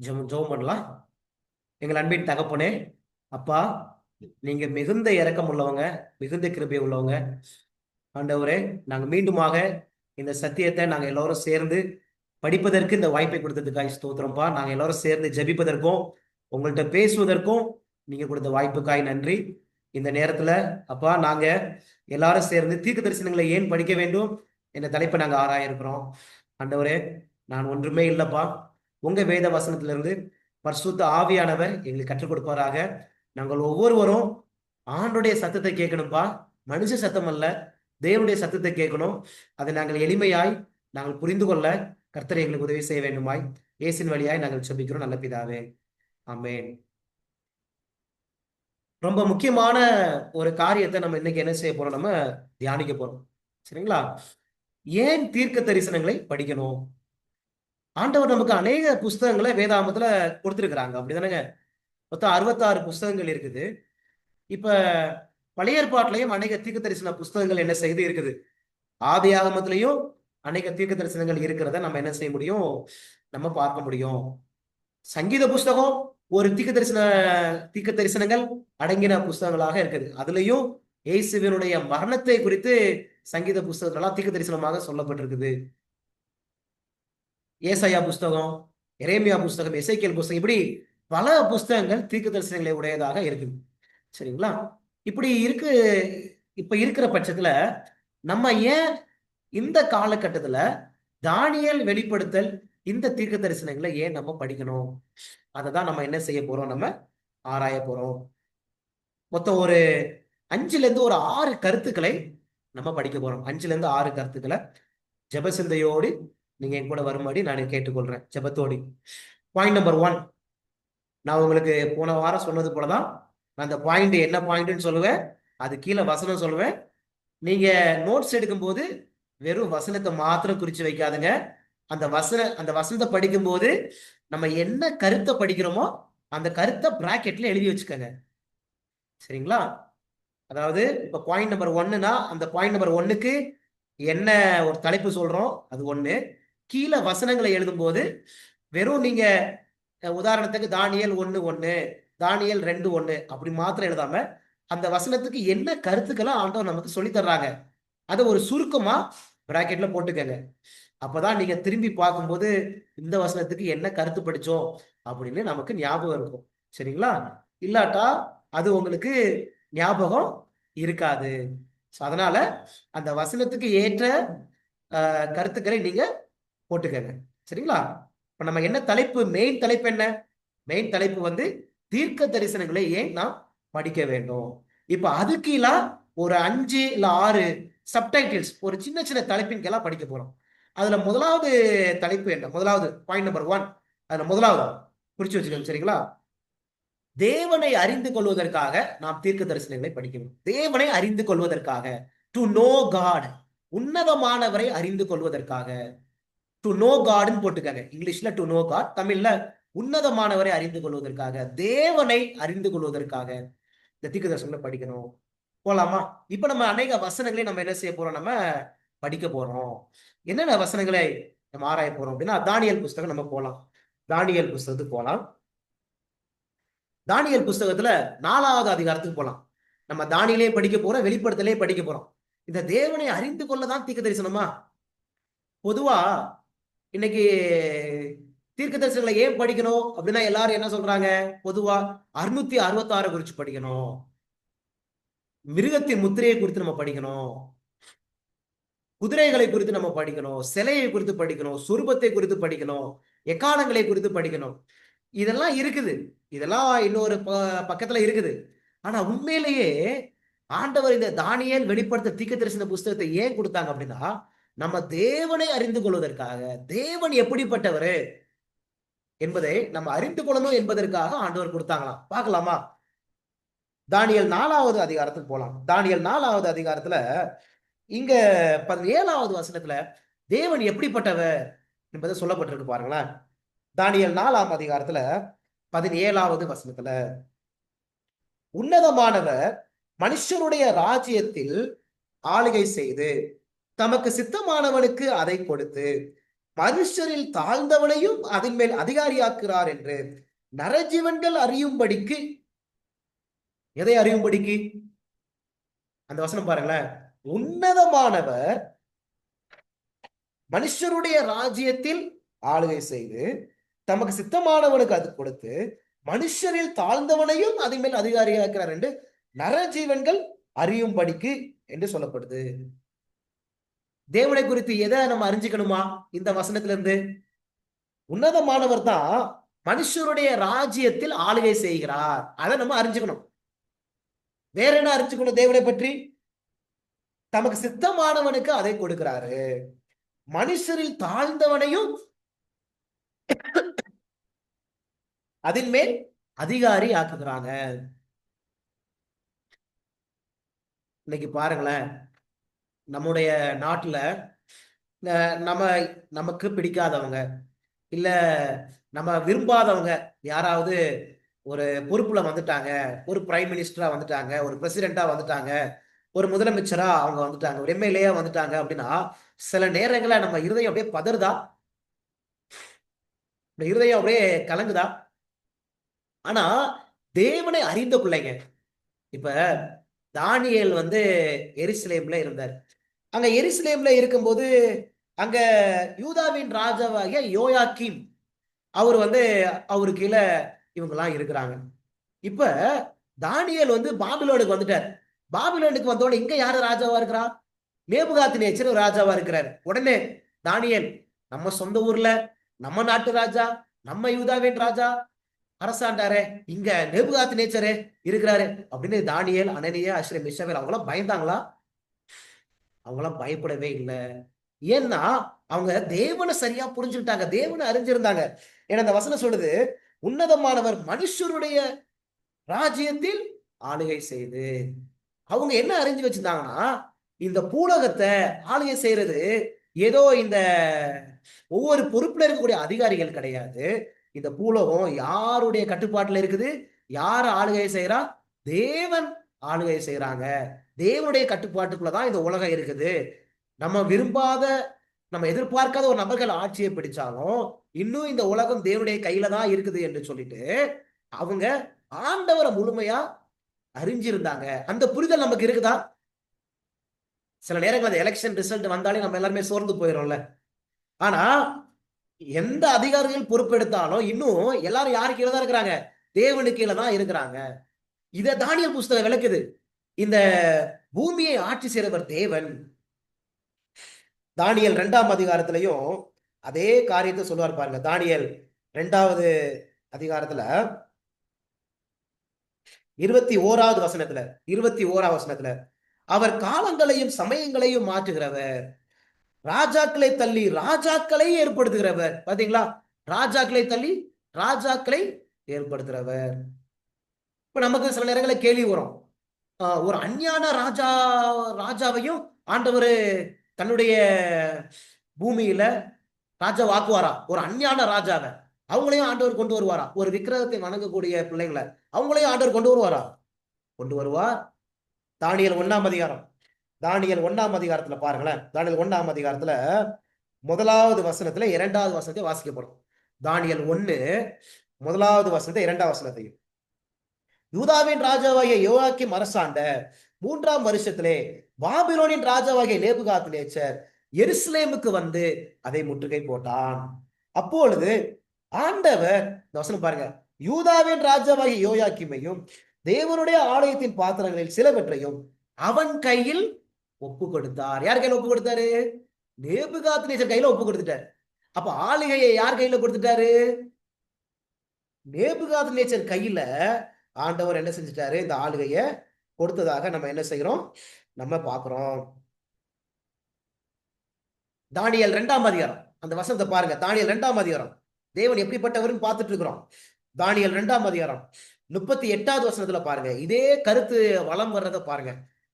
ஜெபம் பண்ணலாம். எங்கள் அன்பின் தகப்பனே, அப்பா, நீங்க மிகுந்த இரக்கம் உள்ளவங்க, மிகுந்த கிருபை உள்ளவங்க. ஆண்டவரே, நாங்க மீண்டுமாக இந்த சத்தியத்தை நாங்க எல்லாரும் சேர்ந்து படிப்பதற்கு இந்த வாய்ப்பை கொடுத்ததுக்காக ஸ்தோத்திரம்ப்பா. நாங்க எல்லாரும் சேர்ந்து ஜெபிப்பதற்கும் உங்கள்கிட்ட பேசுவதற்கும் நீங்க கொடுத்த வாய்ப்புக்காய் நன்றி. இந்த நேரத்துல அப்பா, நாங்க எல்லாரும் சேர்ந்து தீர்க்க தரிசனங்களை ஏன் படிக்க வேண்டும் என்ற தலைப்பை நாங்க ஆராயிருக்கிறோம். ஆண்டவரே, நான் ஒன்றுமே இல்லப்பா. உங்க வேத வசனத்திலிருந்து பரிசுத்த ஆவியானவர் எங்களுக்கு கற்றுக் கொடுப்பாராக. நாங்கள் ஒவ்வொருவரும் ஆண்டுடைய சத்தத்தை கேட்கணும்ப்பா. மனுஷ சத்தம் அல்ல, தேவனுடைய சத்தத்தை கேட்கணும். அதை நாங்கள் எளிமையாய் நாங்கள் புரிந்து கொள்ள கர்த்தர் எங்களுக்கு உதவி செய்ய வேண்டுமாய் இயேசுவின் வழியாய் நாங்கள் செபிக்கிறோம் நல்ல பிதாவே. ஆமென். ரொம்ப முக்கியமான ஒரு காரியத்தை நம்ம இன்னைக்கு என்ன செய்ய போறோம், நம்ம தியானிக்க போறோம். சரிங்களா? ஏன் தீர்க்க தரிசனங்களை படிக்கணும்? ஆண்டவர் நமக்கு அநேக புஸ்தகங்களை வேதாகமத்துல கொடுத்திருக்கிறாங்க, அப்படிதானங்க? மொத்தம் 66 புஸ்தகங்கள் இருக்குது. இப்ப பழைய ஏற்பாட்டிலையும் அநேக தீர்க்க தரிசன புஸ்தகங்கள் என்ன செய்து இருக்குது. ஆதி ஆகமத்திலையும் அநேக தீர்க்க தரிசனங்கள் இருக்கிறத நம்ம என்ன செய்ய முடியும், நம்ம பார்க்க முடியும். சங்கீத புஸ்தகம் ஒரு தீர்க்க தரிசனங்கள் அடங்கின புஸ்தகங்களாக இருக்குது. அதுலயும் இயேசுவினுடைய மரணத்தை குறித்து சங்கீத புஸ்தகங்கள்லாம் தீர்க்க தரிசனமாக சொல்லப்பட்டிருக்குது. ஏசாயா புஸ்தகம், எரேமியா புஸ்தகம், எசேக்கியேல் புஸ்தகம், இப்படி பல புஸ்தகங்கள் தீர்க்க தரிசனங்களை உடையதாக இருக்குது. சரிங்களா? இப்படி இருக்கு. இப்ப இருக்கிற பட்சத்துல நம்ம ஏன் இந்த காலகட்டத்துல தானியேல் வெளிப்படுத்தல் இந்த தீர்க்க தரிசனங்களை ஏன் நம்ம படிக்கணும்? அததான் நம்ம என்ன செய்ய போறோம், நம்ம ஆராய போறோம். மொத்தம் ஒரு 5ல இருந்து ஒரு 6 கருத்துக்களை நம்ம படிக்க போறோம். 5ல இருந்து 6 கருத்துக்களை ஜெப சிந்தையோடு நீங்க என் கூட வரும்படி நான் கேட்டுக்கொள்றேன். ஜெபத்தோடு. பாயிண்ட் நம்பர் 1, நான் உங்களுக்கு போன வாரம் சொன்னது போலதான் நான் அந்த பாயிண்ட் என்ன பாயிண்ட்னு சொல்லுவேன், அது கீழே வசனம் சொல்லுவேன். நீங்க நோட்ஸ் எடுக்கும் போது வெறும் வசனத்தை மாத்திரம் குறிச்சு வைக்காதுங்க. அந்த வசனத்தை படிக்கும் போது நம்ம என்ன கருத்தை படிக்கிறோமோ அந்த கருத்தை பிராக்கெட்ல எழுதி வச்சுக்கோங்க. சரிங்களா? அதாவது இப்ப பாயிண்ட் நம்பர் 1னா அந்த பாயிண்ட் நம்பர் 1க்கு என்ன ஒரு தலைப்பு சொல்றோம், அது 1. கீழே வசனங்களை எழுதும் போது வெறும் நீங்க உதாரணத்துக்கு தானியேல் 1:1, தானியேல் 2:1 அப்படி மாத்திரம் எழுதாம அந்த வசனத்துக்கு என்ன கருத்துக்களை ஆண்டவர் நமக்கு சொல்லி தர்றாங்க அதை ஒரு சுருக்கமா பிராக்கெட்ல போட்டுக்கங்க. அப்பதான் நீங்க திரும்பி பார்க்கும்போது இந்த வசனத்துக்கு என்ன கருத்து படிச்சோம் அப்படின்னு நமக்கு ஞாபகம் இருக்கும். சரிங்களா? இல்லாட்டா அது உங்களுக்கு ஞாபகம் இருக்காது. அதனால அந்த வசனத்துக்கு ஏற்ற கருத்துக்களை நீங்க போட்டுக்கங்க. சரிங்களா? இப்ப நம்ம என்ன தலைப்பு, மெயின் தலைப்பு என்ன? மெயின் தலைப்பு வந்து தீர்க்க தரிசனங்களை ஏன் நாம் படிக்க வேண்டும். இப்ப அது கீழே ஒரு 5 இல்ல 6 சப்டைட்டில்ஸ், ஒரு சின்ன சின்ன தலைப்பின் கீழே படிக்க போறோம். அதுல முதலாவது தலைப்பு என்ன, முதலாவது பாயிண்ட் நம்பர் 1, அதுல முதலாவது குறிச்சு வச்சுக்கோங்க. சரிங்களா? தேவனை அறிந்து கொள்வதற்காக நாம் தீர்க்க தரிசனங்களை படிக்கணும். தேவனை அறிந்து கொள்வதற்காக, டு நோ காட், உன்னதமானவரை அறிந்து கொள்வதற்காக. டு நோ காட்னு போட்டுக்காங்க இங்கிலீஷ்ல, டு நோ காட், தமிழ்ல உன்னதமானவரை அறிந்து கொள்வதற்காக, தேவனை அறிந்து கொள்வதற்காக இந்த தீர்க்க தரிசனங்களை படிக்கணும். போலாமா? இப்ப நம்ம அநேக வசனங்களை நம்ம என்ன செய்ய போறோம், நம்ம படிக்க போறோம். என்னென்ன வசனங்களை நம்ம ஆராய போறோம் அப்படின்னா, தானியேல் புஸ்தகம் நம்ம போலாம். தானியேல் புஸ்தகத்துக்கு போலாம். தானியேல் புஸ்தகத்துல 4வது அதிகாரத்துக்கு போலாம். நம்ம தானியேலே படிக்க போறோம், வெளிப்படுத்தலே படிக்க போறோம். இந்த தேவனை அறிந்து கொள்ளதான் தீர்க்க தரிசனமா? பொதுவா இன்னைக்கு தீர்க்க தரிசனங்களை ஏன் படிக்கணும் அப்படின்னா எல்லாரும் என்ன சொல்றாங்க, பொதுவா 666 குறிச்சு படிக்கணும், மிருகத்தின் முத்திரையை குறித்து நம்ம படிக்கணும், குதிரைகளை குறித்து நம்ம படிக்கணும், சிலையை குறித்து படிக்கணும், சுரூபத்தை குறித்து படிக்கணும், எக்காலங்களை குறித்து படிக்கணும். இதெல்லாம் இருக்குது. இதெல்லாம் இன்னொரு பக்கத்துல இருக்குது. ஆனா உண்மையிலேயே ஆண்டவர் இந்த தானியேல் வெளிப்படுத்த தீர்க்க தரிசன புஸ்தகத்தை ஏன் கொடுத்தாங்க அப்படின்னா, நம்ம தேவனை அறிந்து கொள்வதற்காக, தேவன் எப்படிப்பட்டவரு என்பதை நம்ம அறிந்து கொள்ளணும் என்பதற்காக ஆண்டவர் கொடுத்தாங்களாம். பார்க்கலாமா? தானியேல் 4வது அதிகாரத்துக்கு போலாம். தானியேல் 4வது அதிகாரத்துல இங்க 17வது வசனத்துல தேவன் எப்படிப்பட்டவர் என்பதை சொல்லப்பட்டிருக்கு பாருங்களேன். தானியேல் 4ஆம் அதிகாரத்துல 17வது வசனத்துல, உன்னதமானவர் மனுஷனுடைய ராஜ்யத்தில் ஆளுகை செய்து தமக்கு சித்தமானவனுக்கு அதை கொடுத்து மனுஷரில் தாழ்ந்தவனையும் அதன் மேல் அதிகாரியாக்குறார் என்று நரஜீவன்கள் அறியும்படிக்கு. எதை அறியும்படிக்கு? அந்த வசனம் பாருங்களேன். உன்னதமானவர் மனுஷருடைய ராஜ்யத்தில் ஆளுகை செய்து தமக்கு சித்தமானவனுக்கு அது கொடுத்து மனுஷரில் தாழ்ந்தவனையும் அதன் மேல் அதிகாரியாக்கிறார் என்று நரஜீவன்கள் அறியும்படிக்கு என்று சொல்லப்படுது. தேவனை குறித்து எதை நம்ம அறிஞ்சுக்கணுமா இந்த வசனத்திலிருந்து? உன்னதமானவர் தான் மனுஷருடைய ராஜ்யத்தில் ஆளுகை செய்கிறார், அதை நம்ம அறிஞ்சுக்கணும். வேற என்ன அறிஞ்சுக்கணும் தேவனை பற்றி? தமக்கு சித்தமானவனுக்கு அதை கொடுக்கிறாரு, மனுஷரில் தாழ்ந்தவனையும் அதன் மேல் அதிகாரி ஆக்குகிறாங்க. இன்னைக்கு பாருங்களேன், நம்முடைய நாட்டுல நம்ம நமக்கு பிடிக்காதவங்க இல்ல நம்ம விரும்பாதவங்க யாராவது ஒரு பொறுப்புல வந்துட்டாங்க, ஒரு பிரைம் மினிஸ்டரா வந்துட்டாங்க, ஒரு பிரசிடென்டா வந்துட்டாங்க, ஒரு முதலமைச்சரா அவங்க வந்துட்டாங்க, ஒரு எம்எல்ஏயா வந்துட்டாங்க அப்படின்னா சில நேரங்கள நம்ம இருதயம் அப்படியே பதறுதா, இருதயம் அப்படியே கலங்குதா. ஆனா தேவனை அறிந்த பிள்ளைங்க. இப்ப தானியேல் எருசலேம்ல இருந்தார். அங்க எருசலேம்ல இருக்கும்போது அங்க யூதாவின் ராஜாவாகிய யோயாக்கீம் அவர் அவரு கீழே இவங்கெல்லாம் இருக்கிறாங்க. இப்ப தானியேல் பாபிலோனுக்கு வந்துட்டார். பாபிலோனுக்கு வந்தோட இங்க யாரு ராஜாவா இருக்கிறா? நேபுகாத்நேச்சர் ராஜாவா இருக்கிறார். உடனே தானியேல், நம்ம சொந்த ஊர்ல நம்ம நாட்டு ராஜா, நம்ம யூதாவின் ராஜா அரசாண்டாரே, இங்க நேபுகாத்நேச்சரே இருக்கிறாரு அப்படின்னு தானியேல், அனனியா, அஸ்ரே, மிஷாவேல் அவங்களாம் பயந்தாங்களா? அவங்களாம் பயப்படவே இல்லை. ஏன்னா அவங்க தேவனை சரியா புரிஞ்சுக்கிட்டாங்க, தேவனை அறிஞ்சிருந்தாங்க. ஏன்னா அந்த வசனம் சொல்லுது, உன்னதமானவர் மனுஷருடைய ராஜ்யத்தில் ஆளுகை செய்து. அவங்க என்ன அறிஞ்சு வச்சிருந்தாங்கன்னா, இந்த பூலகத்தை ஆளுகை செய்யறது ஏதோ இந்த ஒவ்வொரு பொறுப்புல இருக்கக்கூடிய அதிகாரிகள் கிடையாது. இந்த பூலகம் யாருடைய கட்டுப்பாட்டுல இருக்குது? யார் ஆளுகை செய்யறா? தேவன் ஆளுகை செய்யறாங்க. தேவனுடைய கட்டுப்பாட்டுக்குள்ளதான் இந்த உலகம் இருக்குது. நம்ம விரும்பாத, நம்ம எதிர்பார்க்காத ஒரு நபர்கள் ஆட்சியை பிடிச்சாலும் இன்னும் இந்த உலகம் தேவனுடைய கையில தான் இருக்குது என்று சொல்லிட்டு அவங்க ஆண்டவரை முழுமையா அறிஞ்சிருந்தாங்க. அந்த புரிதல் நமக்கு இருக்குதா? சில நேரங்கள் அந்த எலெக்ஷன் ரிசல்ட் வந்தாலே நம்ம எல்லாருமே சோர்ந்து போயிடும்ல. ஆனா எந்த அதிகாரிகள் பொறுப்பெடுத்தாலும் இன்னும் எல்லாரும் யாரு கீழே தான் இருக்கிறாங்க? தேவனுக்கு கீழே தான் இருக்கிறாங்க. இத தானியேல் புஸ்தகம் விளக்குது. இந்த பூமியை ஆட்சி செய்றவர் தேவன். தானியேல் 2ஆம் அதிகாரத்திலையும் அதே காரியத்தை சொல்லுவார் பாருங்க. தானியேல் 2வது அதிகாரத்துல 21வது வசனத்துல அவர் காலங்களையும் சமயங்களையும் மாற்றுகிறவர், ராஜாக்களை தள்ளி ராஜாக்களை ஏற்படுத்துகிறவர். பாத்தீங்களா? ராஜாக்களை தள்ளி ராஜாக்களை ஏற்படுத்துகிறவர். இப்ப நமக்கு சில நேரங்களில் கேள்வி வரும், ஒரு அஞ்ஞான ராஜாவையும் ஆண்டவர் தன்னுடைய பூமியில ராஜா வாக்குவாரா? ஒரு அஞ்ஞான ராஜாவை அவங்களையும் ஆண்டவர் கொண்டு வருவாரா? ஒரு விக்கிரகத்தை வணங்கக்கூடிய பிள்ளைங்களை அவங்களையும் ஆண்டவர் கொண்டு வருவாரா? கொண்டு வருவார். தானியேல் 1ஆம் அதிகாரம், தானியேல் 1ஆம் அதிகாரத்துல பாருங்களேன். தானியேல் 1ஆம் அதிகாரத்துல 1வது வசனத்துல 2வது வசனத்தை வாசிக்கப்படும். தானியேல் 1 1வது வசனத்தை 2வது வசனத்தையும், யூதாவின் ராஜாவாகிய யோயாக்கீம் அரசாண்ட 3ஆம் வருஷத்திலே பாபிலோனின் ராஜாவாகிய நேபுகாத்நேச்சர் எருசலேமுக்கு வந்து அதை முற்றுகை போட்டான். அப்பொழுது ஆண்டவர், இந்த வசனம் பாருங்க, யூதாவின் ராஜாவாகிய யோயாக்கீமையும் தேவனுடைய ஆலயத்தின் பாத்திரங்களில் சிலவற்றையும் அவன் கையில் ஒப்பு கொடுத்தார். யார் கையில ஒப்பு கொடுத்தாரு? நேபுகாத்நேச்சர் கையில ஒப்பு கொடுத்துட்டார். அப்ப ஆளுகையை யார் கையில கொடுத்துட்டாரு? நேபுகாத்நேச்சர் கையில ஆண்டவர் என்ன செஞ்சிட்டாரு? இந்த ஆளுகையை கொடுத்ததாக நம்ம என்ன செய்யறோம்? நம்ம பார்க்கிறோம். தானியேல் 2ஆம் அதிகாரம் அந்த வசனத்தை பாருங்க. தானியேல் 2ஆம் அதிகாரம் தேவன் எப்படிப்பட்டவர்னு பார்த்துட்டு இருக்கிறோம். தானியேல் 2ஆம் அதிகாரம் 38வது வசனத்துல பாருங்க. இதே கருத்து வலம் வர்றத பாருங்க.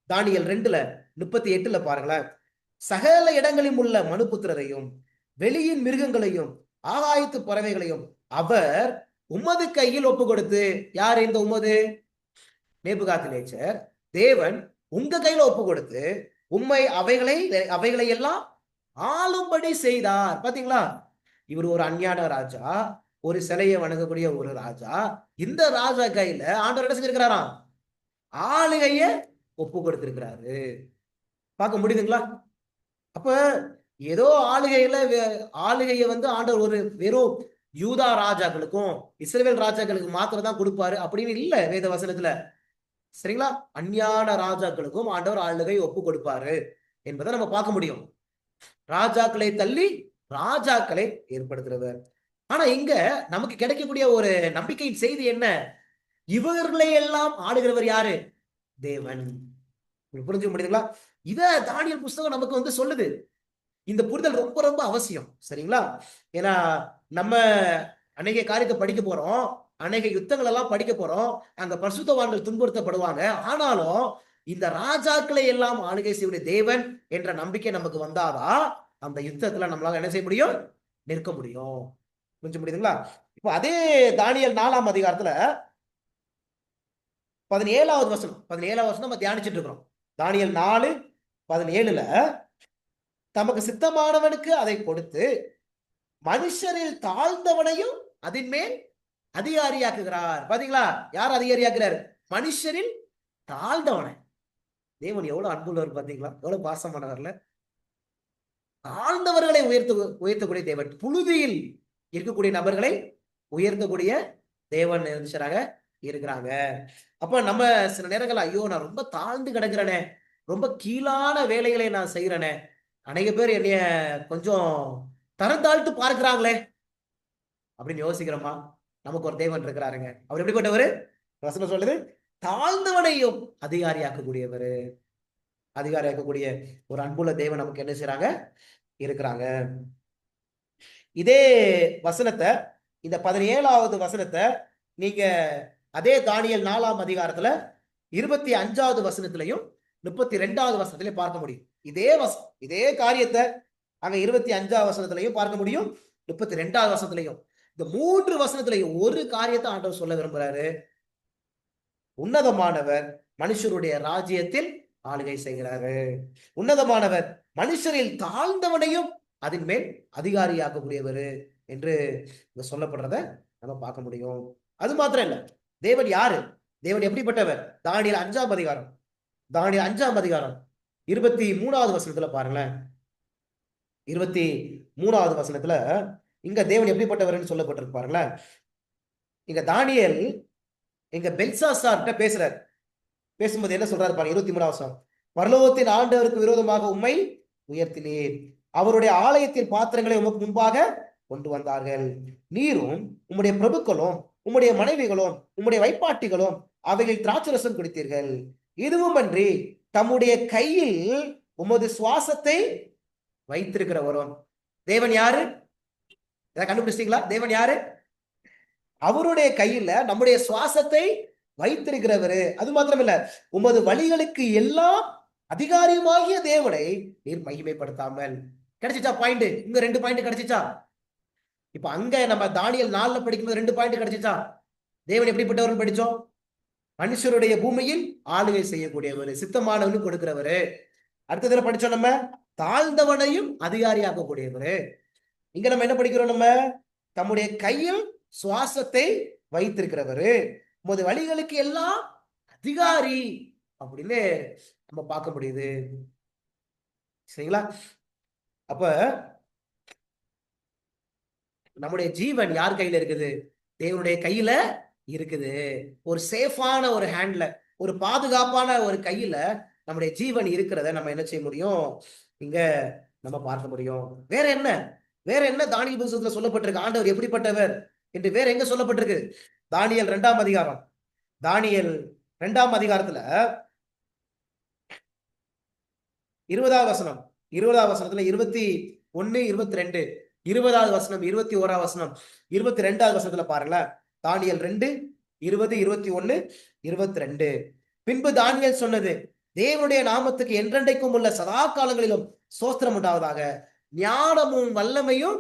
தானியேல் 2:38 பாருங்களேன். சகல இடங்களிலும் உள்ள மனுபுத்திரரையும் வெளியின் மிருகங்களையும் ஆகாயத்து பறவைகளையும் அவர் உமது கையில் ஒப்பு கொடுத்து. யார் இந்த உமது? நேபுகாத்நேச்சர். தேவன் உங்க கையில ஒப்பு கொடுத்து உம்மை அவைகளை எல்லாம் ஆளும்படி செய்தார். பாத்தீங்களா? இவர் ஒரு அஞ்ஞான ராஜா, ஒரு சிலையை வணங்கக்கூடிய ஒரு ராஜா. இந்த ராஜா கையில ஆண்டவர் என்ன செஞ்சிருக்கிறாராம்? ஆளுகைய ஒப்பு கொடுத்திருக்கிறாரு. பார்க்க முடியுதுங்களா? அப்ப ஏதோ ஆளுகையை வந்து ஆண்டவர் ஒரு வெறும் யூதா ராஜாக்களுக்கும் இஸ்ரவேல் ராஜாக்களுக்கு மாத்திரம் தான் கொடுப்பாரு அப்படின்னு இல்ல வேத வசனத்துல. சரிங்களா? அஞ்ஞான ராஜாக்களுக்கும் ஆண்டவர் ஆளுகை ஒப்பு கொடுப்பாரு என்பதை நம்ம பார்க்க முடியும். ராஜாக்களை தள்ளி ராஜாக்களை ஏற்படுத்துறவர். ஆனா இங்க நமக்கு கிடைக்கக்கூடிய ஒரு நம்பிக்கையின் செய்தி என்ன? இவர்களை எல்லாம் ஆளுகிறவர் யாரு? தேவன். புரிஞ்சுக்க முடியுதுங்களா? இத தானியல் புஸ்தகம் நமக்கு வந்து சொல்லுது. இந்த புரிதல் ரொம்ப ரொம்ப அவசியம். சரிங்களா? ஏன்னா நம்ம அநேக காரியத்தை படிக்க போறோம், அநேக யுத்தங்கள் எல்லாம் படிக்க போறோம். அங்க பரிசுத்தவான்கள் துன்புறுத்தப்படுவாங்க. ஆனாலும் இந்த ராஜாக்களை எல்லாம் ஆளுகை செய்ய தேவன் என்ற நம்பிக்கை நமக்கு வந்தாதான் அந்த யுத்தத்துல நம்மளால என்ன செய்ய முடியும்? நிற்க முடியும். புரிஞ்சு முடியுதுங்களா? இப்போ அதே தானியல் 4ஆம் அதிகாரத்துல 17வது வசனம் 17வது வசனம் நம்ம தியானிச்சுட்டு இருக்கிறோம். தானியல் 4:17 தமக்கு சித்தமானவனுக்கு அதை கொடுத்து மனுஷரில் தாழ்ந்தவனையும் அதன் மேல் அதிகாரியாக்குகிறார். பாத்தீங்களா? யார் அதிகாரியாக்குறார்? மனுஷரில் தாழ்ந்தவனை. தேவன் எவ்வளவு அன்புள்ளவர் பாத்தீங்களா? எவ்வளவு பாசமானவர்ல. தாழ்ந்தவர்களை உயர்த்தக்கூடிய தேவன், புழுதியில் இருக்கக்கூடிய நபர்களை உயர்த்தக்கூடிய தேவன் இருக்கிறாங்க. அப்ப நம்ம சில நேரங்கள் ஐயோ நான் ரொம்ப தாழ்ந்து கிடக்குறேனே, ரொம்ப கீழான வேலைகளை நான் செய்யறேனே, அநேக பேர் என்னைய கொஞ்சம் தரந்தாழ்த்து பார்க்கிறாங்களே அப்படின்னு யோசிக்கிறோமா? நமக்கு ஒரு தேவன் இருக்கிறாருங்க. அவர் எப்படிப்பட்டவர்? வசனம் சொல்லுது, தாழ்ந்தவனையும் அதிகாரியாக்கக்கூடியவர். அதிகாரியாக்கக்கூடிய ஒரு அன்புள்ள தேவன் நமக்கு என்ன செய்யறாங்க? இருக்கிறாங்க. இதே வசனத்தை, இந்த 17வது வசனத்தை நீங்க அதே தானியல் 4ஆம் அதிகாரத்துல 25வது வசனத்திலையும் 32வது வசனத்திலையும் பார்க்க முடியும். இதே காரியத்தை அங்க 25வது வசனத்திலையும் பார்க்க முடியும், 32வது வசனத்திலையும். இந்த 3 வசனத்திலையும் ஒரு காரியத்தை ஆண்டவர் சொல்ல விரும்புறாரு. உன்னதமானவர் மனுஷருடைய ராஜ்யத்தில் ஆளுகை செய்கிறாரு. உன்னதமானவர் மனுஷரில் தாழ்ந்தவனையும் அதன் மேல் அதிகாரியாக்கக்கூடியவர் என்று சொல்லப்படுறத நம்ம பார்க்க முடியும். அது மாத்திரம் இல்ல, தேவன் யாரு? தேவன் எப்படிப்பட்டவர்? தானியேல் 5ஆம் அதிகாரம், தானியேல் 5ஆம் அதிகாரம் 23வது வசனத்துல பாருங்களேன். 23வது வசனத்துல இங்க தேவன் எப்படிப்பட்டவர்னு சொல்லப்பட்டிருக்கு பாருங்களேன். இங்க தானியேல் இங்க பெல்சாசார்ட்ட பேசுறாரு. பேசும்போது என்ன சொல்றாரு பாருங்க, 23வது வசனம். பரலோகத்தின் ஆண்டவருக்கு விரோதமாக உம்மை உயர்த்தினீர், அவருடைய ஆலயத்தின் பாத்திரங்களை உமக்கு முன்பாக கொண்டு வந்தார்கள். நீரும் உம்முடைய பிரபுக்களும் உம்முடைய மனைவிகளும் உம்முடைய வைப்பாட்டிகளும் அவைகள் திராட்சரசம் குடித்தீர்கள். இதுவும் அன்றி தம்முடைய கையில் உமது சுவாசத்தை வைத்திருக்கிறவரும். தேவன் யாரு? கண்டுபிடிச்சிட்டீங்களா? தேவன் யாரு? அவருடைய கையில நம்முடைய சுவாசத்தை வைத்திருக்கிறவரு. அது மாத்திரம் இல்ல, உமது வழிகளுக்கு எல்லாம் அதிகாரியமாகிய தேவனை நீர் மகிமைப்படுத்தாமல். கிடைச்சிச்சா பாயிண்ட்? இங்க 2 பாயிண்ட் கிடைச்சிச்சா? இப்ப அங்க நம்ம தானியேல் 4ல படிக்கும்போது 2 பாயிண்ட் கிடைச்சிச்சா? தேவன் எப்படிப்பட்டவர்னு படிச்சோம்? மனுஷருடைய பூமியில் ஆளுகை செய்யக்கூடியவர், சித்தமானவனு கொடுக்கிறவரு. அடுத்ததுல படிச்சோம் நம்ம தாழ்ந்தவனையும் அதிகாரியாக்கக்கூடியவரு. இங்க நம்ம என்ன படிக்கிறோம்? நம்ம தம்முடைய கையில் சுவாசத்தை வைத்திருக்கிறவரு, உமது வழிகளுக்கு எல்லாம் அதிகாரி அப்படின்னு நம்ம பார்க்க முடியுது. சரிங்களா? அப்ப நம்முடைய ஜீவன் யார் கையில இருக்குது? தேவனுடைய கையில இருக்குது. ஒரு சேஃபான ஒரு ஹேண்ட்ல, ஒரு பாதுகாப்பான ஒரு கையில நம்முடைய ஜீவன் இருக்கிறத நம்ம என்ன செய்ய முடியும்? இங்க நம்ம பார்க்க முடியும். வேற என்ன? வேற என்ன தானியேல் புத்தகத்துல சொல்லப்பட்டிருக்கு ஆண்டவர் எப்படிப்பட்டவர் என்று? வேற எங்க சொல்லப்பட்டிருக்கு? தானியேல் 2ஆம் அதிகாரம், தானியேல் 2ஆம் அதிகாரத்துல 20வது வசனம், 20வது வசனத்துல 21, 22, 20வது வசனம், 21வது வசனம், 22வது வசனத்துல பாருங்களேன். தானியேல் 2, 20, 21, 22. பின்பு தானியேல் சொன்னது, தேவனுடைய நாமத்துக்கு என்றென்றைக்கும் உள்ள சதா காலங்களிலும் ஸ்தோத்திரம் உண்டாவதாக. ஞானமும் வல்லமையும்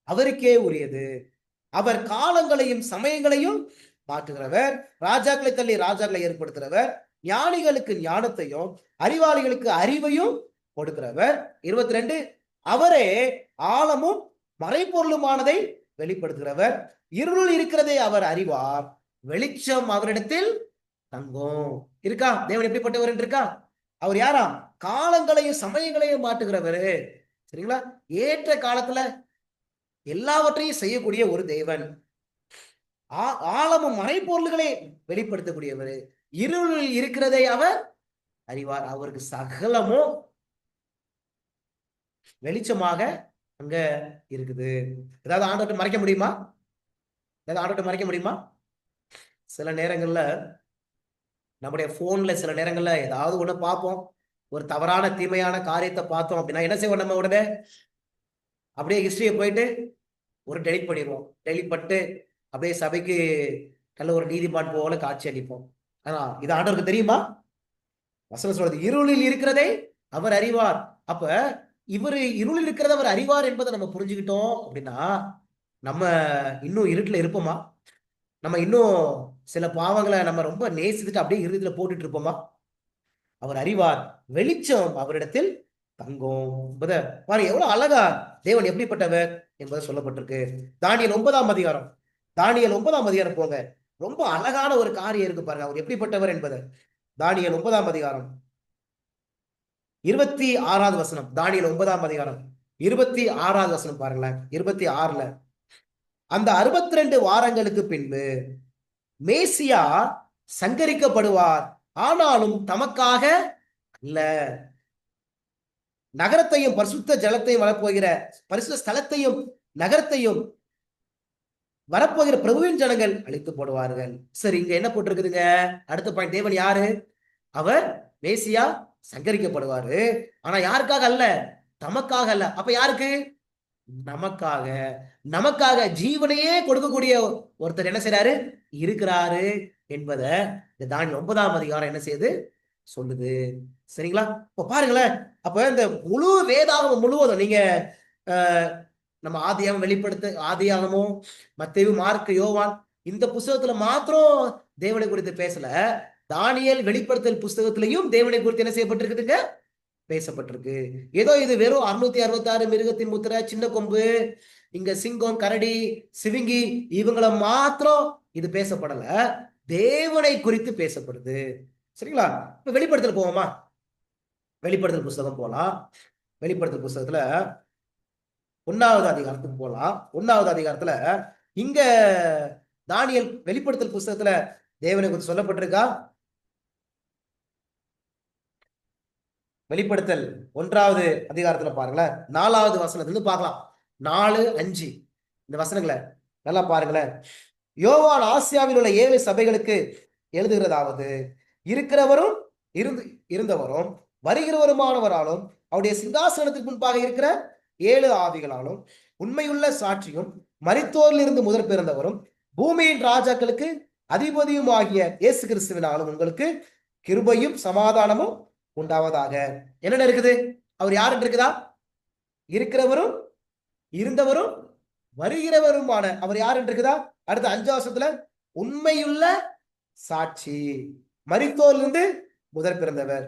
அவருக்கே உரியது. அவர் காலங்களையும் சமயங்களையும் மாற்றுகிறவர், ராஜாக்களை தள்ளி ராஜாக்களை ஏற்படுத்துகிறவர், ஞானிகளுக்கு ஞானத்தையும் அறிவாளிகளுக்கு அறிவையும் கொடுக்கிறவர். 22, அவரே ஆழமும் மறைபொருளுமானதை வெளிப்படுத்துகிறவர். இருள் இருக்கிறதை அவர் அறிவார், வெளிச்சம் அவரிடத்தில் தங்கும். இருக்கா? தேவன் எப்படிப்பட்டவர் என்று இருக்கா? அவர் யாரா? காலங்களையும் சமயங்களையும் மாட்டுகிறவரு. சரிங்களா? ஏற்ற காலத்துல எல்லாவற்றையும் செய்யக்கூடிய ஒரு தேவன். ஆழமும் மறைபொருள்களை வெளிப்படுத்தக்கூடியவர். இருளில் இருக்கிறதை அவர் அறிவார். அவருக்கு சகலமும் வெளிச்சமாக அங்க இருக்குது. ஏதாவது ஆண்டவர்கிட்ட மறைக்க முடியுமா? ஏதாவது ஆண்டவர்கிட்ட மறைக்க முடியுமா? சில நேரங்கள்ல நம்முடைய போன்ல சில நேரங்கள்ல ஏதாவது ஒண்ணு பார்ப்போம். ஒரு தவறான தீமையான காரியத்தை பார்த்தோம் அப்படின்னா என்ன செய்வோம்? நம்ம உடனே அப்படியே ஹிஸ்டரியை போயிட்டு ஒரு டெலிட் பண்ணிடுவோம். டெலிட் பண்ணிட்டு அப்படியே சபைக்கு நல்ல ஒரு நீதிமான் போல காட்சி அளிப்போம். ஆனா இது ஆண்டவருக்கு தெரியுமா? வசனம் சொல்றது இருளில் இருக்கிறதை அவர் அறிவார். அப்ப இவரு இருளில் இருக்கிறத அவர் அறிவார் என்பதை நம்ம புரிஞ்சுக்கிட்டோம் அப்படின்னா நம்ம இன்னும் இருட்டுல இருப்போமா? நம்ம இன்னும் சில பாவங்களை நம்ம ரொம்ப நேசித்துட்டு அப்படியே இருதயத்துல போட்டுட்டு இருப்போமா? அவர் அறிவார், வெளிச்சம் அவரிடத்தில் தங்கும். பாருங்க எவ்வளவு அழகா தேவன் எப்படிப்பட்டவர் என்பதை சொல்லப்பட்டிருக்கு. தானியேல் 9ஆம் அதிகாரம். தானியேல் 9ஆம் அதிகாரம் போங்க. ரொம்ப அழகான ஒரு காரியம் இருக்கு பாருங்க, அவர் எப்படிப்பட்டவர் என்பதை. தானியேல் 9ஆம் அதிகாரம் 26வது வசனம். தானியேல் 9ஆம் அதிகாரம் 26வது வசனம் பாருங்களேன். 26ல அந்த 62 வாரங்களுக்கு பின்பு மேசியா சங்கரிக்கப்படுவார், ஆனாலும் தமக்காக அல்ல. நகரத்தையும் பரிசுத்த ஜலத்தையும் வரப்போகிற பரிசுத்த ஸ்தலத்தையும் நகரத்தையும் வரப்போகிற பிரபுவின் ஜனங்கள் அழித்து போடுவார்கள். சரி, இங்க என்ன போட்டிருக்குதுங்க? அடுத்த பாயிண்ட், தேவன் யாரு? அவர் மேசியா சங்கரிக்கப்படுவாரு, ஆனா யாருக்காக அல்ல? தமக்காக அல்ல. அப்ப யாருக்கு? நமக்காக. நமக்காக ஜீவனையே கொடுக்கக்கூடிய ஒருத்தர் என்ன செய்யறாரு? இருக்கிறாரு என்பதை இந்த தானியேல் 9ஆம் அதிகாரம் என்ன செய்யுது? சொல்லுது. சரிங்களா? இப்ப பாருங்களேன். அப்ப இந்த முழு வேதாகமம் முழுவதும் நீங்க நம்ம ஆதியாகமம் வெளிப்படுத்த ஆதியாகமும் மத்தேயு மார்க்கு யோவான் இந்த புஸ்தகத்துல மாத்திரம் தேவனை குறித்து பேசல. தானியேல் வெளிப்படுத்தல் புஸ்தகத்திலையும் தேவனை குறித்து என்ன செய்யப்பட்டிருக்குதுங்க? பேசப்பட்டிருக்கு. ஏதோ இது வெறும் 666 மிருகத்தின் முத்திரை, சின்ன கொம்பு, இங்க சிங்கம், கரடி, சிவிங்கி இவங்களை மாத்திரம் இது பேசப்படல, தேவனை குறித்து பேசப்படுது. சரிங்களா? இப்ப வெளிப்படுத்தல் போவோமா? வெளிப்படுத்தல் புஸ்தகம் போலாம். வெளிப்படுத்தல் புஸ்தகத்துல 1வது அதிகாரத்துக்கு போலாம். 1வது அதிகாரத்துல இங்க தானியேல் வெளிப்படுத்தல் புஸ்தகத்துல தேவனை குறித்து சொல்லப்பட்டிருக்கா? வெளிப்படுத்தல் 1வது அதிகாரத்துல பாருங்களேன், 4வது வசனத்துல பார்க்கலாம். 4, 5 இந்த வசனங்களை நல்லா பாருங்களேன். யோவான் ஆசியாவில் உள்ள 7 சபைகளுக்கு எழுதுகிறதாவது, இருக்கிறவரும் இருந்தவரும் வருகிறவருமானவராலும் அவருடைய சிங்காசனத்துக்கு முன்பாக இருக்கிற 7 ஆவிகளாலும் உண்மையுள்ள சாட்சியும் மரித்தோரில் இருந்து முதற் பிறந்தவரும் பூமியின் ராஜாக்களுக்கு அதிபதியும் ஆகிய இயேசு கிறிஸ்துவினாலும் உங்களுக்கு கிருபையும் சமாதானமும் உண்டாவதாக. என்ன இருக்குது? அவர் யாருன்னு இருக்குதா? இருக்கிறவரும் இருந்தவரும் வருகிறவருமான அவர் யாருன்னு இருக்குதா? அடுத்த 5 வருஷத்துல உண்மையுள்ள சாட்சி, மரித்தோரிலிருந்து முதற் பிறந்தவர்.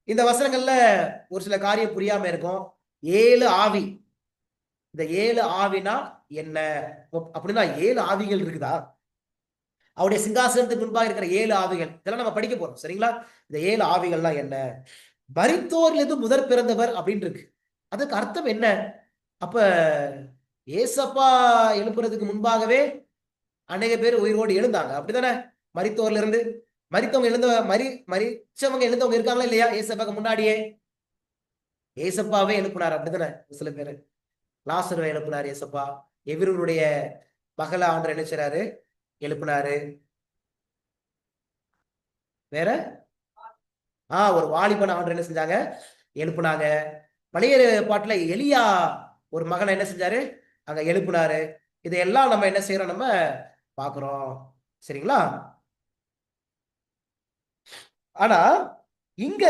இந்த வசனங்கள்ல ஒரு சில காரியம் புரியாம இருக்கும். 7 ஆவி, இந்த 7 ஆவினா என்ன அப்படின்னா 7 ஆவிகள் இருக்குதா? அவருடைய சிங்காசனத்துக்கு முன்பாக இருக்கிற 7 ஆவிகள், இதெல்லாம் நம்ம படிக்க போறோம். சரிங்களா? இந்த 7 ஆவிகள்லாம் என்ன? மரித்தோரிலிருந்து முதற் பிறந்தவர் அப்படின்னு இருக்கு. அதுக்கு அர்த்தம் என்ன? அப்ப ஏசப்பா எழுப்புறதுக்கு முன்பாகவே அநேக பேர் உயிரோடு எழுந்தாங்க, அப்படித்தானே? மரித்தோர்ல இருந்து மரித்தவங்க எழுந்த மரிச்சவங்க எழுந்தவங்க இருக்காங்களா இல்லையா? ஏசப்பாக்கு முன்னாடியே ஏசப்பாவே எழுப்பினார், அப்படித்தானே? சில பேர் லாசருவை எழுப்பினார் ஏசப்பா. எவருடைய மகள ஆண்டவர் என்ன செய்றாரு? எழுப்பினாரு. வேற ஒரு வாலிபன் ஆண்டவர் என்ன செஞ்சாங்க? எழுப்பினாங்க. பழைய பாட்டுல எலியா ஒரு மகனை என்ன செஞ்சாரு? அங்க எழுப்பினாரு. இதையெல்லாம் நம்ம என்ன செய்யறோம்? நம்ம பாக்குறோம். சரிங்களா? ஆனா இங்க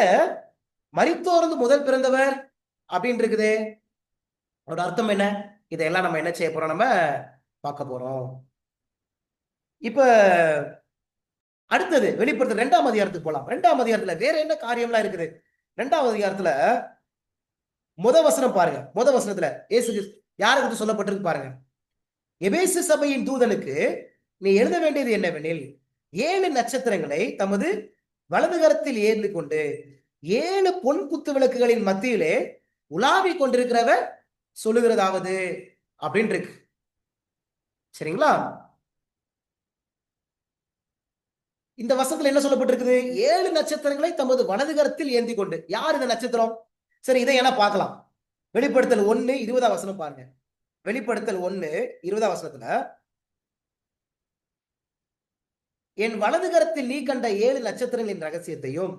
மரித்தோர்ந்து முதல் பிறந்தவர் அப்படின்னு இருக்குது. அதோட அர்த்தம் என்ன? இதையெல்லாம் நம்ம என்ன செய்ய போறோம்? நம்ம பார்க்க போறோம். இப்ப அடுத்தது வெளிப்படுத்தல் 2ஆம் அதிகாரத்துக்கு போலாம். 2ஆம் அதிகாரத்துல வேற என்ன காரியம்லாம் இருக்குது? 2ஆம் அதிகாரத்துல வசனம் பாருங்க. வசனத்துல இயேசு யாரை குறித்து சொல்லப்பட்டிருக்கு பாருங்க. எபேசு சபையின் தூதனுக்கு நீ எழுத வேண்டியது என்னவெனில் 7 நட்சத்திரங்களை தமது வலது கரத்தில் ஏந்தி கொண்டு 7 பொன் குத்து விளக்குகளின் மத்தியிலே உலாவி கொண்டிருக்கிறவர் சொல்லுகிறதாவது அப்படின்னு இருக்கு. சரிங்களா? இந்த வசனத்துல என்ன சொல்லப்பட்டிருக்குது? 7 நட்சத்திரங்களை தமது வலது கரத்தில் ஏந்தி கொண்டு. யார் இந்த நட்சத்திரம்? சரி, இதை என்ன பார்க்கலாம். வெளிப்படுத்தல் 1 20 வசனம் பாருங்க. வெளிப்படுத்தல் 1 20 வசனத்துல, என் வலது கரத்தில் நீ கண்ட 7 நட்சத்திரங்களின் ரகசியத்தையும்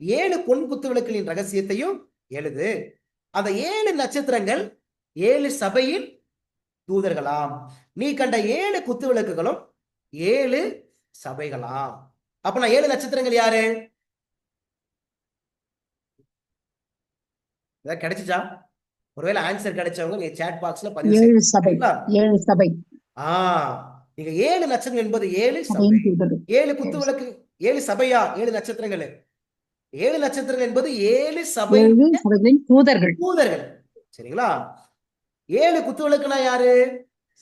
7 பொன் குத்து விளக்குகளின் ரகசியத்தையும் எழுது. அந்த 7 நட்சத்திரங்கள் 7 சபையின் தூதர்களாம். நீ கண்ட 7 குத்து விளக்குகளும் 7 சபைகளாம். அப்ப நான் 7 நட்சத்திரங்கள் யாரு? கிடைச்சிச்சா? ஒருவேளை ஆன்சர் கிடைச்சவங்க நீங்க சாட் பாக்ஸ்ல பதிவு செய்யுங்க. 7 சபை. நீங்க 7 நட்சத்திரம் என்பது 7 சபை. 7 குத்து விளக்கு 7 சபையா? 7 நட்சத்திரங்கள். 7 நட்சத்திரங்கள் என்பது 7 சபைகளின் தூதர்கள். சரிங்களா? 7 குத்து விளக்குனா யாரு?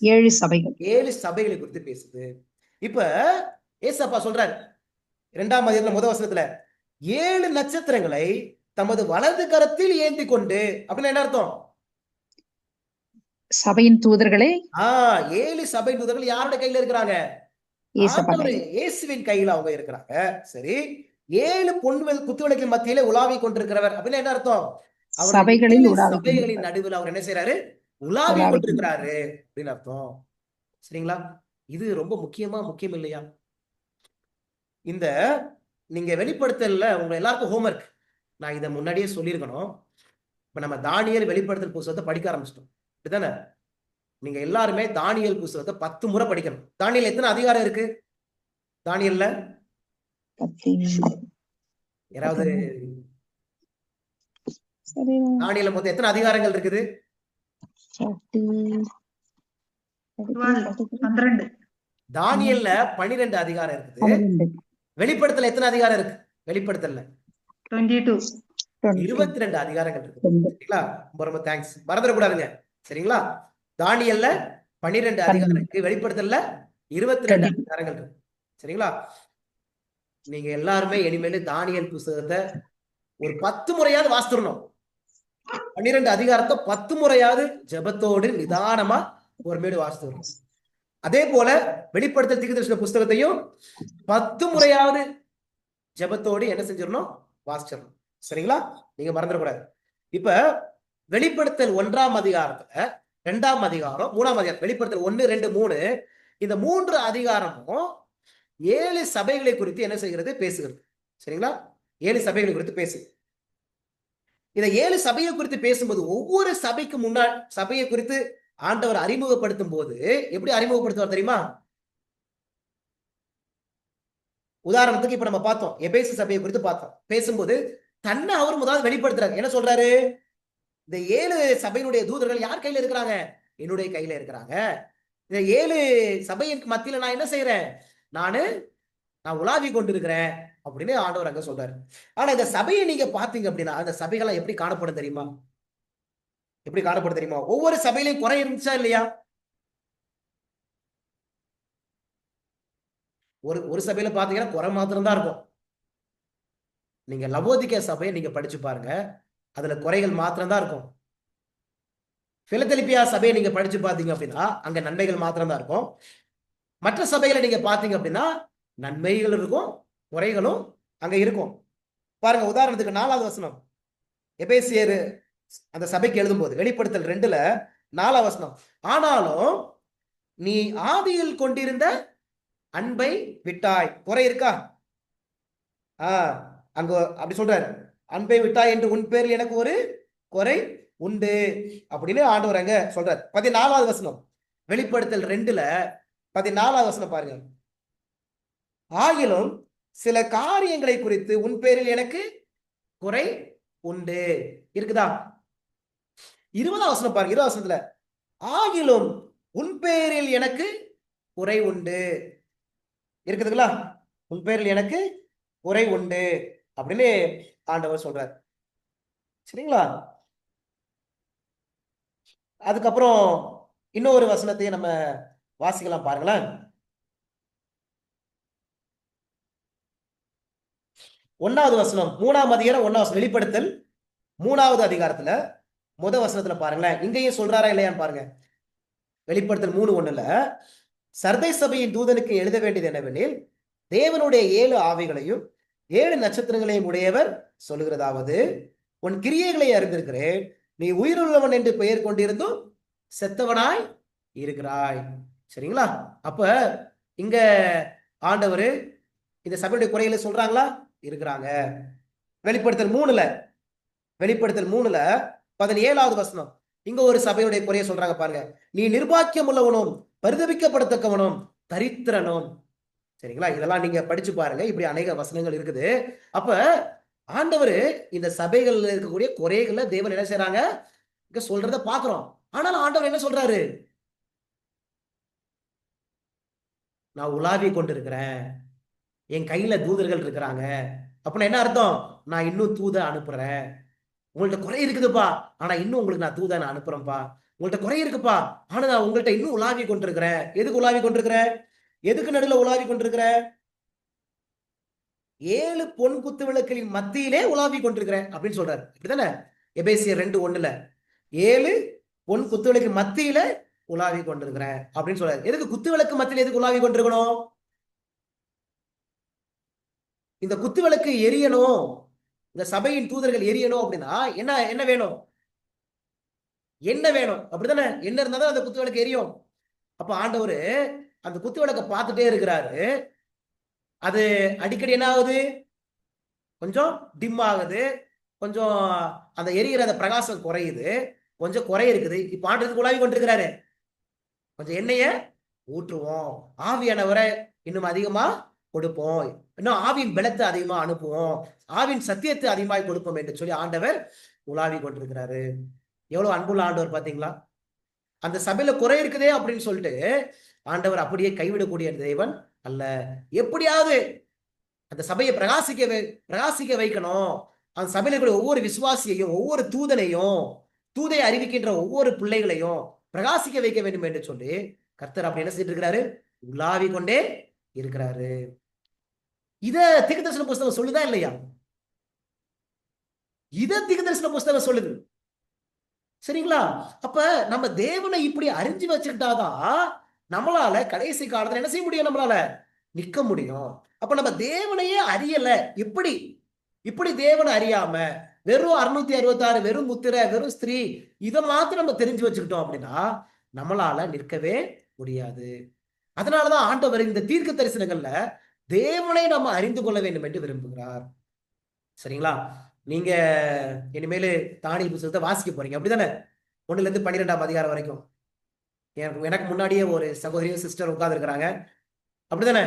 7 சபைகள். 7 சபைகளை குறித்து பேசுது. இப்ப ஏசப்பா சொல்றாரு 2ஆம் அதிகாரத்துல முதல் வசனத்துல 7 நட்சத்திரங்களை தமது வலது கரத்தில் ஏந்தி கொண்டு, அப்படின்னு என்ன அர்த்தம்? சபையின் தூதர்களே. 7 சபை தூதர்கள் யாரோட கையில இருக்கிறாங்க? இயேசுவின் கையில அவங்க இருக்கிறாங்க. சரி, 7 பொன் குத்துவிளக்கின் மத்தியில உலாவி கொண்டிருக்கிறவர் அப்படின்னு என்ன அர்த்தம்? சபைகளின் நடுவில் அவர் என்ன செய்யறாரு? உலாவி கொண்டிருக்கிறாரு அப்படின்னு அர்த்தம். சரிங்களா? இது ரொம்ப முக்கியம் இல்லையா? இந்த நீங்க வெளிப்படுத்தல உங்க எல்லாருக்கும் ஹோம்வொர்க். நான் இதை முன்னாடியே சொல்லியிருக்கணும். இப்ப நம்ம தானியல் வெளிப்படுத்தல் புத்தகத்தை படிக்க ஆரம்பிச்சிட்டோம், அப்படிதானே? நீங்க எல்லாருமே தானியல் புத்தகத்தை 10 முறை படிக்கணும். தானியல் எத்தனை அதிகாரம் இருக்கு? தானியல்ல யாராவது தானியல்ல மொத்தம் எத்தனை அதிகாரங்கள் இருக்குது? 12. தானியல்ல 12 அதிகாரம் இருக்குது. வெளிப்படுத்தல எத்தனை அதிகாரம் இருக்கு? வெளிப்படுத்தல 22 அதிகாரங்கள் இருக்கு. சரிங்களா? ரொம்ப தேங்க்ஸ். மறந்துடக்கூடாதுங்க. சரிங்களா? தானியல்ல 12 அதிகாரம் இருக்கு. வெளிப்படுத்தல 22 அதிகாரங்கள் இருக்கு. சரிங்களா? நீங்க எல்லாருமே இனிமேல் தானியல் புத்தகத்தை ஒரு 10 முறையாவது வாசித்துடணும். 12 அதிகாரத்தை 10 முறையாவது ஜெபத்தோடு நிதானமா ஒருமேடு வாசித்துடணும். அதே போல வெளிப்படுத்தல் தீர்க்கதரிசன புஸ்தகத்தையும் 10 முறையாவது ஜெபத்தோடு என்ன செஞ்சிடணும்? வாசிச்சிடணும். சரிங்களா? நீங்க மறந்துடக்கூடாது. இப்ப வெளிப்படுத்தல் 1ஆம் அதிகாரத்துல 2ஆம் அதிகாரம் 3ஆம் அதிகாரம், வெளிப்படுத்தல் 1, 2, 3 இந்த 3 அதிகாரமும் 7 சபைகளை குறித்து என்ன செய்கிறது? பேசுகிறது. சரிங்களா? 7 சபைகளை குறித்து பேசு. இதை 7 சபையை குறித்து பேசும்போது ஒவ்வொரு சபைக்கு முன்னாடி சபையை குறித்து ஆண்டவர் அறிமுகப்படுத்தும் போது எப்படி அறிமுகப்படுத்துவார் தெரியுமா? உதாரணத்துக்கு இப்ப நம்ம பார்த்தோம், எபேசு சபையை குறித்து பார்த்தோம். பேசும்போது தன்னை அவர் முதலாவது வெளிப்படுத்துறாரு. என்ன சொல்றாரு? இந்த 7 சபையினுடைய தூதர்கள் யார் கையில இருக்கிறாங்க? என்னுடைய கையில இருக்கிறாங்க. இந்த 7 சபையின் மத்தியில நான் என்ன செய்யறேன்? நான் உலாவி கொண்டிருக்கிறேன் அப்படின்னு ஆண்டவர் அங்க சொல்றாரு. ஆனா இந்த சபையை நீங்க பாத்தீங்க அப்படின்னா அந்த சபைகள்லாம் எப்படி காணப்படும் தெரியுமா? எப்படி காணப்படும் தெரியுமா? ஒவ்வொரு சபையிலையும் குறை இருந்துச்சா இல்லையா? ஒரு சபையில பாத்தீங்கன்னா குறை மாத்திரம் தான் இருக்கும். நீங்க லவோதிக்கே சபையை நீங்க படிச்சு பாருங்க, அதுல குறைகள் மாத்திரம் தான் இருக்கும். பிலதெல்பியா சபையை நீங்க படிச்சு பாத்தீங்க அப்படின்னா அங்க நன்மைகள் மாத்திரம் தான் இருக்கும். மற்ற சபைகளை நீங்க பாத்தீங்க அப்படின்னா நன்மைகள் இருக்கும், குறைகளும் அங்க இருக்கும். பாருங்க, உதாரணத்துக்கு 4வது வசனம், எபேசியர் அந்த சபைக்கு எழுதும் போது வெளிப்படுத்தல் 2ல 4வது வசனம், ஆனாலும் நீ ஆதியில் கொண்டிருந்த அன்பை விட்டாய். குறை இருக்கா? அங்க அப்படி சொல்றாரு, அன்பை விட்டாய் என்று உன் பேரில் எனக்கு ஒரு குறை உண்டு அப்படின்னு ஆண்டவர் அங்க சொல்றாரு. 14வது வசனம், வெளிப்படுத்தல் 2ல 14வது வசனம் பாருங்க, ஆகிலும் சில காரியங்களை குறித்து உன் பேரில் எனக்கு குறை உண்டு. இருக்குதா? 20வது வசனம் பாருங்க, 20வது வசனத்துல ஆகிலும் உன் பேரில் எனக்கு குறை உண்டு. இருக்குதுங்களா? உன் பேரில் எனக்கு குறை உண்டு அப்படின்னு ஆண்டவர் சொல்றார். சரிங்களா? அதுக்கப்புறம் இன்னொரு வசனத்தையும் நம்ம வாசிக்கலாம் பாருங்களேன். 1வது வசனம் 3ஆம் அதிகாரம் 1ஆம் வசனம், வெளிப்படுத்தல் 3வது அதிகாரத்துல வசனத்துல பாருங்களேன். இங்கேயும் சொல்றாரா இல்லையான்னு பாருங்க. வெளிப்படுத்தல் 3:1 சர்தை சபையின் தூதனுக்கு எழுத வேண்டியது என்னவெனில், தேவனுடைய 7 ஆவிகளையும் 7 நட்சத்திரங்களையும் உடையவர் சொல்லுகிறதாவது, உன் கிரியைகளை அறிந்திருக்கிறேன், நீ உயிருள்ளவன் என்று பெயர் கொண்டிருந்தும் செத்தவனாய் இருக்கிறாய். சரிங்களா? அப்ப இங்க ஆண்டவர் இந்த சபையுடைய குறைகளை சொல்றாங்களா? இருக்கிறாங்க. வெளிப்படுத்தல் 3ல 17வது வசனம், இங்க ஒரு சபையுடைய குறையை சொல்றாங்க பாருங்க. நீ நிர்பாக்கியம் உள்ளவனும் பரிதபிக்கப்படத்தக்கவனும் தரித்திரனும். சரிங்களா? இதெல்லாம் நீங்க படிச்சு பாருங்க. இப்படி அநேக வசனங்கள் இருக்குது. அப்ப ஆண்டவர் இந்த சபைகள்ல இருக்கக்கூடிய குறைகளை தேவன் என்ன செய்யறாங்க இங்க சொல்றத பாக்குறோம். ஆனாலும் ஆண்டவர் என்ன சொல்றாரு? நான் உலாவி கொண்டிருக்கிறேன், என் கையில தூதர்கள் இருக்கிறாங்க. அப்படின்னா என்ன அர்த்தம்? நான் இன்னும் தூத அனுப்புறேன். உங்கள்ட்ட குறை இருக்குதுப்பா, ஆனா இன்னும் உங்களுக்கு நான் தூத நான் அனுப்புறேன்ப்பா. உங்கள்ட்ட குறை இருக்குப்பா, ஆனா நான் உங்கள்ட்ட இன்னும் உலாவி கொண்டிருக்கிறேன். எதுக்கு உலாவி கொண்டிருக்கிறேன்? எதுக்கு நடுவில் உலாவி கொண்டிருக்கிறேன்? 7 பொன் குத்து விளக்குகளின் மத்தியிலே உலாவி கொண்டிருக்கிறேன் அப்படின்னு சொல்றாரு. இப்படிதானே? எபேசியர் 2:1 7 பொன் குத்து விளக்கு மத்தியில உலாவி கொண்டிருக்கிறேன் அப்படின்னு சொல்றாரு. எதுக்கு குத்து விளக்கு மத்தியில எதுக்கு உலாவி கொண்டிருக்கணும்? இந்த குத்து விளக்கு எரியணும், இந்த சபையின் தூதர்கள் எரியணும் அப்படின்னா என்ன என்ன வேணும்? என்ன வேணும்? அப்படித்தானே? என்ன இருந்தாதான் அந்த குத்து விளக்கு எரியும். அப்ப ஆண்டவரு அந்த குத்து விளக்க பார்த்துட்டே இருக்கிறாரு. அது அடிக்கடி என்ன ஆகுது? கொஞ்சம் டிம் ஆகுது, கொஞ்சம் அந்த எரிகிற அந்த பிரகாசம் குறையுது, கொஞ்சம் குறை இருக்குது. இப்ப ஆண்டவருக்கு உலாவி கொண்டிருக்கிறாரு. கொஞ்சம் எண்ணெய ஊற்றுவோம், ஆவியானவரை இன்னும் அதிகமா கொடுப்போம், இன்னும் ஆவியின் பலத்தை அதிகமா அனுப்புவோம், ஆவின் சத்தியத்தை அதிகமாக கொடுப்போம் என்று சொல்லி ஆண்டவர் உலாவி கொண்டிருக்கிறாரு. எவ்வளவு அன்புள்ள ஆண்டவர் பாத்தீங்களா? அந்த சபையில குறை இருக்குதே அப்படின்னு சொல்லிட்டு ஆண்டவர் அப்படியே கைவிடக்கூடிய தேவன் அல்ல. எப்படியாவது அந்த சபையை பிரகாசிக்க வைக்கணும். அந்த சபையில இருக்கிற ஒவ்வொரு விசுவாசியையும், ஒவ்வொரு தூதனையும், தூதை அறிவிக்கின்ற ஒவ்வொரு பிள்ளைகளையும் பிரகாசிக்க வைக்க வேண்டும் என்று சொல்லி கர்த்தர் அப்படி என்ன செய்து இருக்கிறாரு? உலாவி கொண்டே இருக்கிறாரு. இத தீர்க்கதரிசன புஸ்தகம் சொல்லுதா இல்லையா? இத தீர்க்கதரிசன புஸ்தகம் சொல்லுது. சரிங்களா? அப்ப நம்ம தேவனை இப்படி அறிஞ்சு வச்சுக்கிட்டாதான் நம்மளால கடைசி காலத்துல என்ன செய்ய முடியும்? நம்மளால நிக்க முடியும். அப்ப நம்ம தேவனையே அறியல. இப்படி இப்படி தேவனை அறியாம வெறும் 666 வெறும் முத்திரை, வெறும் ஸ்திரீ, இதை மாத்திரம் நம்ம தெரிஞ்சு வச்சுக்கிட்டோம் அப்படின்னா நம்மளால நிற்கவே முடியாது. அதனாலதான் ஆண்டவர் இந்த தீர்க்க தரிசனங்கள்ல தேவனை நம்ம அறிந்து கொள்ள வேண்டும் என்று விரும்புகிறார். சரிங்களா? நீங்க இனிமேல் தானியேல் புத்தகத்தை வாசிக்க போறீங்க, அப்படிதானே? 1ல இருந்து 12ஆம் அதிகாரம் வரைக்கும். எனக்கு முன்னாடியே ஒரு சகோதரியும் சிஸ்டர் உட்கார்ந்து இருக்கிறாங்க, அப்படிதானே?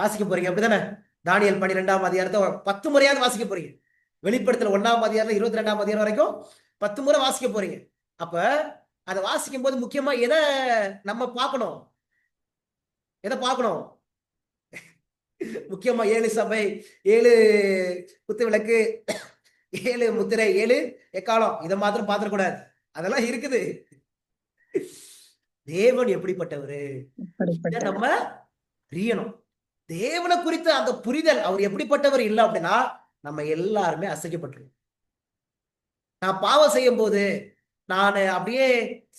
வாசிக்க போறீங்க, அப்படிதானே? தானியேல் 12ஆம் அதிகாரத்தை 10 முறையாவது வாசிக்க போறீங்க. வெளிப்படுத்தல் 1ஆம் அதிகாரம் 22ஆம் அதிகாரம் வரைக்கும் 10 முறை வாசிக்க போறீங்க. அப்ப அதை வாசிக்கும் போது முக்கியமா எதை நம்ம பார்க்கணும்? எதை பார்க்கணும்? முக்கியமா 7 சபை, 7 குத்து விளக்கு, 7 முத்திரை, 7 எக்காலம், இதை மாத்திரம் பார்த்துடக்கூடாது. அதெல்லாம் இருக்குது. தேவன் எப்படிப்பட்டவரு நம்ம அறியணும். தேவனை குறித்த அந்த புரிதல், அவர் எப்படிப்பட்டவர் இல்லை அப்படின்னா நம்ம எல்லாருமே அசைக்கப்பட்டிருக்கோம். நான் பாவம் செய்யும் போது, நான் அப்படியே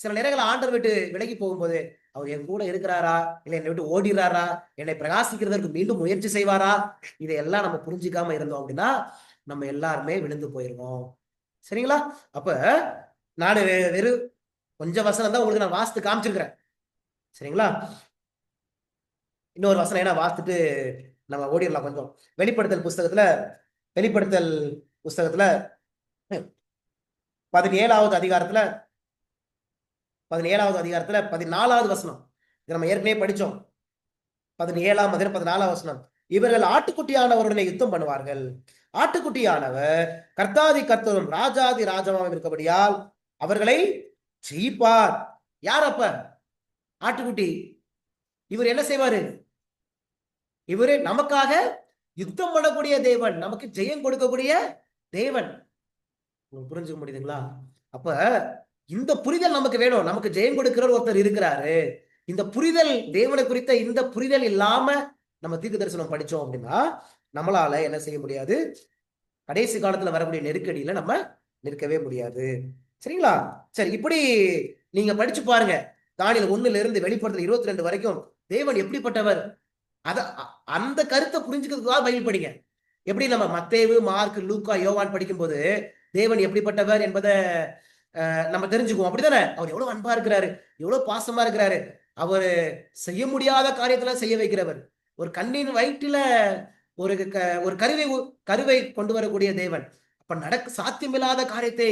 சில நேரங்கள் ஆண்டவர் விட்டு விலகி போகும்போது அவர் என் கூட இருக்கிறாரா, இல்லை என்னை விட்டு ஓடிறாரா, என்னை பிரகாசிக்கிறதற்கு மீண்டும் முயற்சி செய்வாரா, இதையெல்லாம் நம்ம புரிஞ்சிக்காம இருந்தோம் அப்படின்னா நம்ம எல்லாருமே விழுந்து போயிருவோம். சரிங்களா? அப்ப நான் வெறும் கொஞ்சம் வசனம் தான் உங்களுக்கு நான் வாசித்து காமிச்சிருக்கிறேன். சரிங்களா? இன்னொரு வசனம் ஏன்னா வாசித்துட்டு நம்ம ஓடிடலாம் கொஞ்சம். வெளிப்படுத்தல் புஸ்தகத்துல 17வது அதிகாரத்துல 14வது வசனம், இதை நம்ம ஏற்கனவே படிச்சோம். 17ஆம் அதிகாரம் 14ஆம் வசனம், இவர்கள் ஆட்டுக்குட்டியானவருடனே யுத்தம் பண்ணுவார்கள், ஆட்டுக்குட்டியானவர் கர்த்தாதி கர்த்தரும் ராஜாதி ராஜாவும் இருக்கபடியால் அவர்களை ஜெயிப்பார். யார் அப்ப? ஆட்டுக்குட்டி. இவர் என்ன செய்வாரு? இவரு நமக்காக யுத்தம் பண்ணக்கூடிய தேவன், நமக்கு ஜெயம் கொடுக்கக்கூடிய தேவன். உங்களுக்கு புரிஞ்சுக்க முடியுதுங்களா? அப்ப இந்த புரிதல் நமக்கு வேணும். நமக்கு ஜெயம் கொடுக்கிற ஒருத்தர் இருக்கிறாரு. இந்த புரிதல், தேவனை குறித்த இந்த புரிதல் இல்லாம நம்ம தீர்க்க தரிசனம் படிச்சோம் அப்படின்னா நம்மளால என்ன செய்ய முடியாது? கடைசி காலத்துல வரக்கூடிய நெருக்கடியில நம்ம நிற்கவே முடியாது. சரிங்களா? சரி, இப்படி நீங்க படிச்சு பாருங்க. தானியேல் 1ல இருந்து வெளிப்படுத்தல் 22 வரைக்கும் தேவன் எப்படிப்பட்டவர், அத அந்த கருத்தை புரிஞ்சுக்கிறதுக்காக பைபிள் படிங்க. எப்படி நம்ம மத்தேவு, மார்க், லூக்கா, யோவான் படிக்கும்போது தேவன் எப்படிப்பட்டவர் என்பதை நம்ம தெரிஞ்சுக்குவோம். அப்படித்தானே? அவர் எவ்வளவு அன்பா இருக்கிறாரு, எவ்வளவு பாசமா இருக்கிறாரு, அவர் செய்ய முடியாத காரியத்துல செய்ய வைக்கிறவர், ஒரு கண்ணின் வயிற்றில ஒரு ஒரு கருவை கொண்டு வரக்கூடிய தேவன், அப்ப சாத்தியமில்லாத காரியத்தை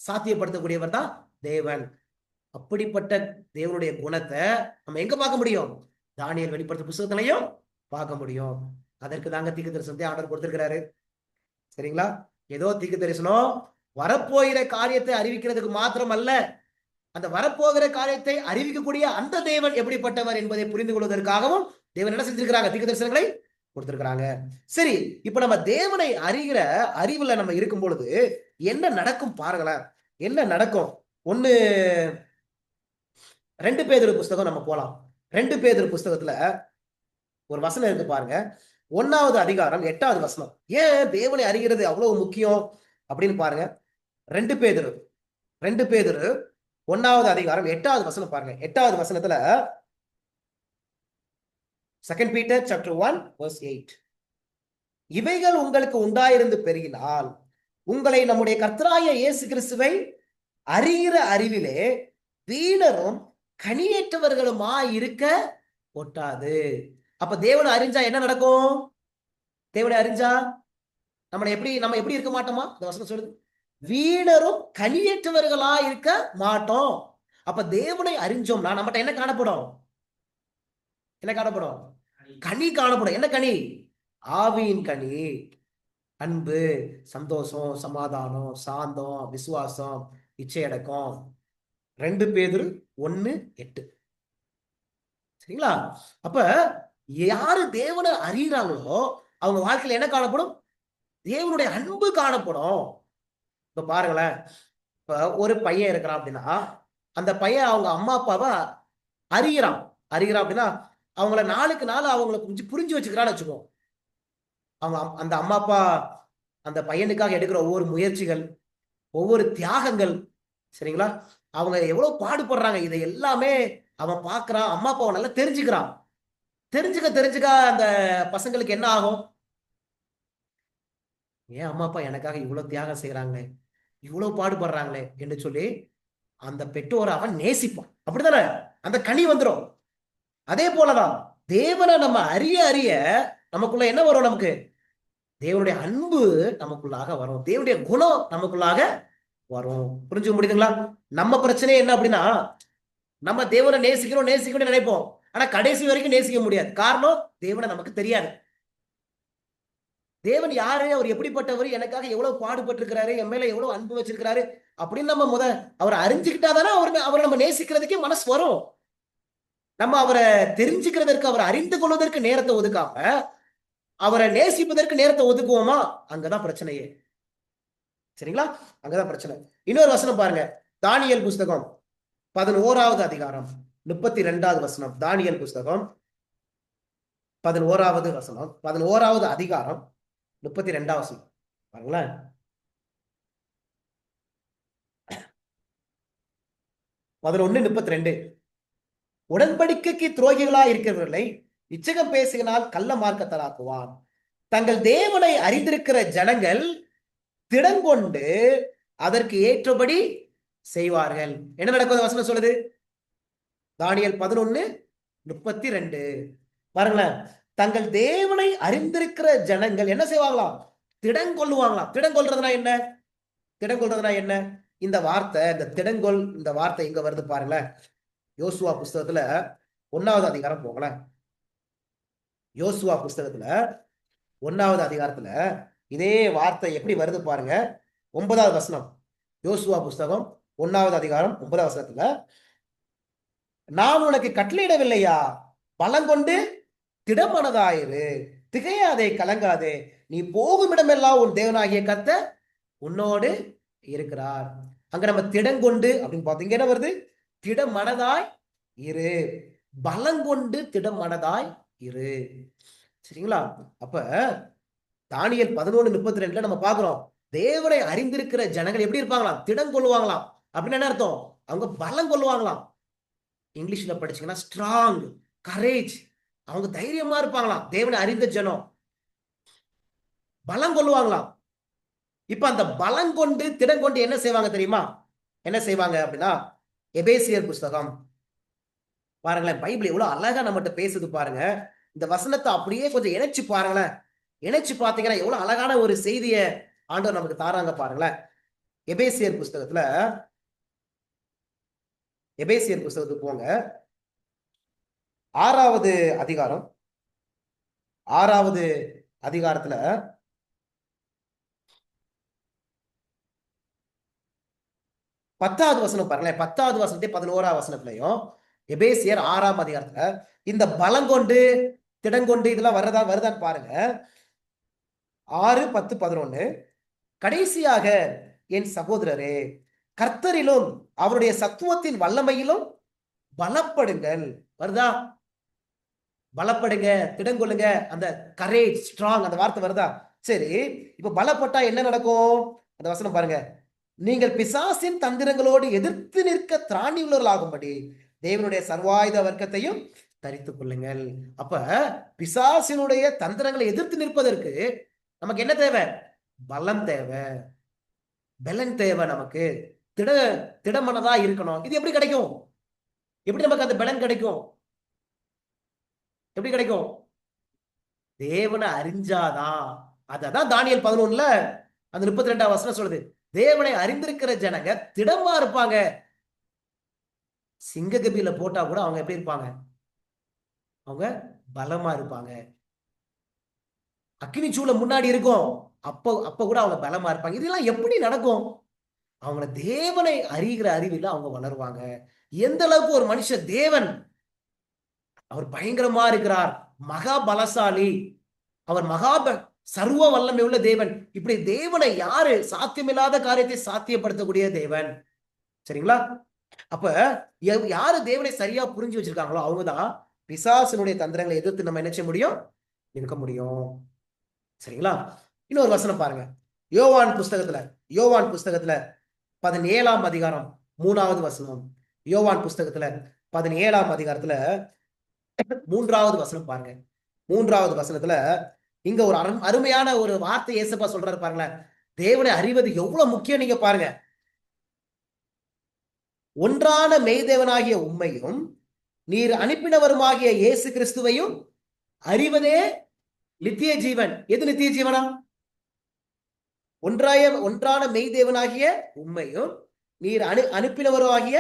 சாத்தியப்படுத்தக்கூடியவர் தான் தேவன். அப்படிப்பட்ட தேவனுடைய குணத்தை நம்ம எங்க பார்க்க முடியும்? தானியேல் வெளிப்படுத்த புத்தகத்திலையும் பார்க்க முடியும். அதற்கு தாங்க தீர்க்க தரிசனத்தை ஆண்டவர் கொடுத்திருக்கிறாரு. சரிங்களா? ஏதோ தீர்க்க தரிசனம் வரப்போகிற காரியத்தை அறிவிக்கிறதுக்கு மாத்திரம் அல்ல, அந்த வரப்போகிற காரியத்தை அறிவிக்கக்கூடிய அந்த தேவன் எப்படிப்பட்டவர் என்பதை புரிந்து கொள்வதற்காகவும் தேவன் என்ன செஞ்சிருக்கிறாங்க? தீர்க்க தரிசனங்களை கொடுத்திருக்கிறாங்க. சரி, இப்ப நம்ம தேவனை அறிகிற அறிவுல நம்ம இருக்கும் பொழுது என்ன நடக்கும் பாருங்களேன். என்ன நடக்கும்? 2 பேதுரு புஸ்தகம் நம்ம போலாம். 2 பேதுரு புஸ்தகத்துல ஒரு வசனம் இருக்கு பாருங்க. 1வது அதிகாரம் 8வது வசனம். ஏன் தேவனை அறிகிறது அவ்வளவு முக்கியம் அப்படின்னு பாருங்க. 2 பேதுரு 1வது அதிகாரம் 8வது வசனம் பாருங்க. 8வது வசனத்துல 2 Peter chapter 1 verse 8. இவைகள் உங்களுக்கு உண்டாயிருந்து பெருகினால் உங்களை நம்முடைய கர்த்தராகிய இயேசு கிறிஸ்துவை அறிகிற அறிவிலே வீணரும் கனியேற்றவர்களுமா இருக்க ஒட்டாது. அப்ப தேவனை அறிஞ்சா என்ன நடக்கும்? தேவனை அறிஞ்சா நம்ம எப்படி இருக்க மாட்டோமா? இந்த வசனம் சொல்லுது, வீணரும் கனியேற்றவர்களா இருக்க மாட்டோம். அப்ப தேவனை அறிஞ்சோம்னா நம்மகிட்ட என்ன காணப்படும்? என்ன காணப்படும்? கனி காணப்படும். என்ன கனி? ஆவியின் கனி. அன்பு, சந்தோஷம், சமாதானம், சாந்தம், விசுவாசம், இச்சையடக்கம். 2 பேதுரு 1:8. சரிங்களா? அப்ப யாரு தேவனை அறிகிறாங்களோ அவங்க வாழ்க்கையில என்ன காணப்படும்? தேவனுடைய அன்பு காணப்படும். இப்ப பாருங்களேன், இப்ப ஒரு பையன் இருக்கிறான் அப்படின்னா அந்த பையன் அவங்க அம்மா அப்பாவை அறிகிறான் அப்படின்னா அவங்கள நாளுக்கு நாள் அவங்கள புரிஞ்சு வச்சுக்கிறான்னு வச்சுக்கோ. அவங்க அந்த அம்மா அப்பா அந்த பையனுக்காக எடுக்கிற ஒவ்வொரு முயற்சிகள், ஒவ்வொரு தியாகங்கள், சரிங்களா, அவங்க எவ்வளவு பாடுபடுறாங்க, இதை எல்லாமே அவன் பார்க்கறான். அம்மா அப்பாவை நல்லா தெரிஞ்சுக்கிறான். தெரிஞ்சுக்க அந்த பசங்களுக்கு என்ன ஆகும்? ஏன் அம்மா அப்பா எனக்காக இவ்வளவு தியாகம் செய்யறாங்களே, இவ்வளவு பாடுபடுறாங்களே என்று சொல்லி அந்த பெற்றோரை அவன் நேசிப்பான். அப்படித்தானே? அந்த கனி வந்துடும். அதே போலதான் தேவனை நம்ம அறிய அறிய நமக்குள்ள என்ன வரும்? நமக்கு தேவனுடைய அன்பு நமக்குள்ளாக வரும், தேவனுடைய குணம் நமக்குள்ளாக வரும். புரிஞ்சுக்க முடியுதுங்களா? நம்ம பிரச்சனை என்ன அப்படின்னா, நம்ம தேவனை நேசிக்கணும்னு நினைப்போம், ஆனா கடைசி வரைக்கும் நேசிக்க முடியாது. காரணம், தேவனை நமக்கு தெரியாது. தேவன் யாரு, அவர் எப்படிப்பட்டவர், எனக்காக எவ்வளவு பாடுபட்டு இருக்கிறாரு, என் மேல எவ்வளவு அன்பு வச்சிருக்கிறாரு அப்படின்னு நம்ம அவரை அறிஞ்சுக்கிட்டாதானே அவரை நம்ம நேசிக்கிறதுக்கே மனசு வரும். நம்ம அவரை தெரிஞ்சுக்கிறதற்கு, அவரை அறிந்து கொள்வதற்கு நேரத்தை ஒதுக்காம அவரை நேசிப்பதற்கு நேரத்தை ஒதுக்குவோமா? அங்கதான் பிரச்சனையே. சரிங்களா? அங்கதான் பிரச்சனை. இன்னொரு வசனம் பாருங்க. தானியேல் புஸ்தகம் 11வது அதிகாரம் 32வது வசனம். தானியேல் புஸ்தகம் 11வது வசனம், 11வது அதிகாரம் 32வது வசனம் பாருங்களேன். பதினொன்னு 32. உடன்படிக்கைக்கு துரோகிகளா இருக்கிறவர்களை இச்சகம் பேசினால் கள்ள மார்க்கத்தலாக்குவான். தங்கள் தேவனை அறிந்திருக்கிற ஜனங்கள் திடங்கொண்டு அதற்கு ஏற்றபடி செய்வார்கள். என்ன நடக்கும்? வசனம் சொல்லுது, தானியேல் 11:32. பாருங்களேன், தங்கள் தேவனை அறிந்திருக்கிற ஜனங்கள் என்ன செய்வாங்களாம்? திடங்கொள்ளுவாங்களாம். திடங்கொள்றதுனா என்ன? திடங்கொள்றதுனா என்ன? இந்த வார்த்தை, இந்த திடங்கொள், இந்த வார்த்தை எங்க வருது பாருங்களேன். யோசுவா புஸ்தகத்துல 1வது அதிகாரம் போங்களேன். யோசுவா புஸ்தகத்துல 1வது அதிகாரத்துல இதே வார்த்தை எப்படி வருது பாருங்க. 9வது வசனம். யோசுவா புஸ்தகம் 1வது அதிகாரம் 9வது வசனத்துல, நான் உனக்கு கட்டளையிடவில்லையா? பலங்கொண்டு திடமனதாயிரு, திகையாதே, கலங்காதே, நீ போகும் இடமெல்லாம் உன் தேவனாகிய கர்த்தர் உன்னோடு இருக்கிறார். அங்க நம்ம திடங்கொண்டு அப்படின்னு பார்த்தோம். இங்க என்ன வருது? திடமனதாய் இரு, பலங்கொண்டு திடமனதாய் இரு. சரிங்களா? அப்ப தானியேல் 11:32 நம்ம பாக்குறோம், தேவனை அறிந்திருக்கிற ஜனங்கள் எப்படி இருப்பாங்களாம்? திடம் கொள்ளுவாங்களாம். அப்படின்னு என்ன அர்த்தம்? அவங்க பலம் கொள்ளுவாங்களாம். இங்கிலீஷ்ல படிச்சீங்கன்னா ஸ்ட்ராங், கரேஜ். அவங்க தைரியமா இருப்பாங்களாம். தேவனை அறிந்த ஜனம் பலம் கொள்ளுவாங்களாம். இப்ப அந்த பலம் கொண்டு திடம் கொண்டு என்ன செய்வாங்க தெரியுமா? என்ன செய்வாங்க அப்படின்னா, எபேசியர் புஸ்தகம் பாருங்களேன். பைபிள் எவ்வளவு அழகா நம்மகிட்ட பேசுது பாருங்க. இந்த வசனத்தை அப்படியே கொஞ்சம் இணைச்சு பாருங்களேன். இணைச்சு பார்த்தீங்கன்னா எவ்வளவு அழகான ஒரு செய்தியை ஆண்டவர் நமக்கு தாராங்க பாருங்களேன். எபேசியர் புஸ்தகத்துல, எபேசியர் புஸ்தகத்துக்கு போங்க. 6வது அதிகாரம், 6வது அதிகாரத்துல 10வது வசனம் பாருங்களேன். 10வது வசனத்தை 11வது வசனத்திலையும் எபேசியர் 6ஆம் அதிகாரத்துல இந்த பலங்கொண்டு திடங்கொண்டு இதெல்லாம் வருதான்னு பாருங்க. 6, 10, 11. கடைசியாக என் சகோதரரே, கர்த்தரிலும் அவருடைய சத்துவத்தின் வல்லமையிலும் பலப்படுங்கள். வருதா? பலப்படுங்க, திடங்கொள்ளுங்க, அந்த கரேஜ், ஸ்ட்ராங், அந்த வார்த்தை வருதா? சரி, இப்ப பலப்பட்டா என்ன நடக்கும்? அந்த வசனம் பாருங்க. நீங்கள் பிசாசின் தந்திரங்களோடு எதிர்த்து நிற்க திராணி உள்ளவர்களாகும்படி தேவனுடைய சர்வாயுத வர்க்கத்தையும் தரித்துக் கொள்ளுங்கள். அப்ப பிசாசினுடைய தந்திரங்களை எதிர்த்து நிற்பதற்கு நமக்கு என்ன தேவை? பலம் தேவை, பலன் தேவை. நமக்கு திடமனதா இருக்கணும். இது எப்படி கிடைக்கும்? எப்படி நமக்கு அந்த பலன் கிடைக்கும்? எப்படி கிடைக்கும்? தேவனை அறிஞ்சாதான். அதான் தானியேல் 11ல அந்த 32வது வசனம் சொல்லுது, தேவனை அறிந்திருக்கிற ஜனங்க திடமா இருப்பாங்க. சிங்க கபில போட்டா கூட அவங்க எப்படி இருப்பாங்க? அவங்க பலமா இருப்பாங்க. அக்கினி சூளை முன்னாடி இருக்கும், அப்ப கூட அவங்க பலமா இருப்பாங்க. இதெல்லாம் எப்படி நடக்கும்? அவங்கள தேவனை அறிகிற அறிவில் அவங்க வளருவாங்க. எந்த அளவுக்கு ஒரு மனுஷன் தேவன் அவர் பயங்கரமா இருக்கிறார், மகா பலசாலி, அவர் சர்வ வல்லமை உள்ள தேவன். இப்படி தேவனை யாரு சாத்தியமில்லாத காரியத்தை சாத்தியப்படுத்தக்கூடிய தேவன். சரிங்களா? அப்ப யாரு தேவனை சரியா புரிஞ்சு வச்சிருக்காங்களோ அவங்கதான் பிசாசினுடைய தந்திரங்களை எதிர்த்து நம்ம என்ன செய்ய முடியும்? இருக்க முடியும். சரிங்களா? இன்னொரு வசனம் பாருங்க. யோவான் புஸ்தகத்துல 17ஆம் அதிகாரம் 3வது வசனம். யோவான் புஸ்தகத்துல 17ஆம் அதிகாரத்துல 3வது வசனம் பாருங்க. 3வது வசனத்துல இங்க ஒரு அருமையான ஒரு வார்த்தை இயேசுப்பா சொல்றாரு பாருங்களேன். தேவனை அறிவது எவ்வளவு முக்கியம் நீங்க பாருங்க. ஒன்றான மெய்தேவனாகிய உம்மையும் நீர் அனுப்பினவருமாகிய இயேசு கிறிஸ்துவையும் அறிவதே நித்திய ஜீவன். எது நித்திய ஜீவனா? ஒன்றான மெய்தேவனாகிய உம்மையும் நீர் அனுப்பினவருமாகிய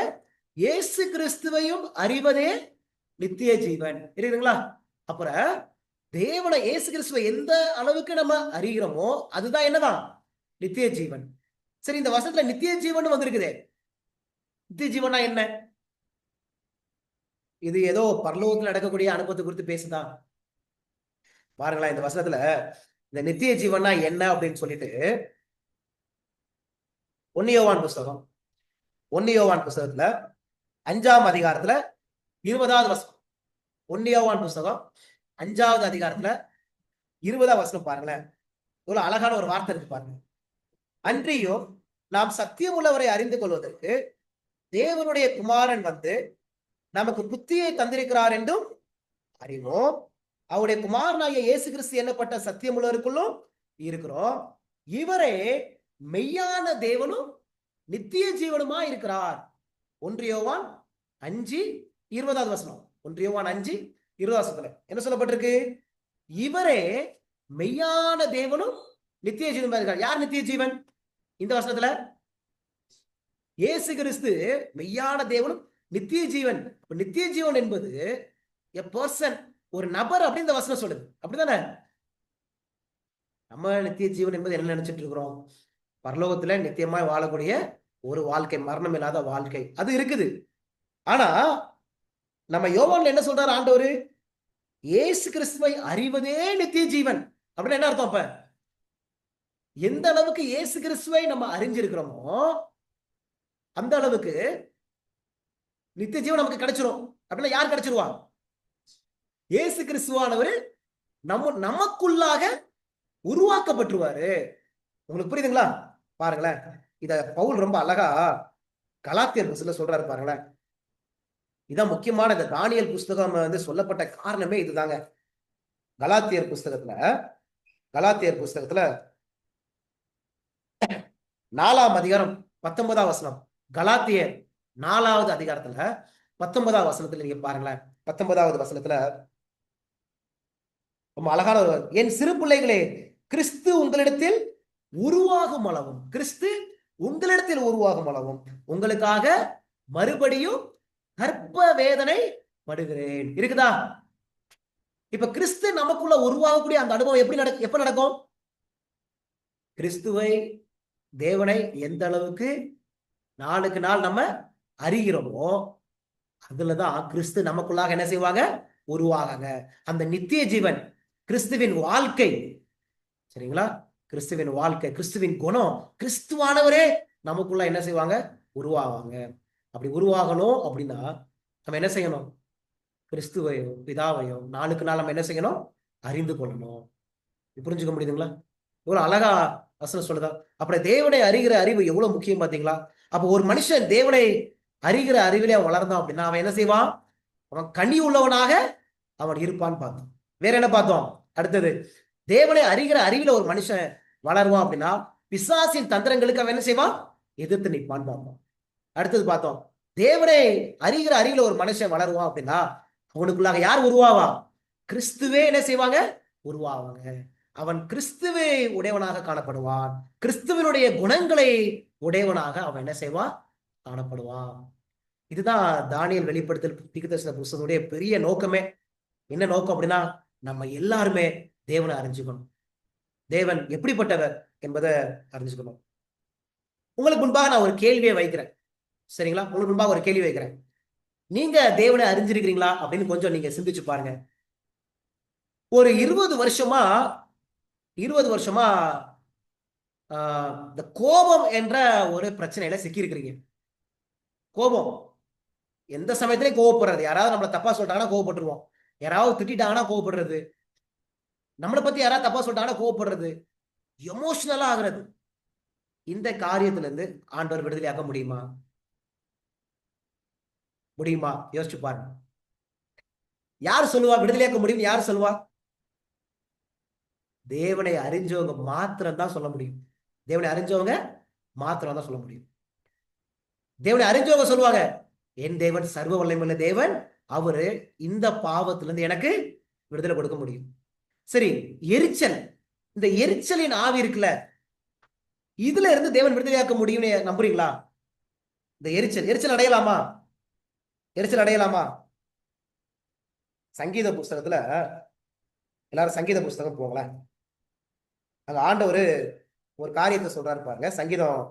இயேசு கிறிஸ்துவையும் அறிவதே நித்திய ஜீவன். இருக்குங்களா? அப்புறம் தேவனை இயேசு கிறிஸ்துவை எந்த அளவுக்கு நம்ம அறிகிறோமோ அதுதான் என்னதான்? நித்திய ஜீவன். சரி, இந்த வசனத்துல நித்திய ஜீவன் வந்திருக்குதே, நித்திய ஜீவனா என்ன? இது ஏதோ பரலோகத்தில் நடக்கக்கூடிய அனுபவத்தை குறித்து பேசுதா? பாருங்களேன், இந்த வசனத்துல இந்த நித்திய ஜீவனா என்ன அப்படின்னு சொல்லிட்டு 1 யோவான் புஸ்தகத்துல 5ஆம் அதிகாரத்துல 20வது வசனம். 1 யோவான் புஸ்தகம் 5வது அதிகாரத்துல 20வது வசனம் பாருங்களேன். இவ்வளவு அழகான ஒரு வார்த்தை இருக்கு பாருங்க. அன்றியும் நாம் சத்தியம் உள்ளவரை அறிந்து கொள்வதற்கு தேவனுடைய குமாரன் வந்து நமக்கு புத்தியை தந்திருக்கிறார் என்றும் அறிவோம். அவருடைய குமாரனாகிய இயேசு கிறிஸ்து என்னப்பட்ட சத்தியம் உள்ளவருக்குள்ளும் இருக்கிறோம். இவரே மெய்யான தேவனும் நித்திய ஜீவனுமா இருக்கிறார். 1 யோவான் 5:20வது வசனம். 1 யோவான் 5:20வது வசனத்துல என்ன சொல்லப்பட்டிருக்கு? இவரே மெய்யான தேவனும் நித்திய ஜீவனுமா இருக்கிறார். யார் நித்திய ஜீவன்? இந்த வசனத்துல இயேசு கிறிஸ்து மெய்யான தேவனும் நித்திய ஜீவன். நித்திய ஜீவன் என்பது a person, ஒரு நபர் அப்படின்னு இந்த வசனம் சொல்லுது. அப்படிதானே? நம்ம நித்திய ஜீவன் என்பது என்ன நினைச்சிட்டு இருக்கிறோம்? பரலோகத்துல நித்தியமாய் வாழக்கூடிய ஒரு வாழ்க்கை, மரணம் இல்லாத வாழ்க்கை, அது இருக்குது. ஆனா நம்ம யோவான்ல என்ன சொல்றாரு ஆண்டவரு? இயேசு கிறிஸ்துவை அறிவதே நித்திய ஜீவன். அப்படின்னு என்ன அர்த்தம்? அப்ப எந்த அளவுக்கு இயேசு கிறிஸ்துவை நம்ம அறிஞ்சிருக்கிறோமோ அந்த அளவுக்கு நித்திய ஜீவன் நமக்கு கிடைச்சிரும். அப்படின்னா யார் கிடைச்சிருவா? இயேசு கிறிஸ்துவானவர் நமக்குள்ளாக உருவாக்கப்பட்டுருவாரு. உங்களுக்கு புரியுதுங்களா? பாருங்களேன், இத பவுல் ரொம்ப அழகா கலாத்தியர் புஸ்தகத்துல சொல்றாரு பாருங்களேன். இதான் முக்கியமான இந்த தானியேல் புஸ்தகம் சொல்லப்பட்ட காரணமே இதுதாங்க. கலாத்தியர் புஸ்தகத்துல 4ஆம் அதிகாரம் 19ஆம் வசனம். கலாத்தியர் 4வது அதிகாரத்துல 19ஆம் வசனத்துல நீங்க பாருங்களேன். 19வது வசனத்துல ரொம்ப அழகான ஒரு, என் சிறு பிள்ளைகளே, கிறிஸ்து உங்களிடத்தில் உருவாகும் அளவும், கிறிஸ்து உங்களிடத்தில் உருவாகும் அளவும் உங்களுக்காக மறுபடியும் கற்ப வேதனை படுகிறேன். இருக்குதா? இப்ப கிறிஸ்து நமக்குள்ள உருவாகக்கூடிய அந்த அனுபவம் எப்ப நடக்கும்? கிறிஸ்துவை, தேவனை எந்த அளவுக்கு நாளுக்கு நாள் நம்ம அறிகிறோமோ அதுலதான் கிறிஸ்து நமக்குள்ளாக என்ன செய்வாங்க? உருவாகாங்க. அந்த நித்திய ஜீவன், கிறிஸ்துவின் வாழ்க்கை, சரிங்களா? கிறிஸ்துவின் வாழ்க்கை, கிறிஸ்துவின் குணம், கிறிஸ்துவானவரே நமக்குள்ள என்ன செய்வாங்க? உருவாவாங்க. அப்படி உருவாகணும் அப்படின்னா நம்ம என்ன செய்யணும்? கிறிஸ்துவையோ பிதாவையோ நாளுக்கு நாள் நம்ம என்ன செய்யணும்? அறிந்து கொள்ளணும். புரிஞ்சுக்க முடியுதுங்களா? இவ்வளவு அழகா வசனம் சொல்லுதா? அப்புறம் தேவனை அறிகிற அறிவு எவ்வளவு முக்கியம் பாத்தீங்களா? அப்ப ஒரு மனுஷன் தேவனை அறிகிற அறிவிலே அவன் வளர்ந்தான் அப்படின்னா அவன் என்ன செய்வான்? அவன் கனி உள்ளவனாக அவன் இருப்பான்னு பார்த்தோம். வேற என்ன பார்த்தோம்? அடுத்தது, தேவனை அறிகிற அறிவில ஒரு மனுஷன் வளருவான் அப்படின்னா பிசாசின் தந்திரங்களுக்கு அவன் என்ன செய்வான்? எதிர்த்து நிற்பான்னு பார்த்தோம். அடுத்தது பார்த்தோம், தேவனை அறிகிற அறிவில ஒரு மனுஷன் வளருவான் அப்படின்னா அவனுக்குள்ளாக யார் உருவாவா? கிறிஸ்துவே என்ன செய்வாங்க? உருவாவாங்க. அவன் கிறிஸ்துவை உடையவனாக காணப்படுவான். கிறிஸ்துவனுடைய குணங்களை உடையவனாக அவன் என்ன செய்வான்? காணப்படுவான். இதுதான் தானியேல் வெளிப்படுத்தல் தீர்க்கதரிசன புஸ்தகத்துடைய பெரிய நோக்கமே. என்ன நோக்கம் அப்படின்னா நம்ம எல்லாருமே தேவனை அறிஞ்சுக்கணும். தேவன் எப்படிப்பட்டவர் என்பதை அறிஞ்சுக்கணும். உங்களுக்கு முன்பாக நான் ஒரு கேள்வியை வைக்கிறேன், சரிங்களா? உங்களுக்கு முன்பாக ஒரு கேள்வி வைக்கிறேன். நீங்க தேவனை அறிஞ்சிருக்கிறீங்களா அப்படின்னு கொஞ்சம் நீங்க சிந்திச்சு பாருங்க. ஒரு 20 வருஷமா இந்த கோபம் என்ற ஒரு பிரச்சனையில சிக்கி இருக்கிறீங்க. கோபம், எந்த சமயத்திலையும் கோவப்படுறது. யாராவது நம்மளை தப்பா சொல்லிட்டாங்கன்னா கோவப்பட்டுருவோம். யாராவது திட்டாங்கன்னா கோவப்படுறது. நம்மளை பத்தி யாராவது தப்பா சொல்லிட்டாங்கன்னா கோவப்படுறது, எமோஷனலா ஆகுறது. இந்த காரியத்துல இருந்து ஆண்டவர் விடுதலையாக்க முடியுமா? முடியுமா? யோசிச்சு பாருங்க. யார் சொல்லுவா விடுதலையாக்க முடியும்? யார் சொல்லுவா? தேவனை அறிஞ்சவங்க மாத்திரம் தான் சொல்ல முடியும். தேவனை அறிஞ்சவங்க மாத்திரம் தான் சொல்ல முடியும். தேவனை அறிஞ்சவங்க சொல்லுவாங்க, என் தேவன் சர்வ வல்லமையுள்ள தேவன், அவரு இந்த பாவத்திலிருந்து எனக்கு விடுதலை கொடுக்க முடியும். சரி, எரிச்சல், இந்த எரிச்சலின் ஆவி இருக்குல்ல, இதுல இருந்து தேவன் விடுதலையாக்க முடியும்னு நம்புறீங்களா? இந்த எரிச்சல் அடையலாமா? எரிச்சல் அடையலாமா? சங்கீத புஸ்தகத்துல, எல்லாரும் சங்கீத புஸ்தகம் போங்களேன். அங்க ஆண்டவர் ஒரு காரியத்தை சொல்றாரு பாருங்க. சங்கீதம்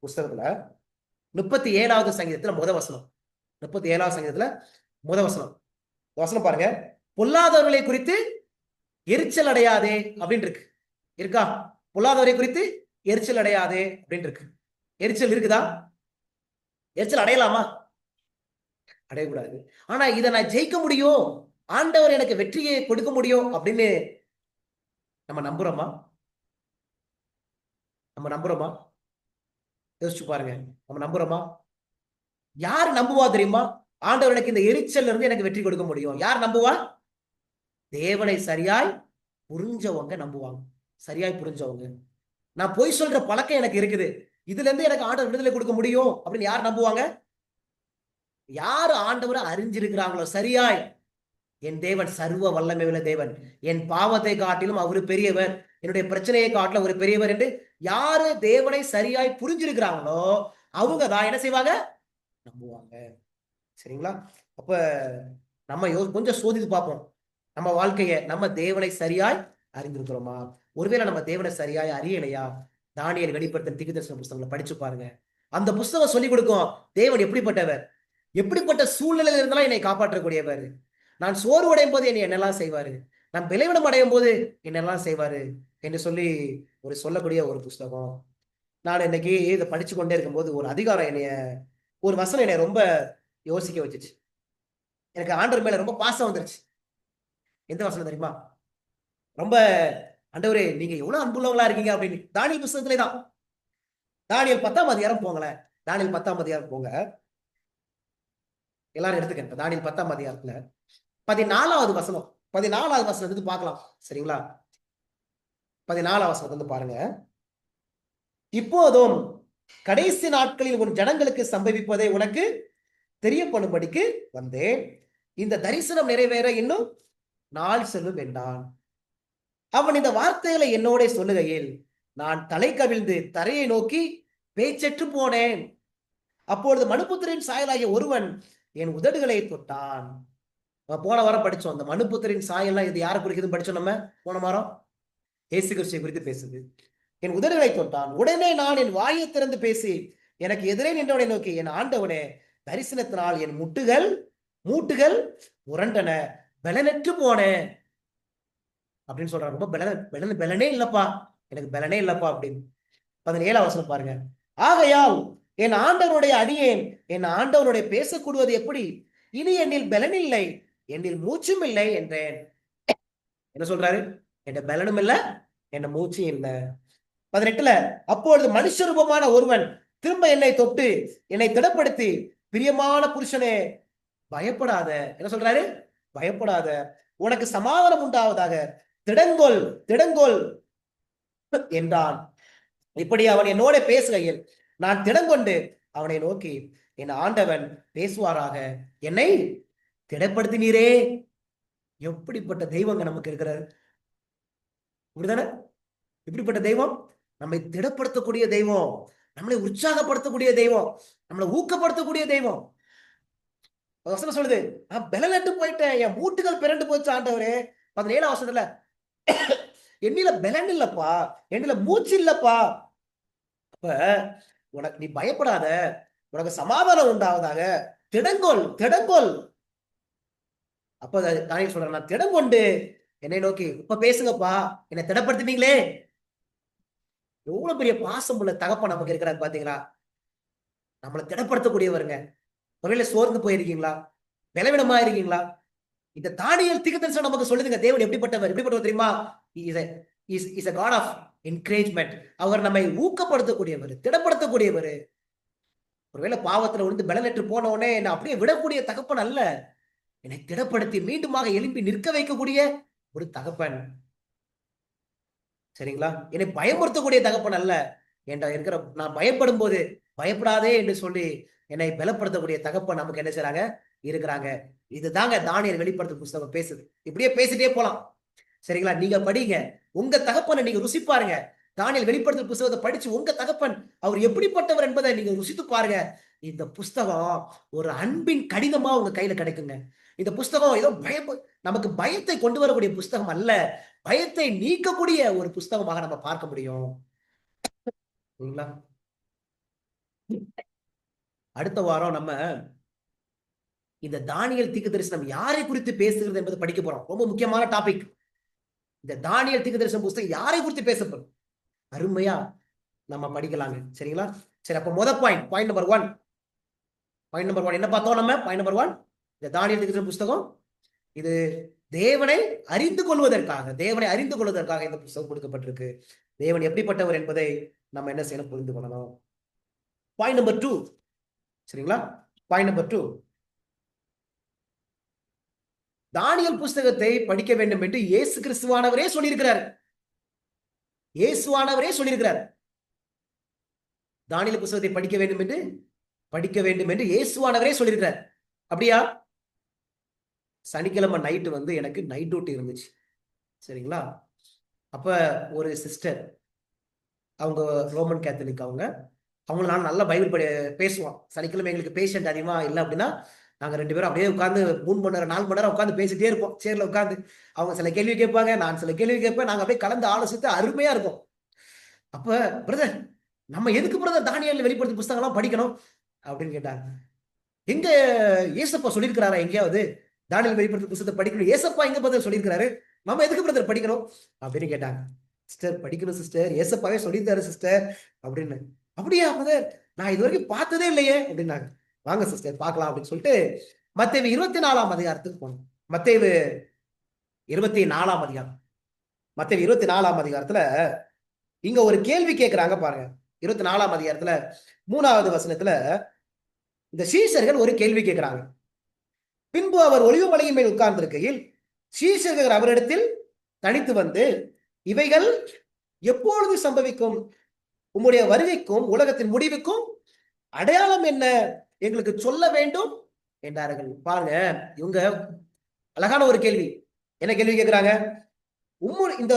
புஸ்தகத்துல 37வது சங்கீதத்துல முத வசனம். 37வது சங்கீதத்துல முத வசனம். வசனம் பாருங்க. பொல்லாதவர்களை குறித்து எரிச்சல் அடையாதே அப்படின்னு இருக்கு. இருக்கா? பொல்லாதவரை குறித்து எரிச்சல் அடையாதே அப்படின்னு இருக்கு. எரிச்சல் இருக்குதா? எரிச்சல் அடையலாமா? அடையக்கூடாது. ஆனா இதை நான் ஜெயிக்க முடியும், ஆண்டவர் எனக்கு வெற்றியை கொடுக்க முடியும் அப்படின்னு நம்ம நம்புறோமா? நம்ம நம்புறோமா? யோசிச்சு பாருங்க. நம்ம நம்புறோமா? யார் நம்புவா தெரியுமா? ஆண்டவர் எனக்கு இந்த எரிச்சல் இருந்து எனக்கு வெற்றி கொடுக்க முடியும். யார் நம்புவா? தேவனை சரியாய் புரிஞ்சவங்க நம்புவாங்க. சரியாய் புரிஞ்சவங்க. நான் பொய் சொல்ற பழக்கம் எனக்கு இருக்குது, இதுல இருந்து எனக்கு ஆண்டவர் விடுதலை கொடுக்க முடியும் அப்படின்னு யார் நம்புவாங்க? யார் ஆண்டவரை அறிஞ்சிருக்கிறாங்களோ சரியாய், என் தேவன் சர்வ வல்லமை உள்ள தேவன், என் பாவத்தை காட்டிலும் அவரு பெரியவர், என்னுடைய பிரச்சனையை காட்டிலும் ஒரு பெரியவர் என்று யாரு தேவனை சரியாய் புரிஞ்சிருக்கிறாங்களோ அவங்க தான் என்ன செய்வாங்க? நம்புவாங்க. சரிங்களா? அப்ப நம்ம கொஞ்சம் சோதித்து பார்ப்போம் நம்ம வாழ்க்கைய. நம்ம தேவனை சரியாய் அறிந்திருக்கிறோமா? ஒருவேளை நம்ம தேவனை சரியாய் அறியலையா? தானியேல் வெளிப்படுத்தின தீர்க்கதரிசன புஸ்தகங்களை படிச்சு பாருங்க. அந்த புஸ்தகம் சொல்லிக் கொடுக்கும் தேவன் எப்படிப்பட்டவர், எப்படிப்பட்ட சூழ்நிலையில இருந்தாலும் என்னை காப்பாற்றக்கூடியவர். நான் சோர்வு அடையும் போது என்னை என்னெல்லாம் செய்வாரு, நான் விளைவிடம் அடையும் போது என்னெல்லாம் செய்வாரு என்று சொல்லி சொல்லக்கூடிய ஒரு புஸ்தகம். நான் இன்னைக்கு இதை படிச்சு கொண்டே இருக்கும்போது ஒரு அதிகாரம் ஒரு வசனம் என்னை ரொம்ப யோசிக்க வச்சுச்சு. எனக்கு ஆண்டவர் மேல ரொம்ப பாசம் வந்துருச்சு. எந்த வசனம் தெரியுமா? ரொம்ப, ஆண்டவரே நீங்க எவ்வளவு அன்புள்ளவங்களா இருக்கீங்க அப்படின்னு. தானியேல் புத்தகத்திலே தான். தானியேல் 10ஆம் அதிகாரம் போங்களேன். தானியேல் 10ஆம் அதிகாரம் போங்க. எல்லாரும் எடுத்துக்கங்க. தானியேல் 10ஆம் அதிகாரத்துல 14வது வசனம். 14வது வசனம் இருந்து பார்க்கலாம். சரிங்களா? 14வது வசனத்தை வந்து பாருங்க. இப்போதும் கடைசி நாட்களில் உன் ஜனங்களுக்கு சம்பவிப்பதை உனக்கு தெரியப்படும்படிக்கு வந்தேன். இந்த தரிசனம் நிறைவேற இன்னும் நாள் செல்லும் என்றான். அவன் இந்த வார்த்தைகளை என்னோட சொல்லுகையில் நான் தலை கவிழ்ந்து தரையை நோக்கி பேச்சற்று போனேன். அப்பொழுது மனுபுத்திரின் சாயலாகிய ஒருவன் என் உதடுகளை தொட்டான். போன வாரம் படிச்சோம். அந்த மனுபுத்திரின் சாயல்லாம் இது யாரை குறிக்குதுன்னு படிச்சோம். நம்ம போன வாரம் இயேசு கிறிஸ்துவை குறித்து பேசுது. என் உதடுகளை தொட்டான். உடனே நான் என் வாயை திறந்து பேசி எனக்கு எதிரே நின்றவனை நோக்கி, என் ஆண்டவனே, தரிசனத்தினால் என் மூட்டுகள் உரண்டன, பலனற்று போனேன் அப்படின்னு சொல்றான். ரொம்ப பலனே இல்லப்பா, எனக்கு பலனே இல்லப்பா அப்படின்னு. 17ஆம் வசனம் பாருங்க. ஆகையால் என் ஆண்டவனுடைய அடியேன் என் ஆண்டவனுடைய பேசக்கூடுவது எப்படி? இனி என்னில் பலன் இல்லை, என்னில் மூச்சும் இல்லை என்றேன். என்ன சொல்றாரு? என் பலனும் இல்லை, என்ன மூச்சும் இல்லை. 18ல அப்பொழுது மனுஷ ரூபமான ஒருவன் திரும்ப என்னை தொட்டு என்னை திடப்படுத்தி, பிரியமான புருஷனே பயப்படாத. என்ன சொல்றாரு? பயப்படாத, உனக்கு சமாதானம் உண்டாவதாக, திடங்கொள் என்றான். இப்படி அவன் என்னோட பேசுகையில் நான் திடங்கொண்டு அவனை நோக்கி, என் ஆண்டவன் பேசுவாராக, என்னை திடப்படுத்தினீரே. எப்படிப்பட்ட தெய்வங்க நமக்கு இருக்கிறார்? இப்படிதானே? இப்படிப்பட்ட தெய்வம் நம்மை திடப்படுத்தக்கூடிய தெய்வம், நம்மளை உற்சாகப்படுத்தக்கூடிய தெய்வம், நம்மளை ஊக்கப்படுத்தக்கூடிய தெய்வம். வசனம் சொல்லுது, நான் பலனட்டு போயிட்டேன், என் மூட்டுகள் பிறண்டு போச்சு ஆண்டவரே. 17ஆம் வசனத்துல என்னில பலன் இல்லப்பா, என்னில மூச்சு இல்லப்பா. அப்ப உனக்கு நீ பயப்படாத, உனக்கு சமாதானம் உண்டாவதாக, திடங்கொள். அப்ப தானியேல் சொல்றேன், நான் திடங்கொண்டு என்னை நோக்கி, இப்ப பேசுங்கப்பா, என்னை திடப்படுத்தினீங்களே. எவ்வளவு பெரிய பாசம் உள்ள தகப்பன் நமக்கு இருக்கிறாரு பாத்தீங்களா? நம்மளை திடப்படுத்தக்கூடியவருங்க. ஒருவேளை சோர்ந்து போயிருக்கீங்களா? பலவீனமா இருக்கீங்களா? இந்த தானியேல் தீர்க்கதரிசனம் நமக்கு சொல்லுதுங்க, தேவன் எப்படிப்பட்டவர் தெரியுமா? Is a God of encouragement. அவர் நம்மை ஊக்கப்படுத்தக்கூடியவர், திடப்படுத்தக்கூடியவர். ஒருவேளை பாவத்துல விழுந்து பலனற்று போன உடனே என்னை அப்படியே விடக்கூடிய தகப்பன் அல்ல, என்னை திடப்படுத்தி மீண்டுமாக எழுப்பி நிற்க வைக்கக்கூடிய ஒரு தகப்பன். சரிங்களா? என்னை பயமுறுத்தக்கூடிய தகப்பன் அல்ல. என்ற நான் பயப்படும் போது பயப்படாதே என்று சொல்லி என்னை பலப்படுத்தக்கூடிய தகப்பன் நமக்கு என்ன செய்றாங்க? இருக்கிறாங்க. இதுதாங்க தானியேல் வெளிப்படுத்தும் புஸ்தகம் பேசுது. இப்படியே பேசிட்டே போலாம். சரிங்களா? நீங்க படிங்க, உங்க தகப்பனை நீங்க ருசி பாருங்க. தானியேல் வெளிப்படுத்தும் புஸ்தகத்தை படிச்சு உங்க தகப்பன் அவர் எப்படிப்பட்டவர் என்பதை நீங்க ருசித்து பாருங்க. இந்த புஸ்தகம் ஒரு அன்பின் கடிதமா உங்க கையில கிடைக்குங்க. இந்த புஸ்தகம் ஏதோ நமக்கு பயத்தை கொண்டு வரக்கூடிய புஸ்தகம் அல்ல, பயத்தை நீக்கக்கூடிய ஒரு புஸ்தகமாக நம்ம பார்க்க முடியும். சரிங்களா? அடுத்த வாரம் நம்ம இந்த தானியேல் தீர்க்கதரிசனம் யாரை குறித்து பேசுகிறது என்பதை படிக்க போறோம். ரொம்ப முக்கியமான டாபிக். இந்த தானியேல் தீர்க்கதரிசனம் புஸ்தகம் யாரை குறித்து பேசப்படும்? அருமையா நம்ம படிக்கலாங்க. சரிங்களா? சரி, அப்ப பாயிண்ட் நம்பர் ஒன் என்ன பார்த்தோம் நம்ம? பாயிண்ட் நம்பர் 1, இந்த தானியேல் தீர்க்கதரிசன புஸ்தகம் இது தேவனை அறிந்து கொள்வதற்காக இந்த புஸ்தகம் கொடுக்கப்பட்டிருக்கு. தேவன் எப்படிப்பட்டவர் என்பதை நம்ம என்ன செய்யணும்? புரிந்து கொள்ளணும். Point number 2. சரிங்களா? பாயிண்ட் நம்பர் 2, தானியேல் புஸ்தகத்தை படிக்க வேண்டும் என்று இயேசு கிறிஸ்துவானவரே சொல்லியிருக்கிறார். தானியேல் புஸ்தகத்தை படிக்க வேண்டும் என்று இயேசுவானவரே சொல்லியிருக்கிறார். அப்படியா? சனிக்கிழமை நைட்டு வந்து எனக்கு நைட் டியூட்டி இருந்துச்சு. சரிங்களா? அப்ப ஒரு சிஸ்டர், அவங்க ரோமன் கேத்தலிக், அவங்க நான் நல்லா பைபிள் பேசுவோம். சனிக்கிழமை எங்களுக்கு பேஷண்ட் அதிகமா இல்லை அப்படின்னா நாங்க 2 பேரும் அப்படியே உட்காந்து 3 மணி நேரம் 4 மணி நேரம் உட்காந்து பேசிட்டே இருப்போம். சேர்ல உட்காந்து அவங்க சில கேள்வி கேட்பாங்க, நான் சில கேள்வி கேட்பேன். நாங்க அப்படியே கலந்து ஆலோசித்து அருமையா இருக்கும். அப்ப பிரதர், நம்ம எதுக்கு பிரதர் தானியேல் வெளிப்படுத்தும் புஸ்தகம் எல்லாம் படிக்கணும் அப்படின்னு கேட்டாங்க. எங்க ஏசப்பா சொல்லியிருக்கிறாரா எங்கேயாவது தானியேல் வெளிப்படுத்தும் புஸ்தகத்தை படிக்கணும்? ஏசப்பா எங்க பிரதர் சொல்லியிருக்கிறாரு, நம்ம எதுக்கு பிரதர் படிக்கணும் அப்படின்னு கேட்டாங்க. சிஸ்டர் படிக்கணும் சிஸ்டர், ஏசப்பாவே சொல்லியிருந்தாரு சிஸ்டர் அப்படின்னு. அப்படியா பிரதர், நான் இது வரைக்கும் பார்த்ததே இல்லையே அப்படின்னாங்க. வாங்க சிஸ்டர் பார்க்கலாம் அப்படின்னு சொல்லிட்டு மத்தேயு 24ஆம் அதிகாரத்துக்கு போனோம். மத்தேயு 24ஆம் அதிகாரம். மத்தேயு 24ஆம் அதிகாரத்துல இங்க ஒரு கேள்வி கேட்கிறாங்க பாருங்க. 24ஆம் அதிகாரத்துல 3வது வசனத்துல இந்த சீஷர்கள் ஒரு கேள்வி கேட்கிறாங்க. பின்பு அவர் ஒலிவ மலையின் மேல் உட்கார்ந்திருக்கையில் சீஷர்கள் அவரிடத்தில் தனித்து வந்து, இவைகள் எப்பொழுது சம்பவிக்கும்? உம்முடைய வருகைக்கும் உலகத்தின் முடிவுக்கும் அடையாளம் என்ன? எங்களுக்கு சொல்ல வேண்டும் என்றார்கள். பாருங்க, இவங்க அழகான ஒரு கேள்வி. என்ன கேள்வி கேட்கிறாங்க? இந்த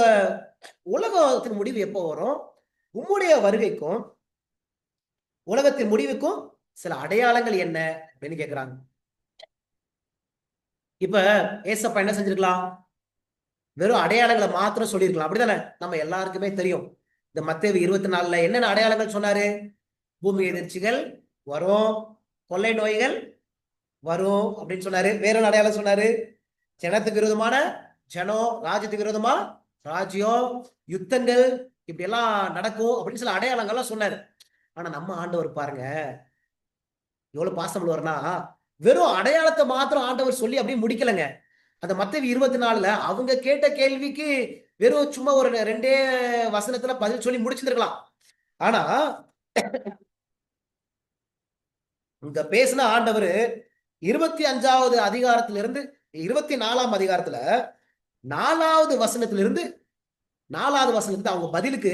உலகத்தின் முடிவு எப்போ வரும்? உம்முடைய வருகைக்கும் உலகத்தின் முடிவுக்கும் சில அடையாளங்கள் என்ன அப்படின்னு கேட்கிறாங்க. இப்ப ஏசப்பா என்ன செஞ்சிருக்கலாம்? வெறும் அடையாளங்களை மாத்திரம் சொல்லியிருக்கலாம், அப்படிதானே? நம்ம எல்லாருக்குமே தெரியும். இந்த மத்தேயு 24ல என்னென்ன அடையாளங்கள் சொன்னாரு? பூமி எதிர்ச்சிகள் வரும், கொள்ளை நோய்கள் வரும் அப்படின்னு சொன்னாரு. வேற ஒரு அடையாளம் சொன்னாரு, ஜனத்துக்கு விரோதமான ஜனம், ராஜ்யத்துக்கு விரோதமா ராஜ்யம், யுத்தங்கள் இப்படி எல்லாம் நடக்கும் அப்படின்னு சில அடையாளங்கள்லாம் சொன்னாரு. ஆனா நம்ம ஆண்டவர் பாருங்க எவ்வளவு பாசம் உள்ளவர்னா, வெறும் அடையாளத்தை மாத்திரம் ஆண்டவர் சொல்லி அப்படியே முடிக்கலங்க. அந்த மத்தேயு 24ல அவங்க கேட்ட கேள்விக்கு வெறும் சும்மா ஒரு 2 வசனத்துல பதில் சொல்லி முடிச்சிருக்கலாம். ஆனா இங்க பேசின ஆண்டவர் 25வது அதிகாரத்திலிருந்து 24ஆம் அதிகாரத்துல 4வது வசனத்திலிருந்து 4வது வசனத்துல அவங்க பதிலுக்கு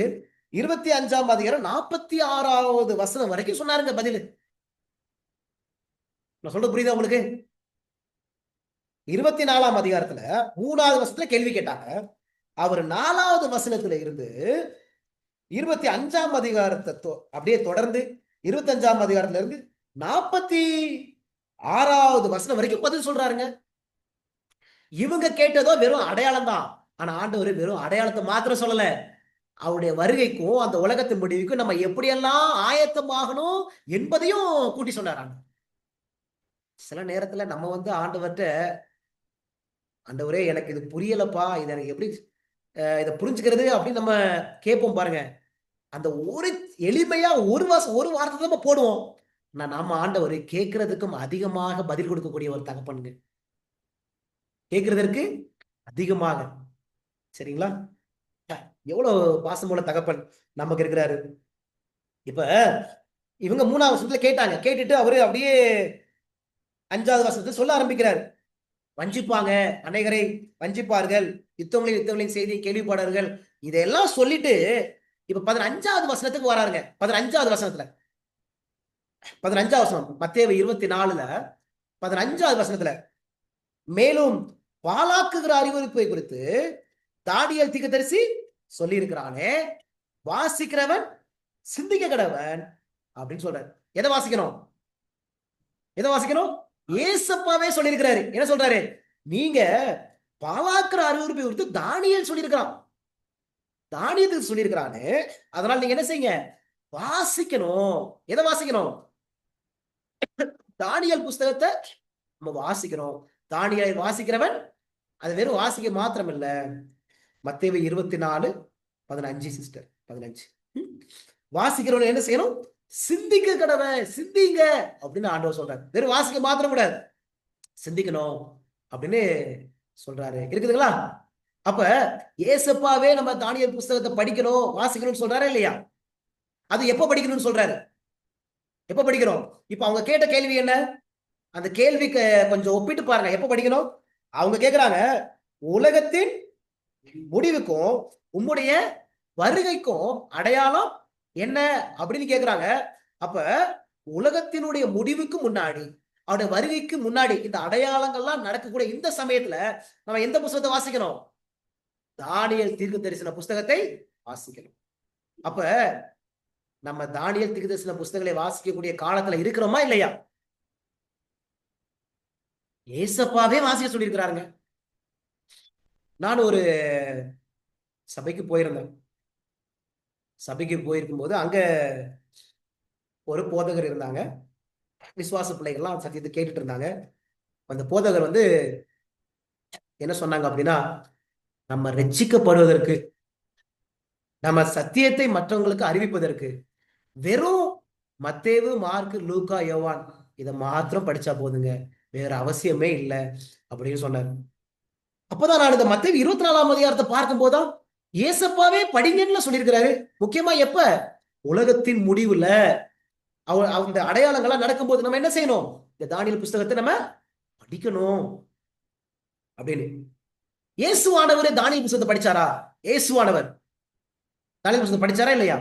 25ஆம் அதிகாரம் 46வது வசனம் வரைக்கும் சொன்னாருங்க பதில். நான் சொல்றது புரியுதா உங்களுக்கு? 24ஆம் அதிகாரத்துல 3வது வசனத்துல கேள்வி கேட்டாங்க. அவர் 4வது வசனத்துல இருந்து 25ஆம் அதிகாரத்தை அப்படியே தொடர்ந்து 25ஆம் அதிகாரத்துல இருந்து 46வது வசனம் வரைக்கும் பதில் சொல்றாருங்க. இவங்க கேட்டதோ வெறும் அடையாளம் தான். ஆனா ஆண்டவர் வெறும் அடையாளத்தை மாத்திரம் சொல்லல, அவருடைய வருகைக்கும் அந்த உலகத்தின் முடிவுக்கும் நம்ம எப்படியெல்லாம் ஆயத்தமாகணும் என்பதையும் கூட்டி சொன்னாராங்க. சில நேரத்துல நம்ம ஆண்டவர்கிட்ட, ஆண்டவரே எனக்கு இது புரியலப்பா, இதை எனக்கு எப்படி இதை புரிஞ்சுக்கிறது அப்படின்னு நம்ம கேட்போம் பாருங்க. அந்த ஒரு எளிமையா ஒரு வார்த்தை தான் நம்ம போடுவோம். நம்ம ஆண்டவர் கேட்கறதுக்கும் அதிகமாக பதில் கொடுக்கக்கூடிய ஒரு தகப்பனுங்க. கேட்கறதற்கு அதிகமாக. சரிங்களா? எவ்வளவு பாசமுள்ள தகப்பன் நமக்கு இருக்கிறாரு. இப்ப இவங்க 3வது வசனத்துல கேட்டாங்க. கேட்டுட்டு அவரு அப்படியே 5வது வசனத்தை சொல்ல ஆரம்பிக்கிறாரு. வஞ்சிப்பாங்க, அநேகரை வஞ்சிப்பார்கள், யுத்தங்களின் செய்தியை கேள்விப்பாடர்கள், இதெல்லாம் சொல்லிட்டு இப்ப 15வது வசனத்துக்கு வராருங்க. 15வது வசனத்துல 15வது வசனம் மத்தேயு 24ல 15வது வசனத்துல, மேலும் பாலாக்குகிற அறிவுரைப்பை குறித்து தானியேல் தீர்க்கதரிசி சொல்லி இருக்கிறானே, வாசிக்கிறவன் சிந்திக்க கடவன் அப்படின்னு சொல்றாரு. எதை வாசிக்கணும்? எதை வாசிக்கணும்? ஏசப்பாவே சொல்லியிருக்கிறாரு. என்ன சொல்றாரு? நீங்க பாலாக்குற அறிவுரைப்பை குறித்து தானியேல் சொல்லியிருக்கிறான், தானியத்துக்கு சொல்லியிருக்கிறானே, அதனால நீங்க என்ன செய்யுங்க? வாசிக்கணும். எதை வாசிக்கணும்? தானியேல் புஸ்தகத்தை நம்ம வாசிக்கிறோம். தானியேலை வாசிக்கிறவன் அது வெறும் வாசிக்க மாத்திரம் இல்ல. மத்தேயு 24:15 சிஸ்டர் 15 வாசிக்கிறவன் என்ன செய்யணும்? சிந்திக்க கடவன், சிந்திங்க அப்படின்னு ஆண்டவர் சொல்றாரு. வெறும் வாசிக்க மாத்திரம் கூடாது, சிந்திக்கணும் அப்படின்னு சொல்றாரு. இருக்குதுங்களா? அப்ப ஏசப்பாவே நம்ம தானியேல் புஸ்தகத்தை படிக்கணும், வாசிக்கணும்னு சொல்றாரு இல்லையா? அது எப்ப படிக்கணும்னு சொல்றாரு? எப்ப படிக்கிறோம்? இப்ப அவங்க கேட்ட கேள்வி என்ன? அந்த கேள்விக்கு கொஞ்சம் ஒப்பிட்டு பாருங்க. எப்ப படிக்கணும்? அவங்க கேக்குறாங்க, உலகத்தின் முடிவுக்கும் உம்முடைய வருகைக்கும் அடையாளம் என்ன அப்படின்னு கேக்குறாங்க. அப்ப உலகத்தினுடைய முடிவுக்கு முன்னாடி, அவருடைய வருகைக்கு முன்னாடி இந்த அடையாளங்கள்லாம் நடக்கக்கூடிய இந்த சமயத்துல நம்ம எந்த புஸ்தகத்தை வாசிக்கணும்? தானியேல் தீர்க்கதரிசன புஸ்தகத்தை வாசிக்கணும். அப்ப நம்ம தானியேல் தீர்க்கதரிசன புஸ்தகங்களை வாசிக்கக்கூடிய காலத்துல இருக்கிறோமா இல்லையா? ஏசப்பாவே வாசிக்க சொல்லியிருக்கிறாருங்க. நான் ஒரு சபைக்கு போயிருந்தேன். சபைக்கு போயிருக்கும் போது அங்க ஒரு போதகர் இருந்தாங்க. விசுவாச பிள்ளைகள்லாம் சத்தியத்தை கேட்டுட்டு இருந்தாங்க. அந்த போதகர் என்ன சொன்னாங்க அப்படின்னா, நம்ம ரட்சிக்கப்படுவதற்கு நம்ம சத்தியத்தை மற்றவங்களுக்கு அறிவிப்பதற்கு வெறும் மத்தேவு, மார்க், லூக்கா, யோவான் இதை மாத்திரம் படிச்சா போதுங்க, வேற அவசியமே இல்லை அப்படின்னு சொன்னார். அப்பதான் நான் இந்த மத்தேயு 24ஆம் அதிகாரத்தை பார்க்கும் போதுதான் ஏசப்பாவே படிங்கன்னு சொல்லியிருக்கிறாரு. முக்கியமா எப்ப? உலகத்தின் முடிவுல அந்த அடையாளங்கள்லாம் நடக்கும்போது நம்ம என்ன செய்யணும்? இந்த தானியேல் புஸ்தகத்தை நம்ம படிக்கணும் அப்படின்னு. இயேசுவானவர் தானியேல் புஸ்தகத்தை படிச்சாரா? இயேசுவானவர் தானியேல் புஸ்தகம் படிச்சாரா இல்லையா?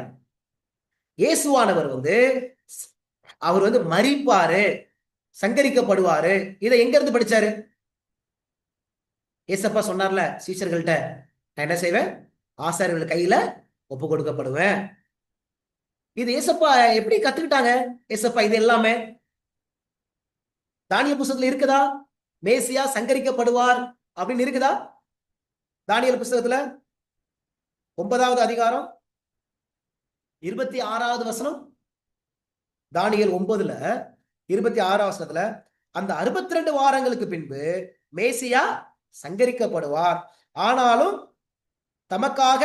இயேசுவானவர் அவர் மரிப்பாரு, சங்கரிக்கப்படுவாரு. இதை எங்க இருந்து படிச்சாரு? ஏசப்பா சொன்னார்ல சீஷர்கள்ட்ட, நான் என்ன செய்வேன்? ஆசாரியர்கள் கையில ஒப்பு கொடுக்கப்படுவேன். இது ஏசப்பா எப்படி கத்துக்கிட்டாங்க? ஏசப்பா இது எல்லாமே தானியேல் புஸ்தகத்துல இருக்குதா? மேசியா சங்கரிக்கப்படுவார் அப்படின்னு இருக்குதா தானியேல் புஸ்தகத்துல? 9வது அதிகாரம் 26வது வசனம். தானியேல் 9ல 26வது வசனத்துல, அந்த 62 வாரங்களுக்கு பின்பு மேசியா சங்கரிக்கப்படுவார், ஆனாலும் தமக்காக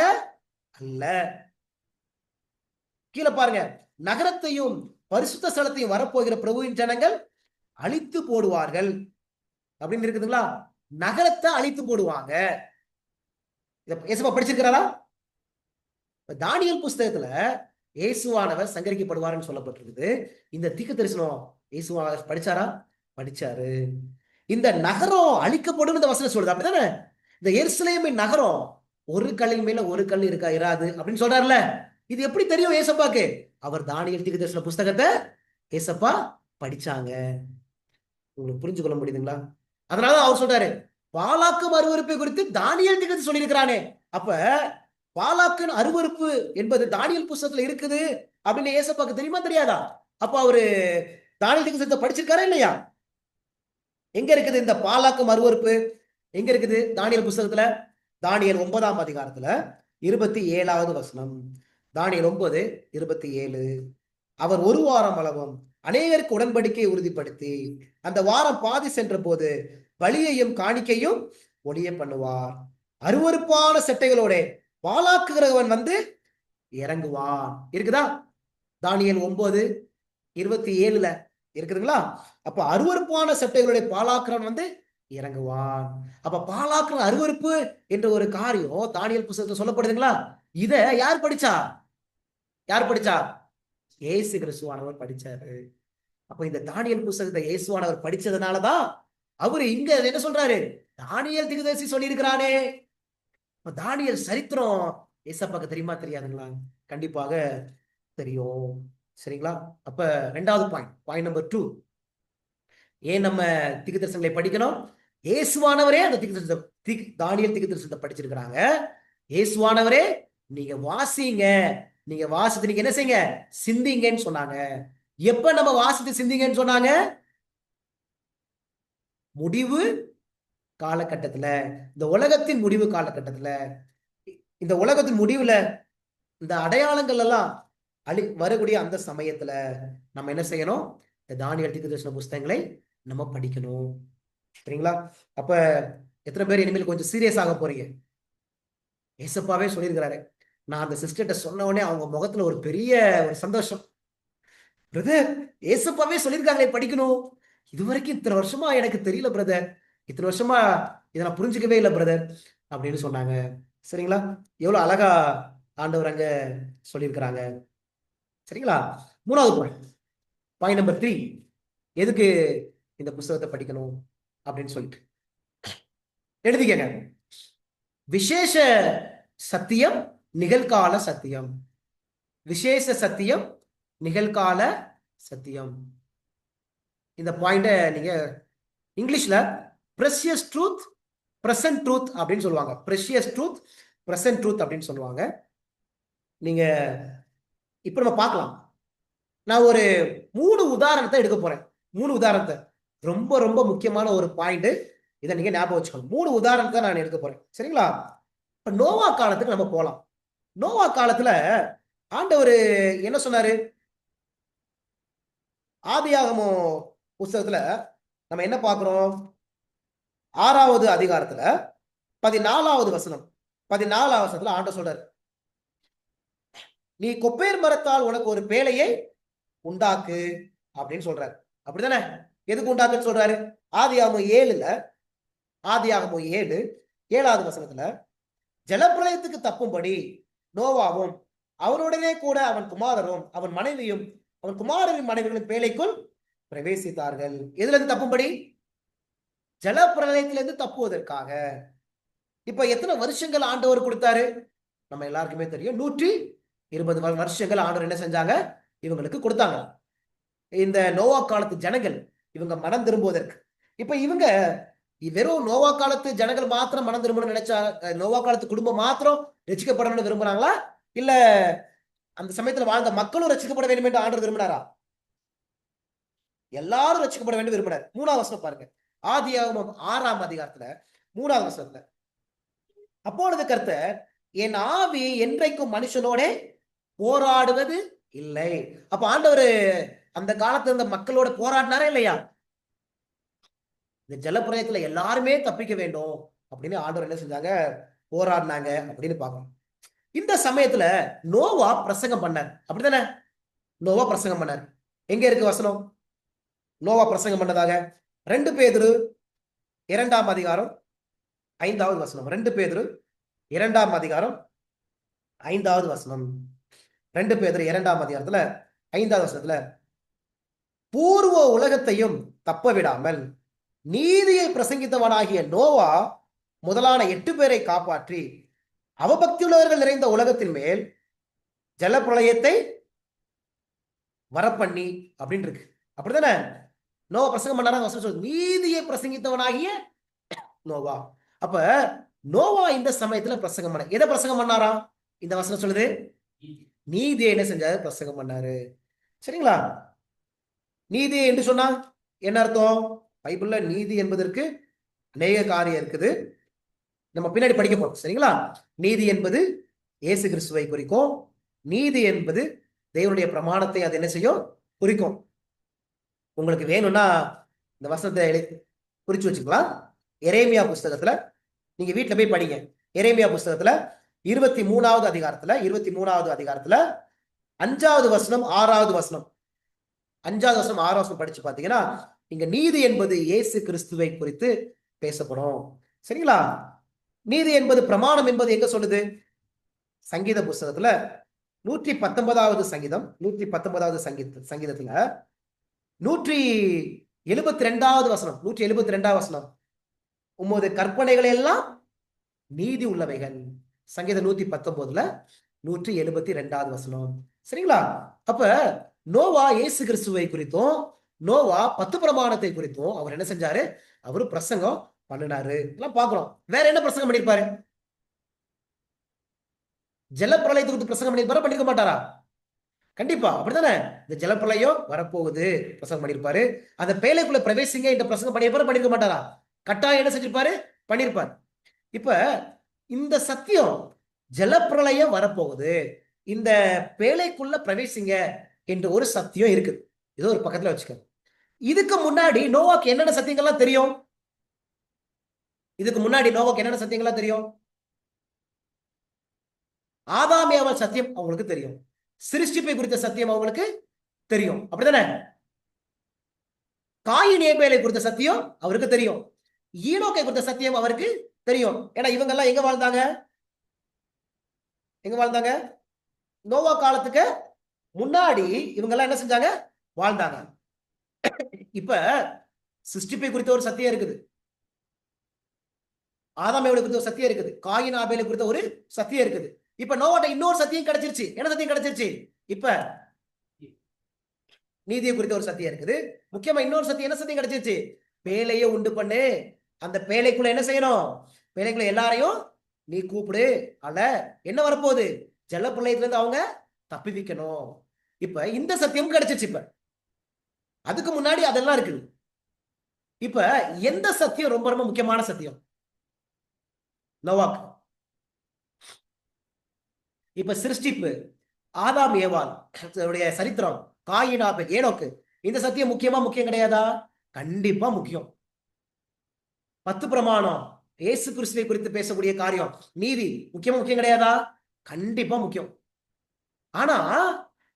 அல்ல. கீழே பாருங்க, நகரத்தையும் பரிசுத்த ஸ்தலத்தையும் வரப்போகிற பிரபுவின் ஜனங்கள் அழித்து போடுவார்கள் அப்படின்னு இருக்குதுங்களா? நகரத்தை அழித்து போடுவாங்க. இயேசுவா படிச்சிருக்கிறாரா? தானியேல் புஸ்தகத்துல இயேசுவானவர் சங்கரிக்கப்படுவார்னு சொல்லப்பட்டிருக்குது. இந்த தீர்க்க தரிசனம் இயேசுவானவர் படிச்சாரா? படிச்சாரு. இந்த நகரம் அழிக்கப்படும் இந்த வசனம் சொல்லுது, அப்படித்தானே? இந்த எருசலேமின் நகரம் ஒரு கல்லின் மேல ஒரு கல் இருக்கா இராது அப்படின்னு சொல்றாருல. இது எப்படி தெரியும் ஏசப்பாக்கு? அவர் தானியேல் தீர்க்க தரிசன புஸ்தகத்தை ஏசப்பா படிச்சாங்க. உங்களுக்கு புரிஞ்சு கொள்ள முடியுதுங்களா? அதனாலதான் அவர் சொல்றாரு, பாலாக்கு அருவருப்பை குறித்து தானியேல் தீர்க்கதரிசி சொல்லியிருக்கிறானே. அப்ப பாலாக்கின் அருவருப்பு என்பது தானியேல் புஸ்தகத்துல இருக்குது அப்படின்னு ஏசப்பாக்கு தெரியுமா தெரியாதா? அப்ப அவரு தானியேல் தீர்க்கதரிசனத்தை படிச்சிருக்காரா இல்லையா? எங்க இருக்குது இந்த பாலாக்கும் அருவருப்பு? எங்க இருக்குது தானியேல் புஸ்தகத்துல? தானியேல் 9ஆம் அதிகாரத்துல 27வது வசனம். தானியேல் 9:27. அவர் ஒரு வாரம் அளவும் அநேகருக்கு உடன்படிக்கையை உறுதிப்படுத்தி அந்த வாரம் பாதி சென்ற போது பலியையும் காணிக்கையும் ஒளிய பண்ணுவார். அருவருப்பான செட்டைகளோட பாலாக்குகிறவன் இறங்குவான். இருக்குதா? தானியேல் 9:27 இருக்குதுங்களா? அப்ப அருவருப்பான சட்டைகளுடைய பாலாக்குறவன் இறங்குவான். அப்ப பாலாக்குற அருவருப்பு என்ற ஒரு காரியம் தானியேல் புஸ்தகத்துல சொல்லப்படுதுங்களா? இத யார் படிச்சா? யார் படிச்சா? இயேசு கிறிஸ்துவானவர் படிச்சாரு. அப்ப இந்த தானியேல் புஸ்தகத்தை இயேசுவானவர் படிச்சதுனாலதான் அவரு இங்க என்ன சொல்றாரு? தானியேல் தீர்க்கதரிசி சொல்லி இருக்கிறானே. தானியேல் சரித்திரம் ஏசப்பாக்கு தெரியுமா தெரியாதுங்களா? கண்டிப்பாக தெரியும். சரிங்களா? அப்ப 2வது பாயிண்ட் நம்பர் 2, ஏன் நம்ம தீர்க்கதரிசனங்களை படிக்கணும்? இயேசுவானவரே அந்த தானியேல் தீர்க்கதரிசனத்தை படிச்சிருக்கிறாங்க. இயேசுவானவரே நீங்க வாசிங்க, நீங்க வாசித்து நீங்க என்ன செய்யுங்க? சிந்திங்கன்னு சொன்னாங்க. எப்ப நம்ம வாசித்து சிந்திங்கன்னு சொன்னாங்க? முடிவு காலகட்டத்துல, இந்த உலகத்தின் முடிவு காலகட்டத்துல, இந்த உலகத்தின் முடிவுல இந்த அடையாளங்கள் எல்லாம் வரக்கூடிய அந்த சமயத்துல நம்ம என்ன செய்யணும்? இந்த தானியேல் தீர்க்கதரிசன புஸ்தகங்களை நம்ம படிக்கணும். சரிங்களா? அப்ப எத்தனை பேர் இனிமேல் கொஞ்சம் சீரியஸ் ஆக போறீங்க? ஏசப்பாவே சொல்லியிருக்கிறாரு. நான் அந்த சிஸ்டர்கிட்ட சொன்ன உடனே அவங்க முகத்துல ஒரு பெரிய ஒரு சந்தோஷம். பிரதர், ஏசப்பாவே சொல்லியிருக்காங்களே படிக்கணும். இதுவரைக்கும் இத்தனை வருஷமா எனக்கு தெரியல பிரதர், இத்தனை வருஷமா இதை நான் புரிஞ்சுக்கவே இல்லை பிரதர் அப்படின்னு சொன்னாங்க. சரிங்களா? எவ்வளவு அழகா ஆண்டவர் அங்க சொல்லியிருக்கிறாங்க. சரிங்களா? 3வது பாயிண்ட் நம்பர் 3, எதுக்கு இந்த புஸ்தகத்தை படிக்கணும் அப்படின்னு சொல்லிட்டு எழுதிக்கங்க. விசேஷ சத்தியம், நிகழ்கால சத்தியம். விசேஷ சத்தியம், நிகழ்கால சத்தியம். இந்த பாயிண்ட நீங்க இங்கிலீஷ்ல precious truth, present truth அப்படின்னு சொல்லுவாங்க. precious truth, present truth அப்படின்னு சொல்லுவாங்க. நீங்க இப்ப நம்ம பார்க்கலாம். நான் ஒரு 3 உதாரணத்தை எடுக்க போறேன். 3 உதாரணத்தை, ரொம்ப ரொம்ப முக்கியமான ஒரு பாயிண்ட். இதை நீங்க ஞாபகம் வச்சுக்கணும். 3 உதாரணத்தை நான் எடுக்க போறேன். சரிங்களா? இப்ப நோவா காலத்துக்கு நம்ம போலாம். நோவா காலத்துல ஆண்டவர் என்ன சொன்னாரு? ஆதியாகமம் புஸ்தகத்துல நம்ம என்ன பார்க்கிறோம்? 6வது அதிகாரத்துல 14வது வசனம். 14வது வசனத்துல ஆண்டவர் சொல்றாரு, நீ கொப்பேர் மரத்தால் உனக்கு ஒரு பேழையை உண்டாக்கு அப்படின்னு சொல்றாரு. அப்படித்தானே? எதுக்கு உண்டாக்குன்னு சொல்றாரு? ஆதியாகமம் 7வது வசனத்துல ஜலப்பிரளயத்துக்கு தப்பும்படி நோவாவும் அவனுடனே கூட அவன் குமாரரும் அவன் மனைவியும் அவன் குமாரரின் மனைவிகளும் பேழைக்குள் பிரவேசித்தார்கள். எதுல இருந்து தப்பும்படி? ஜலப்பிரளயத்திலிருந்து தப்புவதற்காக. இப்ப எத்தனை வருஷங்கள் ஆண்டவர் கொடுத்தாரு? நம்ம எல்லாருக்குமே தெரியும். 120 வருஷங்கள் ஆண்டவர் என்ன செஞ்சாங்க? இவங்களுக்கு கொடுத்தாங்க. இந்த நோவா காலத்து ஜனங்கள் இவங்க மனம் திரும்புவதற்கு. இப்ப இவங்க வெறும் நோவா காலத்து ஜனங்கள் மாத்திரம் மனம் திரும்பணும்னு நினைச்சா, நோவா காலத்து குடும்பம் மாத்திரம் ரட்சிக்கப்படணும்னு விரும்புறாங்களா, இல்ல அந்த சமயத்துல வாழ்ந்த மக்களும் ரட்சிக்கப்பட வேண்டும் என்று ஆண்டவர் விரும்பினாரா? எல்லாரும் ரட்சிக்கப்பட வேண்டும் விரும்பினார். 3வது வசனம் பாருங்க. ஆதியாகமம் 6ஆம் அதிகாரத்துல 3வது வசனத்துல, அப்பொழுது கர்த்தர் என் ஆவி என்றைக்கும் மனுஷனோட போராடுவது இல்லை. அப்ப ஆண்டவர் அந்த காலத்துல இருந்த மக்களோட போராடினாரா இல்லையா? இந்த ஜலப்பிரளயத்துல எல்லாருமே தப்பிக்க வேண்டும் அப்படின்னு ஆண்டவர் என்ன செஞ்சாங்க? போராடினாங்க அப்படின்னு பார்க்கணும். இந்த சமயத்துல நோவா பிரசங்கம் பண்ணார். அப்படித்தானே? நோவா பிரசங்கம் பண்ணார். எங்க இருக்கு வசனம் நோவா பிரசங்கம் பண்ணதாக? 2 பேதுரு 2ஆம் அதிகாரம் 5வது வசனம். 2 பேதுரு 2ஆம் அதிகாரம் 5வது வசனம். 2 பேதுரு 2ஆம் அதிகாரத்துல 5வது வசனத்துல, பூர்வ உலகத்தையும் தப்ப விடாமல் நீதியை பிரசங்கித்தவனாகிய நோவா முதலான 8 பேரை காப்பாற்றி அவபக்தியுள்ளவர்கள் நிறைந்த உலகத்தின் மேல் ஜலப்பிரளயத்தை வரப்பண்ணி அப்படின்னு இருக்கு. அப்படித்தானே? நோவா பிரசங்கம் பண்ணாரா? நீதியை பிரசங்கித்தவனாகிய நோவா. அப்ப நோவா இந்த சமயத்துல பிரசங்கம் பண்ண, எதை பிரசங்கம் பண்ணாரா? இந்த வசனம் சொல்லுது, நீதியை என்ன செஞ்சாரு? பிரசங்கம் பண்ணாரு. சரிங்களா? நீதி என்று சொன்னா என்ன அர்த்தம்? பைபிள்ல நீதி என்பதற்கு அநேக காரியம் இருக்குது, நம்ம பின்னாடி படிக்க போறோம். சரிங்களா? நீதி என்பது இயேசு கிறிஸ்துவை குறிக்கும். நீதி என்பது தேவனுடைய பிரமாணத்தை அது என்ன செய்யும்? குறிக்கும். உங்களுக்கு வேணும்னா இந்த வசனத்தை குறிச்சு வச்சுக்கலாம். எரேமியா புஸ்தகத்துல நீங்க வீட்டுல போய் படிங்க. எரேமியா புஸ்தகத்துல 23வது அதிகாரத்துல 5வது வசனம் 6வது வசனம் 5வது வசனம் 6வது வசனம் படிச்சு பாத்தீங்கன்னா, இங்க நீதி என்பது இயேசு கிறிஸ்துவை குறித்து பேசப்படும். சரிங்களா? நீதி என்பது பிரமாணம் என்பது எங்க சொல்லுது? சங்கீத புஸ்தகத்துல 119வது சங்கீதம் 119வது சங்கீதத்துல 172வது வசனம் 172வது வசனம், உமது கற்பனைகள் எல்லாம் நீதி உள்ளவைகள். சங்கீதம் 119ல 172வது வசனம். சரிங்களா? அப்ப நோவா இயேசு கிறிஸ்துவை குறித்தும் நோவா 10 பிரமாணத்தை குறித்தும் அவர் என்ன செஞ்சாரு? அவரு பிரசங்கம் பண்ணினாரு. எல்லாம் பாக்குறோம். வேற என்ன பிரசங்கம் பண்ணிருப்பாரு? ஜலப்பிரளயத்தை குறித்து பிரசங்கம் பண்ணிருப்பாரா? பண்ணிருக்க மாட்டாரா? கண்டிப்பா. அப்படித்தானே? இந்த ஜலப்பிரளயம் வரப்போகுது பிரசங்கம் பண்ணிருப்பாரு. அந்த பேழைக்குள்ள பிரவேசிங்க இந்த பிரசங்கம் பண்ணிருப்பாரு. பண்ணிருக்க மாட்டாரா? கட்டாயம் என்ன செஞ்சிருப்பாரு? பண்ணிருப்பாரு. இப்ப இந்த சத்தியம், ஜலப்பிரளயம் வரப்போகுது, இந்த பேழைக்குள்ள பிரவேசிங்க என்ற ஒரு சத்தியம் இருக்குது. ஏதோ ஒரு பக்கத்துல வச்சுக்க. இதுக்கு முன்னாடி நோவாக்கு என்னென்ன சத்தியங்கள்லாம் தெரியும்? இதுக்கு முன்னாடி நோவாக்கு என்னென்ன சத்தியங்கள்லாம் தெரியும்? ஆதாம் ஏவாள் சத்தியம் அவங்களுக்கு தெரியும். சிருஷ்டிப்பை குறித்த சத்தியம் அவங்களுக்கு தெரியும். அப்படித்தானே? காயின் ஏபேலை குறித்த சத்தியம் அவருக்கு தெரியும். ஈனோக்கை குறித்த சத்தியம் அவருக்கு தெரியும். ஏன்னா இவங்க எல்லாம் எங்க வாழ்ந்தாங்க? எங்க வாழ்ந்தாங்க? நோவா காலத்துக்கு முன்னாடி இவங்க எல்லாம் என்ன செஞ்சாங்க? வாழ்ந்தாங்க. இப்ப சிருஷ்டிப்பை குறித்த ஒரு சத்தியம் இருக்குது, ஆதாம் ஏவாளை குறித்த ஒரு சத்தியம் இருக்குது, காயின் ஆபேலை குறித்த ஒரு சத்தியம் இருக்குது. இப்ப நோவாட்ட இன்னொரு சத்தியம் கிடைச்சிருச்சு. என்ன சத்தியம் கிடைச்சிருச்சு? இப்ப நீதியை குறித்த ஒரு சத்தியம் இருக்குது. முக்கியமா இன்னொரு சத்தியம், என்ன சத்தியம் கிடைச்சிருச்சு? பேழையை உண்டு பண்ணு, அந்த பேழைக்குள்ள என்ன செய்யணும்? பேழைக்குள்ள எல்லாரையும் நீ கூப்பிடு. அல்ல என்ன வரப்போகுது? ஜலப்பிரளயத்துல இருந்து அவங்க தப்பிக்கணும். இப்ப இந்த சத்தியம் கிடைச்சிருச்சு. இப்ப அதுக்கு முன்னாடி அதெல்லாம் இருக்குது. இப்ப எந்த சத்தியம் ரொம்ப ரொம்ப முக்கியமான சத்தியம் நோவாக்கு? இப்ப சிருஷ்டிப்பு, ஆதாம் ஏவாள் சரித்திரம், காயின் ஆபேல், ஏனோக்கு, இந்த சத்தியம் முக்கியமா முக்கியம் கிடையாதா? கண்டிப்பா முக்கியம். 10 பிரமாணம், இயேசு கிறிஸ்துவை குறித்து பேசக்கூடிய காரியம், நீதி முக்கியமா முக்கியம் கிடையாதா? கண்டிப்பா முக்கியம். ஆனா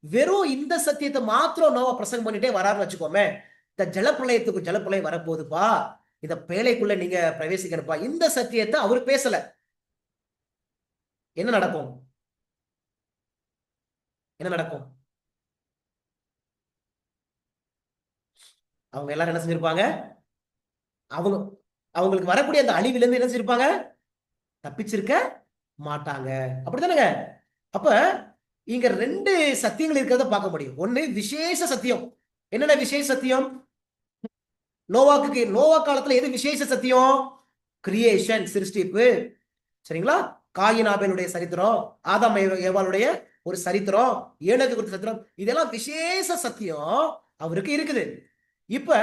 வெறும் இந்த சத்தியத்தை மாத்திரம் நோவா பிரசங்கம் பண்ணிட்டே வராருன்னு வச்சுக்கோமே, இந்த ஜலப்பிரளயத்துக்கு ஜலப்பிரளயம் வரப்போகுதுப்பா, இந்த பேழைக்குள்ள நீங்க பிரவேசிக்கணும்ப்பா, இந்த சத்தியத்தை அவர் பேசல. என்ன நடக்கும்? என்ன நடக்கும்? அவங்க எல்லாரும் என்ன செஞ்சிருப்பாங்க? அவங்க அவங்களுக்கு வரக்கூடிய அந்த அழிவிலிருந்து என்ன செஞ்சிருப்பாங்க? தப்பிச்சிருக்க மாட்டாங்க. அப்படித்தானங்க? அப்ப இங்க ரெண்டு சத்தியங்கள் இருக்கிறத பார்க்க முடியும். ஒண்ணு விசேஷ சத்தியம். என்னென்ன விசேஷ சத்தியம்? நோவா காலத்துல எது விசேஷ சத்தியம்? கிரியேஷன், சிருஷ்டிப்பு. சரிங்களா? காயின் ஆபேலுடைய சரித்திரம், ஆதாம் ஏவாளுடைய ஒரு சரித்திரம், ஏனோக்கு குறித்த சரித்திரம், இதெல்லாம் விசேஷ சத்தியம் அவருக்கு இருக்குது. இப்ப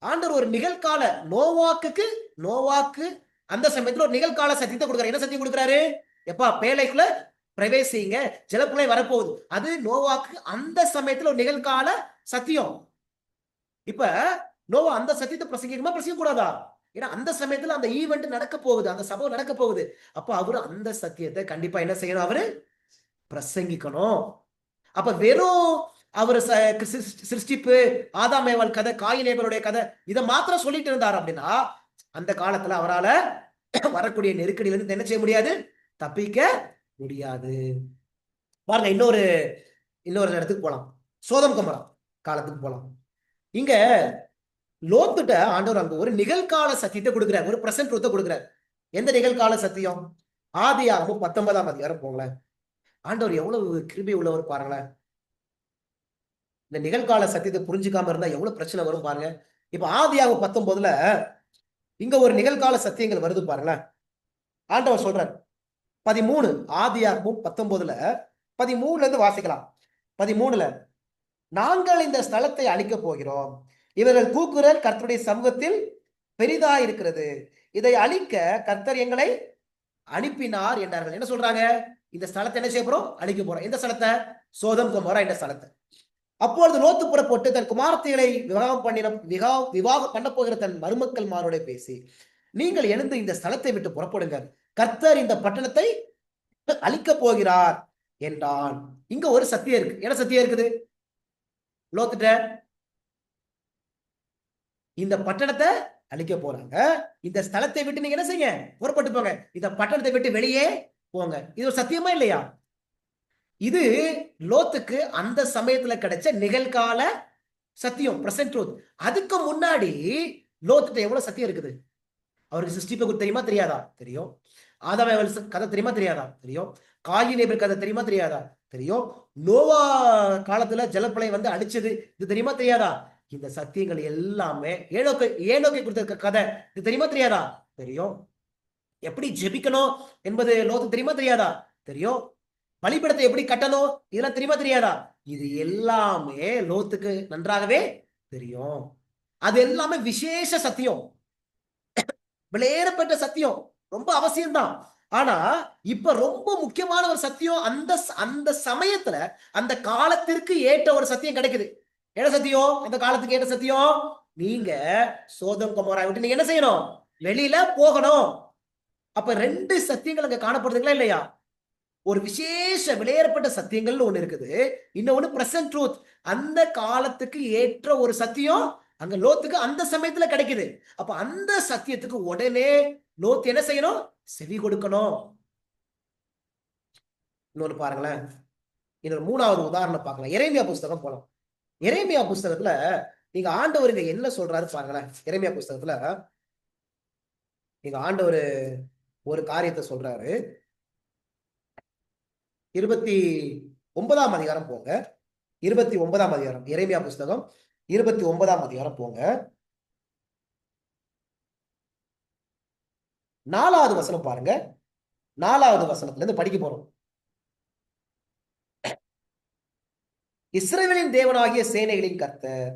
ஆண்டவர் ஒரு நிகழ்கால நோவாக்கு அந்த சமயத்துல ஒரு நிகழ்கால சத்தியத்தை கொடுக்குறாரு. என்ன சத்தியம் கொடுக்குறாரு? எப்பா பேழைக்குள்ள பிரவேசிங்க, ஜலப்பிரளயம் வரப்போகுது. அது நோவாக்கு அந்த சமயத்துல ஒரு நிகழ்கால சத்தியம். இப்ப நோவா அந்த சத்தியத்தை பிரசங்கிக்குமா பிரசங்க கூடாதா? ஏன்னா அந்த சமயத்துல அந்த ஈவெண்ட் நடக்க போகுது, அந்த சம்பவம் நடக்க போகுது. அப்ப அவரு அந்த சத்தியத்தை கண்டிப்பா என்ன செய்யணும்? அவரு பிரசங்கிக்கணும். அப்ப வெறும் அவர் சிருஷ்டிப்பு, ஆதாம் ஏவாள் கதை, காயின் ஏவாளுடைய கதை, இதை மாத்திரம் சொல்லிட்டு இருந்தார் அப்படின்னா அந்த காலத்துல அவரால் வரக்கூடிய நெருக்கடியிலிருந்து என்ன செய்ய முடியாது? தப்பிக்க முடியாது. பாருங்க, இன்னொரு இடத்துக்கு போலாம். சோதம் கொமோரா காலத்துக்கு போலாம். இங்க லோத்துட்ட ஆண்டவர் அங்க ஒரு நிகழ்கால சத்தியத்தை கொடுக்கிறார், ஒரு பிரசன்ட் ட்ரூத்தை கொடுக்கிறார். எந்த நிகழ்கால சத்தியம்? ஆதியாகமம் 19ஆம் அதிகாரம் போங்களேன். ஆண்டவர் எவ்வளவு கிருபை உள்ளவர் பாருங்களேன். இந்த நிகழ்கால சத்தியத்தை புரிஞ்சுக்காம இருந்தா எவ்வளவு பிரச்சனை வரும் பாருங்க. இப்ப ஆதியாகமம் 19ல இங்க ஒரு நிகழ்கால சத்தியங்கள் வருது பாருங்களேன். ஆண்டவர் சொல்றார் 13, ஆதியாகமம் 19ல 13ல இருந்து வாசிக்கலாம். 13ல நாங்கள் இந்த ஸ்தலத்தை அழிக்க போகிறோம், இவர்கள் கூக்குரல் கர்த்தருடைய சமூகத்தில் பெரிதா இருக்கிறது, இதை அழிக்க கர்த்தர் எங்களை அனுப்பினார் என்றார்கள். என்ன சொல்றாங்க? இந்த ஸ்தலத்தை என்ன செய்ய போறோம்? அழிக்க போறோம். இந்த ஸ்தலத்தை, சோதம் கொமோரா இந்த ஸ்தலத்தை. அப்பொழுது லோத்து புறப்பட்டு தன் குமாரத்திகளை விவாகம் பண்ண போகிற தன் மருமக்கள் மாரோட பேசி, நீங்கள் எழுந்து இந்த ஸ்தலத்தை விட்டு புறப்படுங்க, கர்த்தர் இந்த பட்டணத்தை அழிக்க போகிறார் என்றான். இங்க ஒரு சத்தியம் இருக்கு. என்ன சத்தியம் இருக்குது? லோத்துட்ட இந்த பட்டணத்தை அழிக்க போறாங்க, இந்த ஸ்தலத்தை விட்டு நீங்க என்ன செய்ய? புறப்பட்டு போங்க, இந்த பட்டணத்தை விட்டு வெளியே போங்க. இது ஒரு சத்தியமா இல்லையா? இது லோத்துக்கு அந்த சமயத்துல கிடைச்ச நிகழ்கால சத்தியம், பிரசன்ட் ட்ரூத். அதுக்கு முன்னாடி லோத்துட்ட எவ்வளவு சத்தியம் இருக்குது? அவருக்கு சிருஷ்டிப்பை குறித்து தெரியுமா தெரியாதா? தெரியும். ஆதாம் ஏவாள் கதை தெரியுமா தெரியாதா? தெரியும். காயின் ஏபேல் கதை தெரியுமா தெரியாதா? தெரியும். நோவா காலத்துல ஜலப்பிரளயம் வந்து அடிச்சது இது தெரியுமா தெரியாதா? இந்த சத்தியங்கள் எல்லாமே ஏனோக்கை குறித்த கதை இது தெரியுமா தெரியாதா? தெரியும். எப்படி ஜெபிக்கணும் என்பது லோத்து தெரியுமா தெரியாதா? தெரியும். பலிபீடத்தை எப்படி கட்டணும் இதெல்லாம் தெரியுமா தெரியாதா? இது எல்லாமே லோத்துக்கு நன்றாகவே தெரியும். அது எல்லாமே விசேஷ சத்தியம், விலையேறப்பட்ட சத்தியம், ரொம்ப அவசியம்தான். ஆனா இப்ப ரொம்ப முக்கியமான ஒரு சத்தியம் அந்த அந்த சமயத்துல அந்த காலத்திற்கு ஏற்ற ஒரு சத்தியம் கிடைக்குது. என்ன சத்தியம்? அந்த காலத்துக்கு ஏற்ற சத்தியம், நீங்க சோதம் கொமோரா விட்டு நீங்க என்ன செய்யணும்? வெளியில போகணும். அப்ப ரெண்டு சத்தியங்கள் அங்க காணப்படுதுங்களா இல்லையா? ஒரு விசேஷ விலையேறப்பட்ட சத்தியங்கள் ஒண்ணு இருக்குது, இன்னொன்னு பிரசன்ட் ட்ரூத். அந்த காலத்துக்கு ஏற்ற ஒரு சத்தியம் அங்க லோத்துக்கு அந்த சமயத்துல கிடைக்குது. அப்ப அந்த சத்தியத்துக்கு உடனே லோத் என்ன செய்யணும்? செவி கொடுக்கணும். இன்னொன்னு பாருங்களேன், இன்னொரு 3வது உதாரணம் பார்க்கலாம். எரேமியா புஸ்தகம் போலாம். எரேமியா புஸ்தகத்துல நீங்க ஆண்டவருங்க என்ன சொல்றாரு பாருங்களேன். எரேமியா புஸ்தகத்துல நீங்க ஆண்டவர் ஒரு காரியத்தை சொல்றாரு. 29ஆம் அதிகாரம் போங்க. 29ஆம் அதிகாரம், எரேமியா புஸ்தகம் 29ஆம் அதிகாரம் போங்க. 4வது வசனம் பாருங்க. 4வது வசனத்துல இருந்து படிக்க போறோம். இஸ்ரவேலின் தேவனாகிய சேனைகளின் கர்த்தர்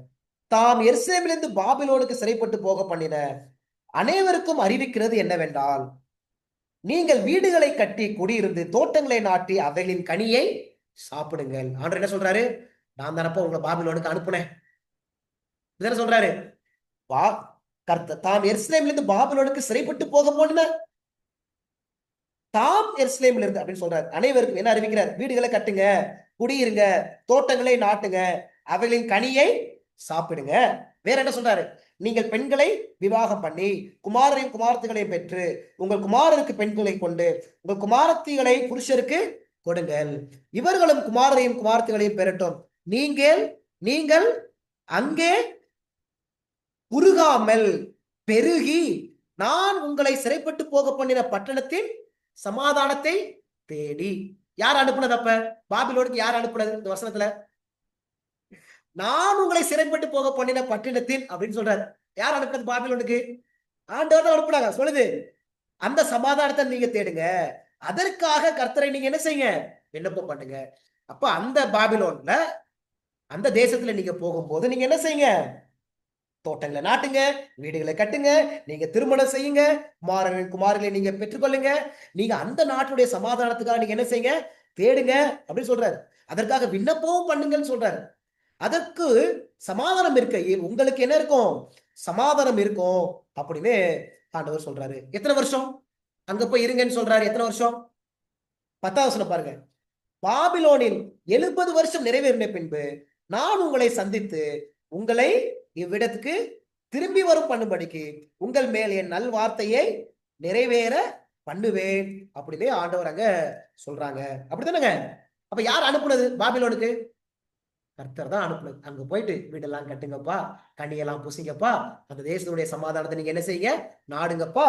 தாம் எருசலேமிலிருந்து பாபிலோனுக்கு சிறைப்பட்டு போக பண்ணின அனைவருக்கும் அறிவிக்கிறது என்னவென்றால், நீங்கள் வீடுகளை கட்டி குடியிருந்து தோட்டங்களை நாட்டி அவைகளின் கனியை சாப்பிடுங்கள். ஆண்டவர் என்ன சொல்றாரு? நான் தானப்ப உங்களை பாபிலோனுக்கு அனுப்புனேன். என்ன சொல்றாரு? கர்த்தர் தாம் எருசலேமிலிருந்து பாபிலோனுக்கு சிறைப்பட்டு போக போன தாம் எருசலேமில் இருந்து அப்படின்னு சொல்றாரு. அனைவருக்கும் என்ன அறிவிக்கிறார்? வீடுகளை கட்டுங்க, குடியிருங்க, தோட்டங்களை நாட்டுங்க, அவைகளின் கனியை சாப்பிடுங்க. வேற என்ன சொல்றாரு? நீங்கள் பெண்களை விவாகம் பண்ணி குமாரரையும் குமாரத்திகளையும் பெற்று உங்கள் குமாரருக்கு பெண்களை கொண்டு உங்கள் குமாரத்திகளை புருஷருக்கு கொடுங்கள். இவர்களும் குமாரரையும் குமாரத்திகளையும் பெறட்டும். நீங்கள் நீங்கள் அங்கே குறுகாமல் பெருகி நான் உங்களை சிறைப்பட்டு போக பண்ணின பட்டணத்தின் சமாதானத்தை தேடி. யார் அனுப்புனது? அப்ப பாபிலோனுக்கு யார் அனுப்புனது இந்த வசனத்துல? நான் உங்களை சிறைப்பட்டு போக பண்ணின பட்டணத்தின் அப்படின்னு சொல்றாரு. யார் அனுப்புனது பாபிலோனுக்கு? ஆண்டவர் தான் அனுப்புனாங்க. சொல்லுது, அந்த சமாதானத்தை நீங்க தேடுங்க, அதற்காக கர்த்தரை நீங்க என்ன செய்யுங்க? விண்ணப்பம் பண்ணுங்க. அப்ப அந்த பாபிலோன்ல அந்த தேசத்துல நீங்க போகும்போது நீங்க என்ன செய்யுங்க? தோட்டங்களை நாட்டுங்க, வீடுகளை கட்டுங்க, நீங்க திருமணம் செய்யுங்க, குமாரர்களை நீங்க பெற்றுக்கொள்ளுங்க. நீங்க அந்த நாட்டுடைய சமாதானத்துக்காக நீங்க என்ன செய்யுங்க? தேடுங்க அப்படின்னு சொல்றாரு. அதற்காக விண்ணப்பமும் பண்ணுங்கன்னு சொல்றாரு. அதற்கு சமாதானம் இருக்கையில் உங்களுக்கு என்ன இருக்கும்? சமாதானம் இருக்கும் அப்படின்னு ஆண்டவர் சொல்றாரு. எத்தனை வருஷம் அங்க போய் இருங்கன்னு சொல்றாரு? எத்தனை வருஷம்? 10வது வசனம் பாருங்க. பாபிலோனில் 70 வருஷம் நிறைவேறின பின்பு நான் உங்களை சந்தித்து உங்களை இவ்விடத்துக்கு திரும்பி வரும் பண்ணும்படிக்கு உங்கள் மேல் என் நல் வார்த்தையை நிறைவேற பண்ணுவேன் அப்படின்னு ஆண்டவர் அங்க சொல்றாங்க. அப்படித்தானங்க? அப்ப யார் அனுப்புனது பாபிலோனுக்கு? கர்த்தர் தான் அனுப்புனது. அங்க போயிட்டு வீடெல்லாம் கட்டுங்கப்பா, கனியெல்லாம் பூசிங்கப்பா, அந்த தேசத்துடைய சமாதானத்தை நீங்க என்ன செய்யுங்க? நாடுங்கப்பா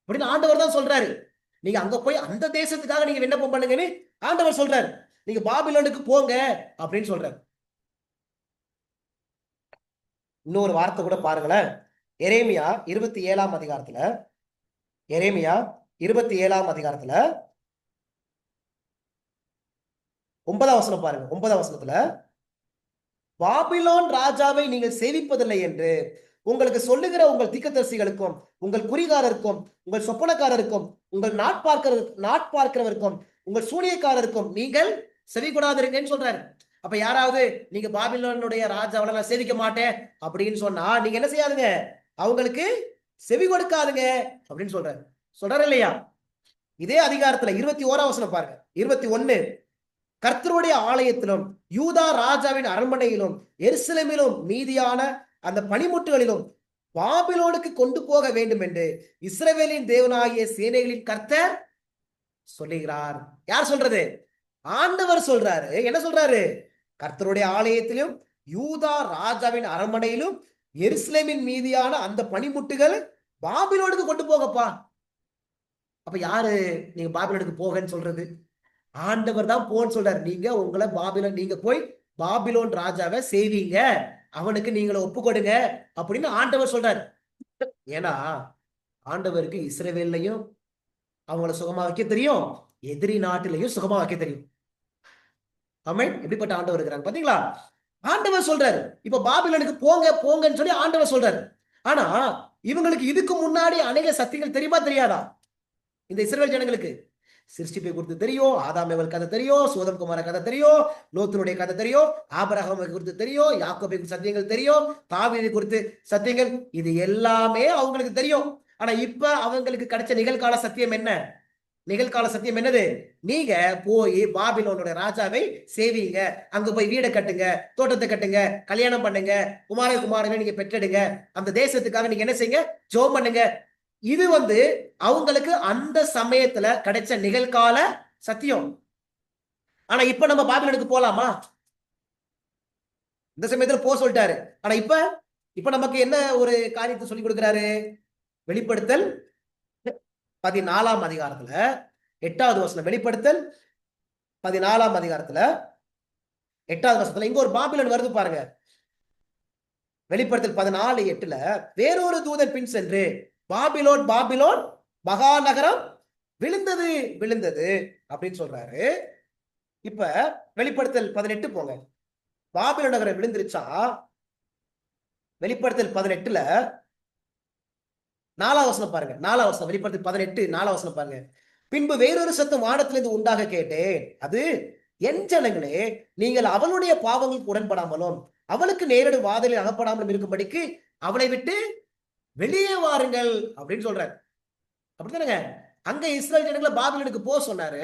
அப்படின்னு ஆண்டவர் தான் சொல்றாரு. நீங்க அங்க போய் அந்த தேசத்துக்காக நீங்க விண்ணப்பம் பண்ணுங்கன்னு ஆண்டவர் சொல்றாரு. நீங்க பாபிலோனுக்கு போங்க அப்படின்னு சொல்றாரு. இன்னொரு வார்த்தை கூட பாருங்களேன். எரேமியா 27ஆம் அதிகாரத்துல, எரேமியா 27ஆம் அதிகாரத்துல 9ஆம் வசனம் பாருங்க. 9ஆம் வசனத்துல, பாபிலோன் ராஜாவை நீங்கள் சேவிப்பதில்லை என்று உங்களுக்கு சொல்லுகிற உங்கள் தீர்க்கதரிசிகளுக்கும் உங்கள் குறிகாரருக்கும் உங்கள் சொப்பனக்காரருக்கும் உங்கள் நாட்பார்க்கிறவருக்கும் உங்கள் சூனியக்காரருக்கும் நீங்கள் செவி கொடாதிருங்கன்னு சொல்றாரு. அப்ப யாராவது நீங்க பாபிலோனுடைய ராஜாவை நான் சேவிக்க மாட்டேன் அப்படின்னு சொன்னா நீங்க என்ன செய்யாதுங்க? அவங்களுக்கு செவி கொடுக்காதுங்க அப்படின்னு சொல்றாரு இல்லையா? இதே அதிகாரத்துல 21ஆம் வசனம் பாருங்க. 21, கர்த்தருடைய ஆலயத்திலும் யூதா ராஜாவின் அரண்மனையிலும் எருசலேமிலும் மீதியான அந்த பனிமுட்டுகளிலும் பாபிலோனுக்கு கொண்டு போக வேண்டும் என்று இஸ்ரவேலின் தேவனாகிய சேனைகளின் கர்த்தர் சொல்லுகிறார். யார் சொல்றது? ஆண்டவர் சொல்றாரு. என்ன சொல்றாரு? கர்த்தருடைய ஆலயத்திலும் யூதா ராஜாவின் அரண்மனையிலும் எருசலேமின் மீதியான அந்த பனிமுட்டுகள் பாபிலோனுக்கு கொண்டு போகப்பா. அப்ப யாரு நீங்க பாபிலோனுக்கு போகன்னு சொல்றது? ஆண்டவர் தான் போன்னு சொல்றாரு. நீங்க உங்களை பாபிலோன், நீங்க போய் பாபிலோன் ராஜாவை செய்வீங்க, அவனுக்கு நீங்களை ஒப்பு கொடுங்க அப்படின்னு ஆண்டவர் சொல்றாரு. ஏன்னா ஆண்டவருக்கு இஸ்ரவேல்லையும் அவங்கள சுகமா வைக்க தெரியும், எதிரி நாட்டிலையும் சுகமா வைக்க தெரியும். ஆமென். எப்படிப்பட்ட ஆண்டவர் இருக்கிறாங்க பாத்தீங்களா? ஆண்டவர் சொல்றாரு இப்ப பாபிலோனுக்கு போங்க போங்கன்னு சொல்லி ஆண்டவர் சொல்றாரு. ஆனா இவங்களுக்கு இதுக்கு முன்னாடி அநேக சத்தியங்கள் தெரியுமா தெரியாதா? இந்த இஸ்ரவேல் ஜனங்களுக்கு சிருஷ்டிப்பை குறித்து தெரியும், ஆதாமேவல் கதை தெரியும், சோதம் குமார கதை தெரியும், லோத்தினுடைய கதை தெரியும், ஆபிரகாமை குறித்து தெரியும், யாக்கோபை சத்தியங்கள் தெரியும், தாவீதை குறித்து சத்தியங்கள், இது எல்லாமே அவங்களுக்கு தெரியும். ஆனா இப்ப அவங்களுக்கு கிடைச்ச நிகழ்கால சத்தியம் என்ன? நிகழ்கால சத்தியம் என்னது? நீங்க போய் பாபிலோனுடைய ராஜாவை சேவிங்க, அங்க போய் வீடை கட்டுங்க, தோட்டத்தை கட்டுங்க, கல்யாணம் பண்ணுங்க, குமாரனை நீங்க பெற்றெடுங்க, அந்த தேசத்துக்காக நீங்க என்ன செய்யுங்க? ஜெபம் பண்ணுங்க. இது அவங்களுக்கு அந்த சமயத்துல கிடைச்ச நிகழ்கால சத்தியம். ஆனா இப்ப நம்ம பாபிலோனுக்கு போலாமா? இந்த சமயத்துல போக சொல்லிட்டாரு. ஆனா இப்ப நமக்கு என்ன ஒரு காரியத்தை சொல்லி கொடுக்கிறாரு? வெளிப்படுத்தல் 14ஆம் அதிகாரத்துல 8வது வசனம். வெளிப்படுத்தல் 14ஆம் அதிகாரத்துல 8வது வசனத்துல இங்க ஒரு பாபிலோன் வருது பாருங்க. வெளிப்படுத்தல் 14:8 வேறொரு தூதன் பின் சென்று பாபிலோன் பாபிலோன் மகாநகரம் விழுந்தது விழுந்தது அப்படின்னு சொல்றாரு. இப்ப வெளிப்படுத்தல் 18 போங்க. பாபிலோன் நகரம் விழுந்துருச்சா? வெளிப்படுத்தல் 18ல 4ஆம் வசனம் பாருங்க. 4ஆம் வசனம். வெளிப்படுத்தல் 18 4ஆம் வசனம் பாருங்க. பின்பு வேறொரு சத்தம் வானத்திலிருந்து உண்டாக கேட்டேன், அது என் ஜனங்களே, நீங்கள் அவளுடைய பாவங்களுக்கு உடன்படாமலும் அவளுக்கு நேரடி வாதலில் அகப்படாமலும் இருக்கும்படிக்கு அவளை விட்டு வெளியே வாருங்கள் அப்படின்னு சொல்றாரு. அப்படித்தானங்க? அங்க இஸ்ரேல் ஜனங்களை பாபிலோனுக்கு போக சொன்னாரு.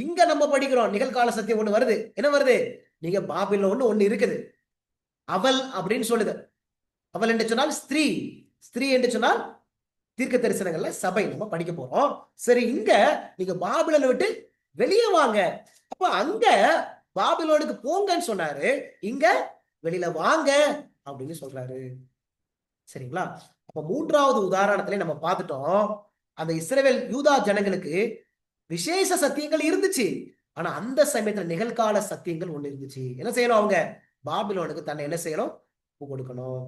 இங்க நம்ம படிக்கிறோம் நிகழ்கால சத்தியம் ஒண்ணு வருது. என்ன வருது? நீங்க பாபிலோன்னு ஒண்ணு இருக்குது, அவள் அப்படின்னு சொல்லுது. அவள் என்று சொன்னால் ஸ்திரீ, ஸ்திரீ என்று சொன்னால் தீர்க்க தரிசனங்கள்ல சபை நம்ம படிக்க போறோம். சரி, இங்க நீங்க பாபிலோனை விட்டு வெளியே வாங்க. அப்ப அங்க பாபிலோனுக்கு போங்கன்னு சொன்னாரு, இங்க வெளியில வாங்க அப்படின்னு சொல்றாரு. சரிங்களா? அப்ப மூன்றாவது உதாரணத்திலே நம்ம பார்த்துட்டோம், அந்த இஸ்ரவேல் யூதா ஜனங்களுக்கு விசேஷ சத்தியங்கள் இருந்துச்சு. ஆனா அந்த சமயத்துல நிகழ்கால சத்தியங்கள் ஒண்ணு இருந்துச்சு. என்ன செய்யணும்? அவங்க பாபிலோனுக்கு தன்னை என்ன செய்யணும்? ஒப்பு கொடுக்கணும்.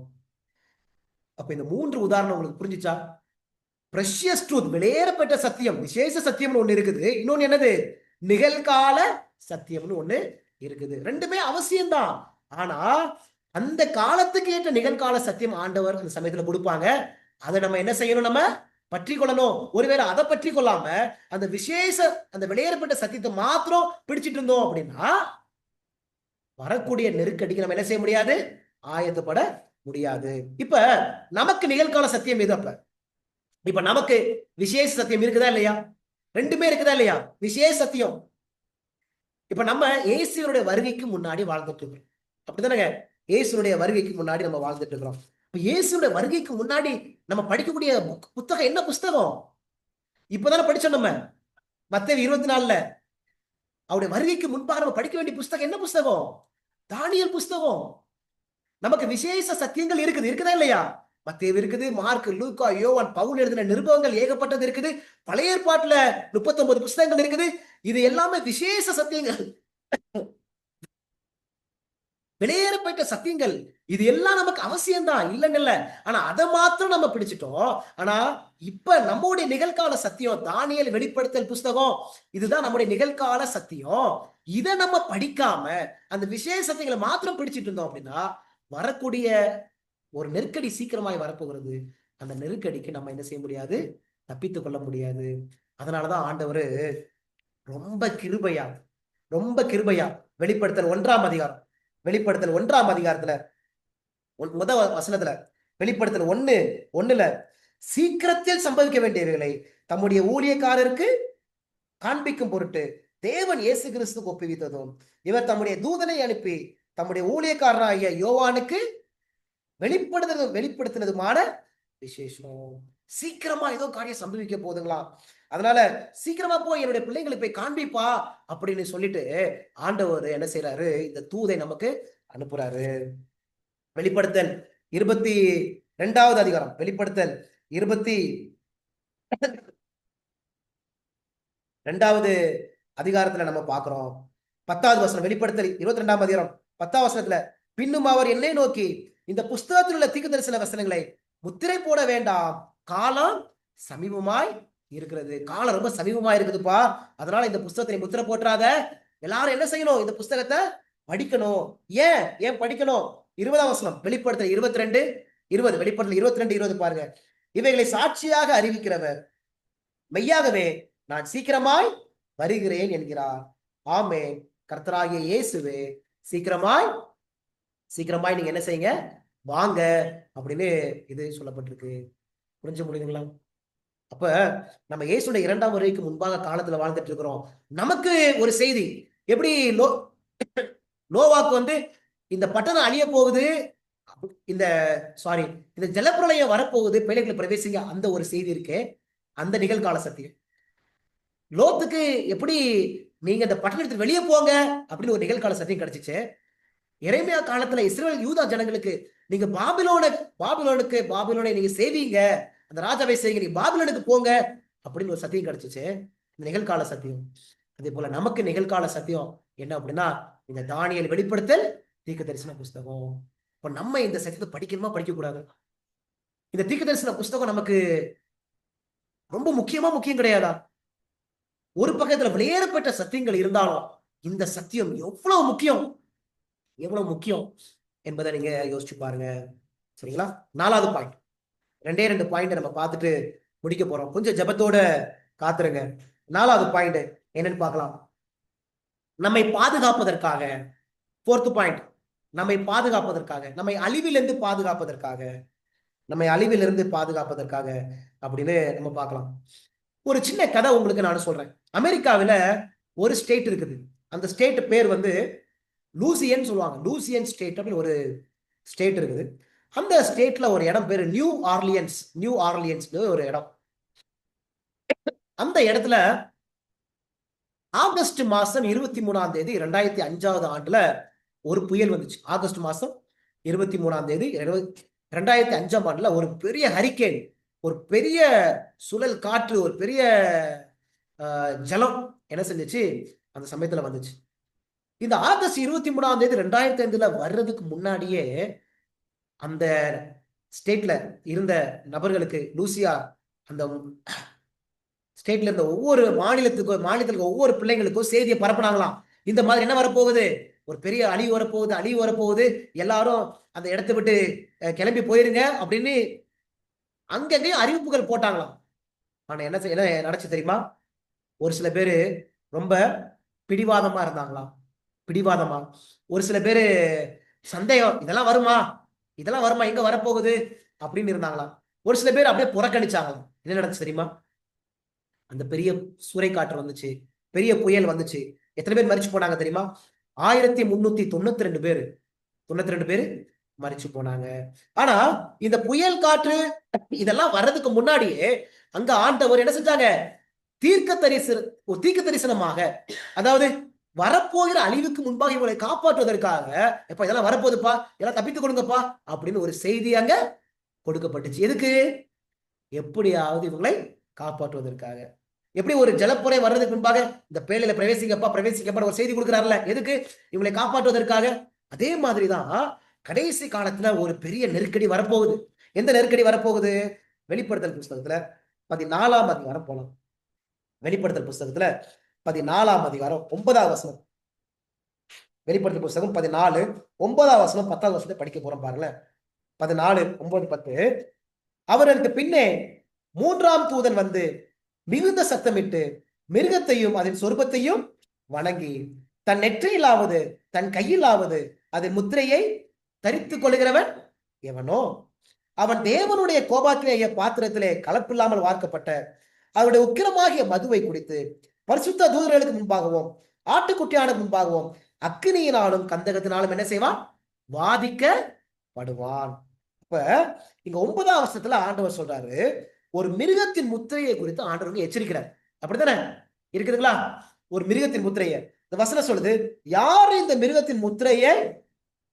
அப்ப இந்த மூன்று உதாரணம் உங்களுக்கு புரிஞ்சுச்சா? பிரஷியஸ் ட்ரூத், வெளியேறப்பட்ட சத்தியம், விசேஷ சத்தியம்னு ஒண்ணு இருக்குது. இன்னொன்னு என்னது? நிகழ்கால சத்தியம்னு ஒண்ணு இருக்குது. ரெண்டுமே அவசியம்தான். ஆனா அந்த காலத்துக்கு ஏற்ற நிகழ்கால சத்தியம் ஆண்டவர் அந்த சமயத்துல கொடுப்பாங்க. அதை நம்ம என்ன செய்யணும்? நம்ம பற்றி கொள்ளணும். ஒருவேளை அதை பற்றி கொள்ளாம அந்த விசேஷ அந்த வெளியேறப்பட்ட சத்தியத்தை மாத்திரம் பிடிச்சிட்டு இருந்தோம் அப்படின்னா வரக்கூடிய நெருக்கடிக்கு நம்ம என்ன செய்ய முடியாது? ஆயத்தப்பட முடியாது. இப்ப நமக்கு நிகழ்கால சத்தியம் எது? அப்ப இப்ப நமக்கு விசேஷ சத்தியம் இருக்குதா இல்லையா? ரெண்டுமே இருக்குதா இல்லையா? விசேஷ சத்தியம் இப்ப நம்ம இயேசுனுடைய வருகைக்கு முன்னாடி வாழ்ந்துட்டு இருக்கோம். அப்படிதானங்க? இயேசுனுடைய வருகைக்கு முன்னாடி நம்ம வாழ்ந்துட்டு இருக்கிறோம். இப்ப இயேசுடைய வருகைக்கு முன்னாடி நம்ம படிக்கக்கூடிய புத்தகம் என்ன புஸ்தகம்? இப்பதானே படிச்சோம் நம்ம மத்தேயு 24ல. அவருடைய வருகைக்கு முன்பாக நம்ம படிக்க வேண்டிய புஸ்தகம் என்ன புஸ்தகம்? தானியேல் புஸ்தகம். நமக்கு விசேஷ சத்தியங்கள் இருக்குது, இருக்குதா இல்லையா? மத்தேயு இருக்குது, மார்க், லூக்கா, யோவான், பவுல் எழுதின நிருபங்கள் ஏகப்பட்டது இருக்குது. பழைய ஏற்பாட்டுல 39 புஸ்தகங்கள் இருக்குது. இது எல்லாமே விசேஷ சத்தியங்கள், வெளியேறப்பட்ட சத்தியங்கள். இது எல்லாம் நமக்கு அவசியம்தான், இல்லைங்கல்ல. ஆனா அதை மாத்திரம் நம்ம பிடிச்சிட்டோம். ஆனா இப்ப நம்முடைய நிகழ்கால சத்தியம் தானியேல், வெளிப்படுத்தல் புஸ்தகம், இதுதான் நம்முடைய நிகழ்கால சத்தியம். இதை நம்ம படிக்காம அந்த விசேஷ சத்தியங்களை மாத்திரம் பிடிச்சிட்டு இருந்தோம் அப்படின்னா வரக்கூடிய ஒரு நெருக்கடி சீக்கிரமாய் வரப்போகிறது. அந்த நெருக்கடிக்கு நம்ம என்ன செய்ய முடியாது? தப்பித்துக் கொள்ள முடியாது. அதனாலதான் ஆண்டவர் ரொம்ப கிருபையா, ரொம்ப கிருபையா வெளிப்படுத்தல் 1ஆம் அதிகாரம், வெளிப்படுத்தல் 1ஆம் அதிகாரத்துல முதல் வசனத்துல, வெளிப்படுத்தல் 1:1 சீக்கிரத்தில் சம்பவிக்க வேண்டியவைகளை தம்முடைய ஊழியக்காரருக்கு காண்பிக்கும் பொருட்டு தேவன் இயேசு கிறிஸ்துக்கு ஒப்புவித்ததும் இவர் தம்முடைய தூதனை அனுப்பி தம்முடைய ஊழியக்காரனாகிய யோவானுக்கு வெளிப்படுத்தினதுமான விசேஷம். சீக்கிரமா ஏதோ காரியம் சம்பவிக்க போதுங்களா, அதனால சீக்கிரமா போய் என்னுடைய பிள்ளைங்களுக்கு போய் காண்பிப்பா அப்படின்னு சொல்லிட்டு ஆண்டவர் என்ன செய்யறாரு? இந்த தூதை நமக்கு அனுப்புறாரு. வெளிப்படுத்தல் 22வது அதிகாரம், வெளிப்படுத்தல் 22வது அதிகாரத்துல நம்ம பாக்குறோம் 10வது வசனம். வெளிப்படுத்தல் 22ஆம் அதிகாரம் 10ஆம் வசனத்துல, பின்னும் அவர் என்னை நோக்கி இந்த புஸ்தகத்தில் உள்ள தீர்க்கதரிசன வசனங்களை முத்திரை போட வேண்டாம், காலம் சமீபமாய் இருக்கிறது. காலம் ரொம்ப சமீபமா இருக்குதுப்பா, அதனால இந்த புஸ்தகத்தை முத்திரை போட்டுறாத. எல்லாரும் என்ன செய்யணும்? இந்த புஸ்தகத்தை படிக்கணும். ஏன் படிக்கணும்? 20ஆம் வசனம், வெளிப்படுத்தல் 22:20, வெளிப்படுத்தல் 22:20 பாருங்க. இவைகளை சாட்சியாக அறிவிக்கிறவர் மெய்யாகவே நான் சீக்கிரமாய் வருகிறேன் என்கிறார். ஆமென். கர்த்தராகிய இயேசுவே சீக்கிரமாய் நீங்க என்ன செய்யுங்க? வாங்க அப்படின்னு இது சொல்லப்பட்டிருக்கு. புரிஞ்சு முடியுதுங்களா? அப்ப நம்ம இயேசுடைய 2ஆம் வருகைக்கு முன்பாக காலத்துல வாழ்ந்துட்டு இருக்கிறோம். நமக்கு ஒரு செய்தி, எப்படி நோவாக்கு இந்த பட்டணம் அழிய போகுது, இந்த ஜலப்பிரளயம் வரப்போகுது, பிள்ளைகளை பிரவேசிங்க, அந்த ஒரு செய்தி இருக்கே, அந்த நிகழ்கால சத்தியம். லோத்துக்கு எப்படி நீங்க இந்த பட்டணத்துக்கு வெளியே போங்க அப்படின்னு ஒரு நிகழ்கால சத்தியம் கிடைச்சிச்சு. எரேமியா காலத்துல இஸ்ரவேல் யூதா ஜனங்களுக்கு நீங்க பாபிலோனை நீங்க சேவிங்க, அந்த ராஜாவை செய்யுங்க, நீங்க பாபிலோனுக்கு போங்க அப்படின்னு ஒரு சத்தியம் கிடைச்சிச்சு, இந்த நிகழ்கால சத்தியம். அதே போல நமக்கு நிகழ்கால சத்தியம் என்ன அப்படின்னா இந்த தானியேல், வெளிப்படுத்தல், தீர்க்க தரிசன புஸ்தகம். இப்ப நம்ம இந்த சத்தியத்தை படிக்கணுமா படிக்க கூடாது? இந்த தீர்க்க தரிசன புஸ்தகம் நமக்கு ரொம்ப முக்கியம் கிடையாதா? ஒரு பக்கத்துல வெளியேறப்பட்ட சத்தியங்கள் இருந்தாலும் இந்த சத்தியம் எவ்வளவு முக்கியம் என்பதை நீங்க யோசிச்சு பாருங்க. சரிங்களா? 4வது பாயிண்ட், 2 பாயிண்ட் நம்ம பார்த்துட்டு முடிக்க போறோம். கொஞ்சம் ஜெபத்தோட காத்துருங்க. 4வது பாயிண்ட் என்னன்னு பார்க்கலாம். நம்மை பாதுகாப்பதற்காக, 4th பாயிண்ட், நம்மை பாதுகாப்பதற்காக, நம்மை அழிவிலிருந்து பாதுகாப்பதற்காக அப்படின்னு நம்ம பார்க்கலாம். ஒரு சின்ன கதை உங்களுக்கு நான் சொல்றேன். அமெரிக்காவில ஒரு ஸ்டேட் இருக்குது. அந்த ஸ்டேட் பேர் வந்து லூசியன் சொல்லுவாங்க. லூசியன் ஸ்டேட் அப்படின்னு ஒரு ஸ்டேட் இருக்குது. அந்த ஸ்டேட்ல ஒரு இடம் பேரு நியூ ஆர்லியன்ஸ். நியூ ஆர்லியன்ஸ் ஒரு இடம். அந்த இடத்துல ஆகஸ்ட் மாசம் 23ஆம் தேதி 2005வது ஆண்டுல ஒரு புயல் வந்துச்சு. ஆகஸ்ட் மாசம் 23ஆம் தேதி 2005ஆம் ஆண்டுல ஒரு பெரிய ஹரிக்கேன், ஒரு பெரிய சுழல் காற்று, ஒரு பெரிய ஜலம் என்ன செஞ்சுச்சு அந்த சமயத்துல வந்துச்சு. இந்த ஆகஸ்ட் 23ஆம் தேதி 2005ல வர்றதுக்கு முன்னாடியே அந்த ஸ்டேட்ல இருந்த நபர்களுக்கு, லூசியா அந்த ஸ்டேட்ல இருந்த ஒவ்வொரு மாநிலத்துக்கு ஒவ்வொரு பிள்ளைங்களுக்கும் செய்தியை பரப்புனாங்களாம். இந்த மாதிரி என்ன வரப்போகுது, ஒரு பெரிய அழிவு வரப்போகுது, அழிவு வரப்போகுது, எல்லாரும் அந்த இடத்தை விட்டு கிளம்பி போயிருங்க அப்படின்னு அங்கங்கேயும் அறிவிப்புகள் போட்டாங்களாம். ஆனா என்ன நடச்சு தெரியுமா? ஒரு சில பேரு ரொம்ப பிடிவாதமா இருந்தாங்களாம். பிடிவாதமா. ஒரு சில பேரு சந்தேகம், இதெல்லாம் வருமா, இதெல்லாம் வருமா, எங்க வரப்போகுது அப்படின்னு இருந்தாங்களாம். ஒரு சில பேர் அப்படியே புறக்கணிச்சாங்களாம். என்ன நடந்துச்சு தெரியுமா? அந்த பெரிய சூறைக்காற்று வந்துச்சு, பெரிய புயல் வந்துச்சு. எத்தனை பேர் மரிச்சு போனாங்க தெரியுமா? 1392 பேரு 92 பேரு மரிச்சு போனாங்க. ஆனா இந்த புயல் காற்று இதெல்லாம் வர்றதுக்கு முன்னாடியே அங்க ஆண்டவர் என்ன செஞ்சாங்க? தீர்க்க தரிசனமாக, அதாவது வரப்போகிற அழிவுக்கு முன்பாக இவங்களை காப்பாற்றுவதற்காக, எப்ப இதெல்லாம் வரப்போகுதுப்பா, எல்லாம் தப்பித்துக் கொடுங்கப்பா அப்படின்னு ஒரு செய்தி அங்க கொடுக்கப்பட்டுச்சு. எதுக்கு? எப்படியாவது இவங்களை காப்பாற்றுவதற்காக. எப்படி ஒரு ஜலப்புறை வர்றதுக்கு முன்பாக இந்த பேழையில பிரவேசிக்கப்பா ஒரு செய்தி கொடுக்கிறார்ல, எதுக்கு? இவங்களை காப்பாற்றுவதற்காக. அதே மாதிரிதான் கடைசி காலத்துல ஒரு பெரிய நெருக்கடி வரப்போகுது. எந்த நெருக்கடி வரப்போகுது? வெளிப்படுத்தல் புஸ்தகத்துல 14ஆம் அதிகாரம் போலாம். வெளிப்படுத்தல் புஸ்தகத்துல 14ஆம் அதிகாரம் 9வது வசனம். வெளிப்படுத்தல் புஸ்தகம் 14 9வது வசனம் 10வது வசனத்தை படிக்க போறோம் பாருங்களேன். 14 9 10. அவர்களுக்கு பின்னே 3ஆம் தூதன் வந்து மிகுந்த சத்தமிட்டு மிருகத்தையும் அதன் சொரூபத்தையும் வணங்கி தன் நெற்றியிலாவது தன் கையிலாவது அதன் முத்திரையை தரித்துக் கொள்கிறவன் எவனோ அவன் தேவனுடைய கோபாக்கினைய பாத்திரத்திலே கலப்பில்லாமல் வார்க்கப்பட்ட அவருடைய உக்கிரமாகிய மதுவை குடித்து பரிசுத்த தூதர்களுக்கு முன்பாகவும் ஆட்டுக்குட்டியானுக்கு முன்பாகவும் அக்கினியினாலும் கந்தகத்தினாலும் என்ன செய்வான்? வாதிக்கப்படுவான். இப்ப இங்க 9ஆம் வசனத்துல ஆண்டவர் சொல்றாரு, ஒரு மிருகத்தின் முத்திரையை குறித்து ஆண்டவர் எச்சரிக்கிறார். அப்படித்தானே இருக்குதுங்களா? ஒரு மிருகத்தின் முத்திரையை இந்த வசனம் சொல்லுது, யாரு இந்த மிருகத்தின் முத்திரையை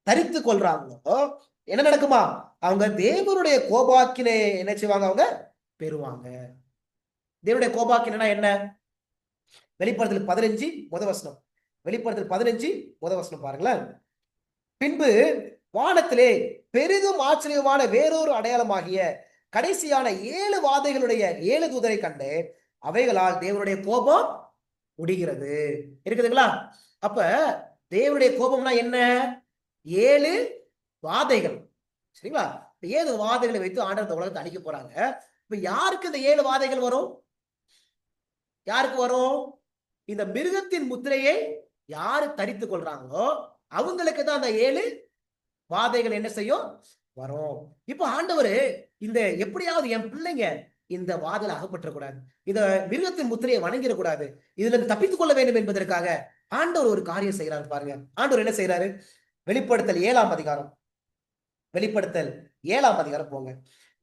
தரித்துக் கொள்றாங்களோ என்ன நடக்குமா? அவங்க தேவனுடைய கோபாக்கினை என்ன செய்வாங்க? அவங்க பெறுவாங்க. தேவனுடைய கோபாக்கினா என்ன? வெளிப்படுத்தல் 15 முதல் வசனம். வெளிப்படுத்தல் 15 முதல் வசனம் பாருங்களேன். பின்பு வானத்திலே பெரிதும் ஆச்சரியமான வேறொரு அடையாளமாகிய கடைசியான 7 வாதைகளுடைய 7 தூதரை கண்டு அவைகளால் தேவனுடைய கோபம் முடிகிறது. இருக்குதுங்களா? அப்ப தேவனுடைய கோபம்னா என்ன? 7 வாதைகள். சரிங்களா? 7 வாதைகளை வைத்து ஆண்டவர் இந்த உலகத்தை அழிக்க போறாங்க. இப்ப யாருக்கு இந்த 7 வாதைகள் வரும்? யாருக்கு வரும்? இந்த மிருகத்தின் முத்திரையை யாரு தரித்துக் கொள்றாங்களோ அவங்களுக்கு தான் அந்த 7 வாதைகள் என்ன செய்யும்? வரும். இப்ப ஆண்டவர் இந்த எப்படியாவது என் பிள்ளைங்க இந்த வாதையில அகப்பற்றக்கூடாது, இந்த மிருகத்தின் முத்திரையை வணங்கிடக்கூடாது, இதுல இருந்து தப்பித்துக் கொள்ள வேண்டும் என்பதற்காக ஆண்டவர் ஒரு காரியம் செய்யறாரு பாருங்க. ஆண்டவர் என்ன செய்யறாரு? வெளிப்படுத்தல் 7ஆம் அதிகாரம். வெளிப்படுத்தல் 7ஆம் அதிகாரம் போங்க.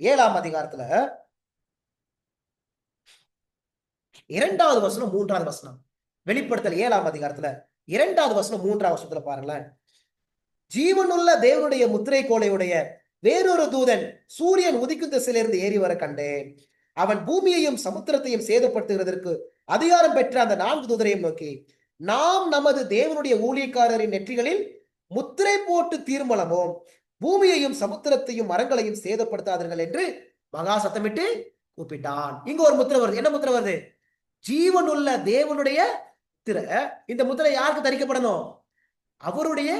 7ஆம் அதிகாரத்துல 2வது வசனம் 3வது வசனம். வெளிப்படுத்தல் 7ஆம் அதிகாரத்துல 2வது வசனம் 3வது வசனத்துல பாருங்களேன். ஜீவனுள்ள தேவனுடைய முத்திரை கோலையுடைய வேறொரு தூதன் சூரியன் உதிக்கும் திசையிலிருந்து ஏறி வர கண்டேன். அவன் பூமியையும் சமுத்திரத்தையும் சேதப்படுத்துகிறதற்கு அதிகாரம் பெற்ற அந்த 4 தூதரையும் நோக்கி, நாம் நமது தேவனுடைய ஊழியக்காரரின் நெற்றிகளில் முத்திரை போட்டு தீர்மானமும் பூமியையும் சமுத்திரத்தையும் மரங்களையும் சேதப்படுத்தாதீர்கள் என்று மகா சத்தமிட்டு கூப்பிட்டான். இங்க ஒரு முத்திரை வருது. என்ன முத்திரை வருது? ஜீவனுள்ள தேவனுடைய முத்திரை. இந்த முத்திரை யாருக்கு தரிக்கப்படணும்? அவருடைய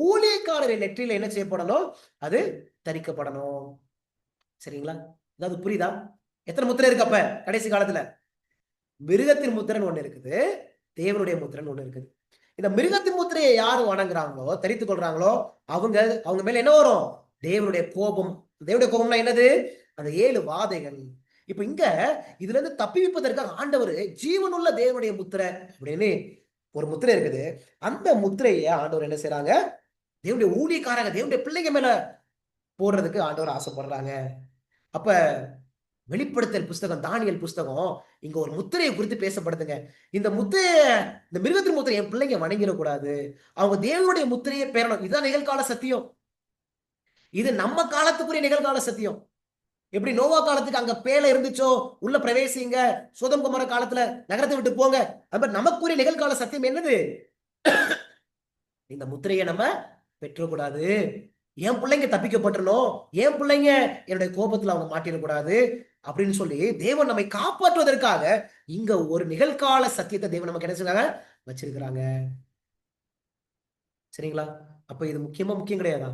ஊழியக்காரரின் நெற்றியில என்ன செய்யப்படணும்? அது தரிக்கப்படணும். சரிங்களா? அதாவது புரியுதா? எத்தனை முத்திரை இருக்கு அப்ப கடைசி காலத்துல? மிருகத்தின் முத்திரன் ஒண்ணு இருக்குது, தேவனுடைய முத்திரன் ஒண்ணு இருக்குது. இந்த மிருகத்தின் முத்திரையை யாரு வணங்குறாங்களோ, தரித்துக் கொள்றாங்களோ அவங்க மேல என்ன வரும்? தேவனுடைய கோபம். தேவனுடைய கோபம்னா என்னது? அந்த 7 வாதைகள். இப்ப இங்க இதுல இருந்து தப்பிப்பதற்காக ஆண்டவர் ஜீவனுள்ள தேவனுடைய முத்திரை அப்படின்னு ஒரு முத்திரை இருக்குது. அந்த முத்திரையை ஆண்டவர் என்ன செய்யறாங்க, தேவனுடைய ஊழியக்காரங்க தேவனுடைய பிள்ளைங்க மேல போடுறதுக்கு ஆண்டவர் ஆசைப்படுறாங்க. அப்ப வெளிப்படுத்தல் புஸ்தகம், தானியல் புஸ்தகம் இங்க ஒரு முத்திரையை குறித்து பேசப்படுதுங்க. இந்த முத்திரைய, இந்த மிருகத்தின் முத்திரை என் பிள்ளைங்க வணங்கிடக்கூடாது, அவங்க தேவனுடைய முத்திரையை பெறணும். இதுதான் நிகழ்கால சத்தியம். இது நம்ம காலத்துக்குரிய நிகழ்கால சத்தியம். எப்படி நோவா காலத்துக்கு அங்க பேலை இருந்துச்சோ, உள்ள பிரவேசிங்க, சோதம் குமார காலத்துல நகரத்தை விட்டு போங்க, அது மாதிரி நமக்குரிய நிகழ்கால சத்தியம் என்னது, இந்த முத்திரையை நம்ம பெற்றக்கூடாது, என் பிள்ளைங்க தப்பிக்கப்பட்டுறணும், என் பிள்ளைங்க என்னுடைய கோபத்துல அவங்க மாட்டிடக்கூடாது அப்படின்னு சொல்லி தேவன் நம்மை காப்பாற்றுவதற்காக இங்க ஒரு நிகழ்கால சத்தியத்தை தேவன் நமக்கு என்ன செய்றாங்க, வச்சிருக்கிறாங்க. சரிங்களா? அப்ப இது முக்கியம் கிடையாதா?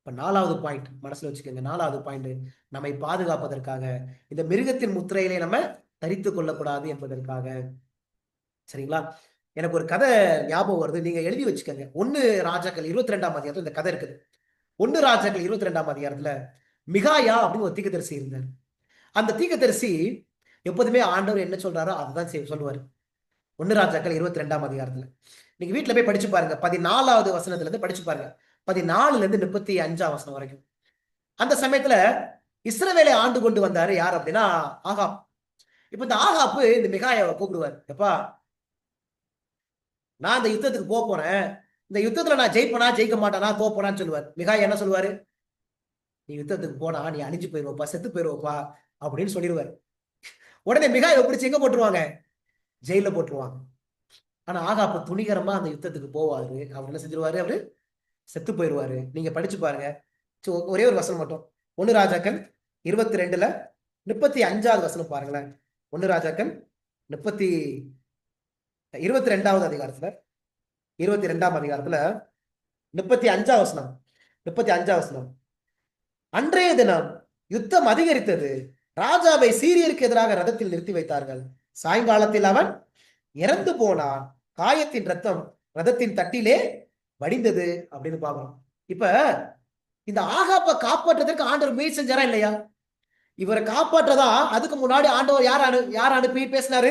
இப்ப 4வது பாயிண்ட் மனசுல வச்சுக்கோங்க. 4வது பாயிண்ட், நம்மை பாதுகாப்பதற்காக இந்த மிருகத்தின் முத்திரையிலே நம்ம தரித்துக் கொள்ளக்கூடாது என்பதற்காக. சரிங்களா? எனக்கு ஒரு கதை ஞாபகம் வருது, நீங்க எழுதி வச்சுக்கோங்க. 1 ராஜாக்கள் 22ஆம் அதிகாரத்துல இந்த கதை இருக்குது. 1 ராஜாக்கள் 22ஆம் அதிகாரத்துல மிகாயா அப்படின்னு ஒரு தீர்க்கதரிசி இருந்தார். அந்த தீர்க்கதரிசி எப்போதுமே ஆண்டவர் என்ன சொல்றாரோ அதுதான் சொல்லுவாரு. 1 ராஜாக்கள் 22ஆம் அதிகாரத்துல நீங்க வீட்டுல போய் படிச்சு பாருங்க. 14வது வசனத்துல இருந்து படிச்சு பாருங்க, 14ல இருந்து 35ஆம் வசனம் வரைக்கும். அந்த சமயத்துல இஸ்ரவேலை ஆண்டு கொண்டு வந்தாரு யார் அப்படின்னா ஆகாப். இப்ப இந்த ஆகாப்பு இந்த மிகாயாவை கூப்பிடுவார், எப்பா நான் இந்த யுத்தத்துக்கு போறேன், இந்த யுத்தத்துல நான் ஜெயிப்பனா ஜெயிக்க மாட்டானா தோப்பனான்னு சொல்லுவார். மிகாயா என்ன சொல்லுவாரு, நீ யுத்தத்துக்கு போனா நீ அழிஞ்சு போயிருவப்பா, செத்து போயிருவப்பா அப்படின்னு சொல்லிடுவாரு. உடனே மிகாயை பிடிச்சி எங்க போட்டுருவாங்க, ஜெயில போட்டுருவாங்க. ஆனா ஆகாப்பு துணிகரமா அந்த யுத்தத்துக்கு போவாரு. அவர் என்ன செஞ்சிருவாரு, அவரு செத்து போயிருவாரு. நீங்க படிச்சு பாருங்க. ஒரே ஒரு வசனம் மட்டும், 1 ராஜாக்கள் 22ல 35வது வசனம் பாருங்களேன். 1 ராஜாக்கள் 22வது அதிகாரத்துல 22ஆம் அதிகாரத்துல 35ஆம் வசனம், 35ஆம் வசனம். அன்றைய தினம் யுத்தம் அதிகரித்தது, ராஜாவை சீரியருக்கு எதிராக ரதத்தில் நிறுத்தி வைத்தார்கள். சாயங்காலத்தில் அவன் இறந்து போனான், காயத்தின் ரத்தம் ரதத்தின் தட்டிலே வடிந்தது அப்படின்னு பாக்குறோம். இப்ப இந்த ஆகாப்பை காப்பாற்றுறதுக்கு ஆண்டவர் முயற்சி செஞ்சாரா இல்லையா? இவரை காப்பாற்றதா அதுக்கு முன்னாடி ஆண்டவர் யார் அனுப்பி பேசினாரு,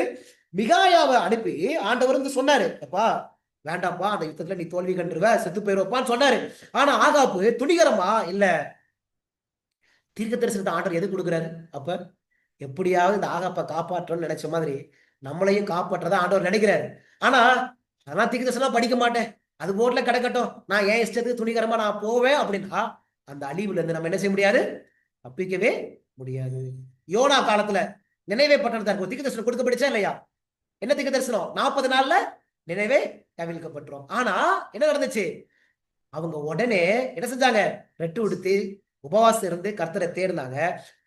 மிகாயாவை அனுப்பி ஆண்டவர் வந்து சொன்னாரு, அப்பா வேண்டாப்பா, அந்த யுத்தத்துல நீ தோல்வி கண்டுருவ, செத்து போயிருவப்பான்னு சொன்னாரு. ஆனா ஆகாப்பு துணிகரமா இல்ல, தீர்க்க தரிசனத்தை ஆண்டவர் எது கொடுக்குறாரு, அப்ப எப்படியாவது இந்த ஆகாப்பை காப்பாற்றணும்னு நினைச்ச மாதிரி நம்மளையும் காப்பாற்றதா ஆண்டவர் நினைக்கிறாரு. ஆனா அதெல்லாம் தீர்க்க தரிசனம் படிக்க மாட்டேன், அது போர்ட்ல கிடக்கட்டும், நான் ஏன் இஷ்டத்துக்கு துணிகரமா நான் போவேன் அப்படின்னா அந்த அழிவுல இருந்து நம்ம என்ன செய்ய முடியாது, தப்பிக்கவே முடியாது. யோனா காலத்துல நினைவே பட்டணத்தாருக்கு ஒரு தீர்க்க தரிசனம் கொடுக்கப்பட்டுச்சா இல்லையா? என்ன தீர்க்க தரிசனம், 40 நாள்ல நினைவே கவிழ்க்கப்பட்டுரும். ஆனா என்ன நடந்துச்சு, அவங்க உடனே என்ன செஞ்சாங்க, ரெட்டு உடுத்தி உபவாசம் இருந்து கர்த்தரை தேடினாங்க.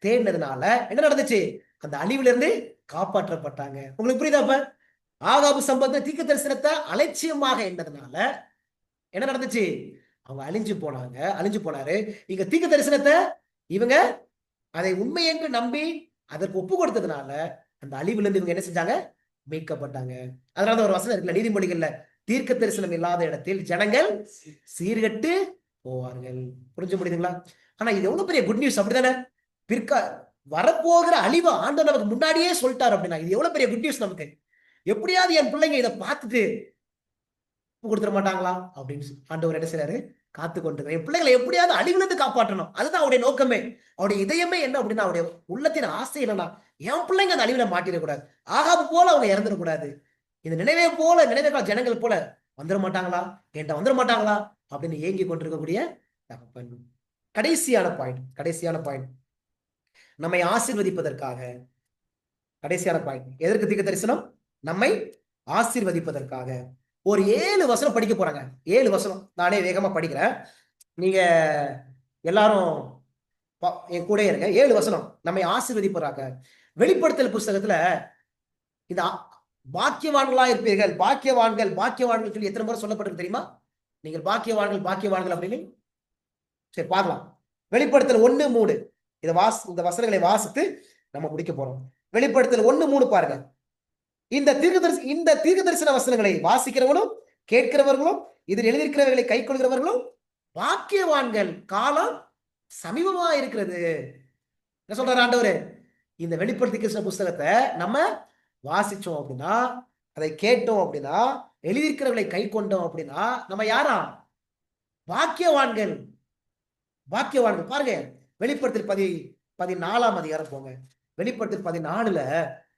தேடினதுனால என்ன நடந்துச்சு, அந்த அழிவுல இருந்து காப்பாற்றப்பட்டாங்க. உங்களுக்கு புரியுதா? அப்ப ஆகாபு சம்பந்த தீர்க்க தரிசனத்தை அலட்சியமாக எண்ணதுனால என்ன நடந்துச்சு, அவங்க அழிஞ்சு போனாரு. இங்க தீர்க்க தரிசனத்தை இவங்க அதை உண்மை என்று நம்பி அதற்கு ஒப்பு கொடுத்ததுனால அந்த அழிவுல இருந்து இவங்க என்ன செஞ்சாங்க, மீட்கப்பட்டாங்க. அதனால ஒரு வசனம் இருக்குல்ல நீதிமொழிகள்ல, தீர்க்க தரிசனம் இல்லாத இடத்தில் ஜனங்கள் சீர்கட்டு போவார்கள். புரிஞ்சு முடியுதுங்களா? ஆனா இது எவ்வளவு பெரிய குட் நியூஸ், அப்படிதானே? வரப்போகிற அழிவு ஆண்டவர் நமக்கு முன்னாடியே சொல்லிட்டாரு அப்படின்னா இது எவ்வளவு பெரிய குட் நியூஸ் நமக்கு. எப்படியாவது என் பிள்ளைங்க இதை பார்த்துட்டு கொடுத்துட மாட்டாங்களா அப்படின்னு ஆண்டவர் என்ன செய்யறாரு, காத்து கொண்டு என் பிள்ளைகளை எப்படியாவது அழிவுல இருந்து காப்பாற்றணும். அதுதான் அவருடைய நோக்கமே. அவருடைய இதயமே என்ன அப்படின்னா, அவருடைய உள்ளத்தின் ஆசை என்னன்னா, என் பிள்ளைங்க அந்த அழிவுல மாட்டிடக்கூடாது, ஆகாபு போல அவங்க இறந்துடக்கூடாது, இந்த நினைவே கால ஜனங்கள் போல வந்துட மாட்டாங்களா, என்கிட்ட வந்துட மாட்டாங்களா அப்படின்னு ஏங்கி கொண்டிருக்கக்கூடிய தகப்பன். கடைசியான பாயிண்ட் நம்மை ஆசீர்வதிப்பதற்காக. கடைசியான பாயிண்ட் எதற்கு தீர்க்க தரிசனம், நம்மை ஆசீர்வதிப்பதற்காக. ஒரு 7 வசனம் படிக்க போறாங்க. 7 வசனம் நானே வேகமா படிக்கிறேன், நீங்க எல்லாரும் என் கூட இருங்க. 7 வசனம் நம்மை ஆசீர்வதிப்பதாக. வெளிப்படுத்தல் புஸ்தகத்துல இந்த பாக்கியவான்களா இருப்பீர்கள், பாக்கியவான்கள் சொல்லி எத்தனை முறை சொல்லப்பட்டிருக்கு தெரியுமா? நீங்கள் பாக்கியவான்கள் அப்படின்னு. சரி பார்க்கலாம். வெளிப்படுத்தல் 1:3 இந்த வசனங்களை வாசித்து நம்ம முடிக்க போறோம். வெளிப்படுத்தல் 1:3 பாருங்க. இந்த தீர்க்க தரிசன வசனங்களை வாசிக்கிறவங்களும் கேட்கிறவர்களும் இதில் எழுதியிருக்கிறவர்களை கை கொள்கிறவர்களும் பாக்கியவான்கள், காலம் சமீபமா இருக்கிறது. என்ன சொல்றாரு ஆண்டவரு, இந்த வெளிப்படுத்தி கிருஷ்ண புஸ்தகத்தை நம்ம வாசிச்சோம் அப்படின்னா, அதை கேட்டோம் அப்படின்னா, எழுதியிருக்கிறவர்களை கை கொண்டோம் அப்படின்னா நம்ம யாரா? பாக்கியவான்கள். பாக்கியவான்கள். பாருங்க, வெளிப்படுத்தல் 14ஆம் அதிகாரம் போங்க. வெளிப்படுத்தல் 14ல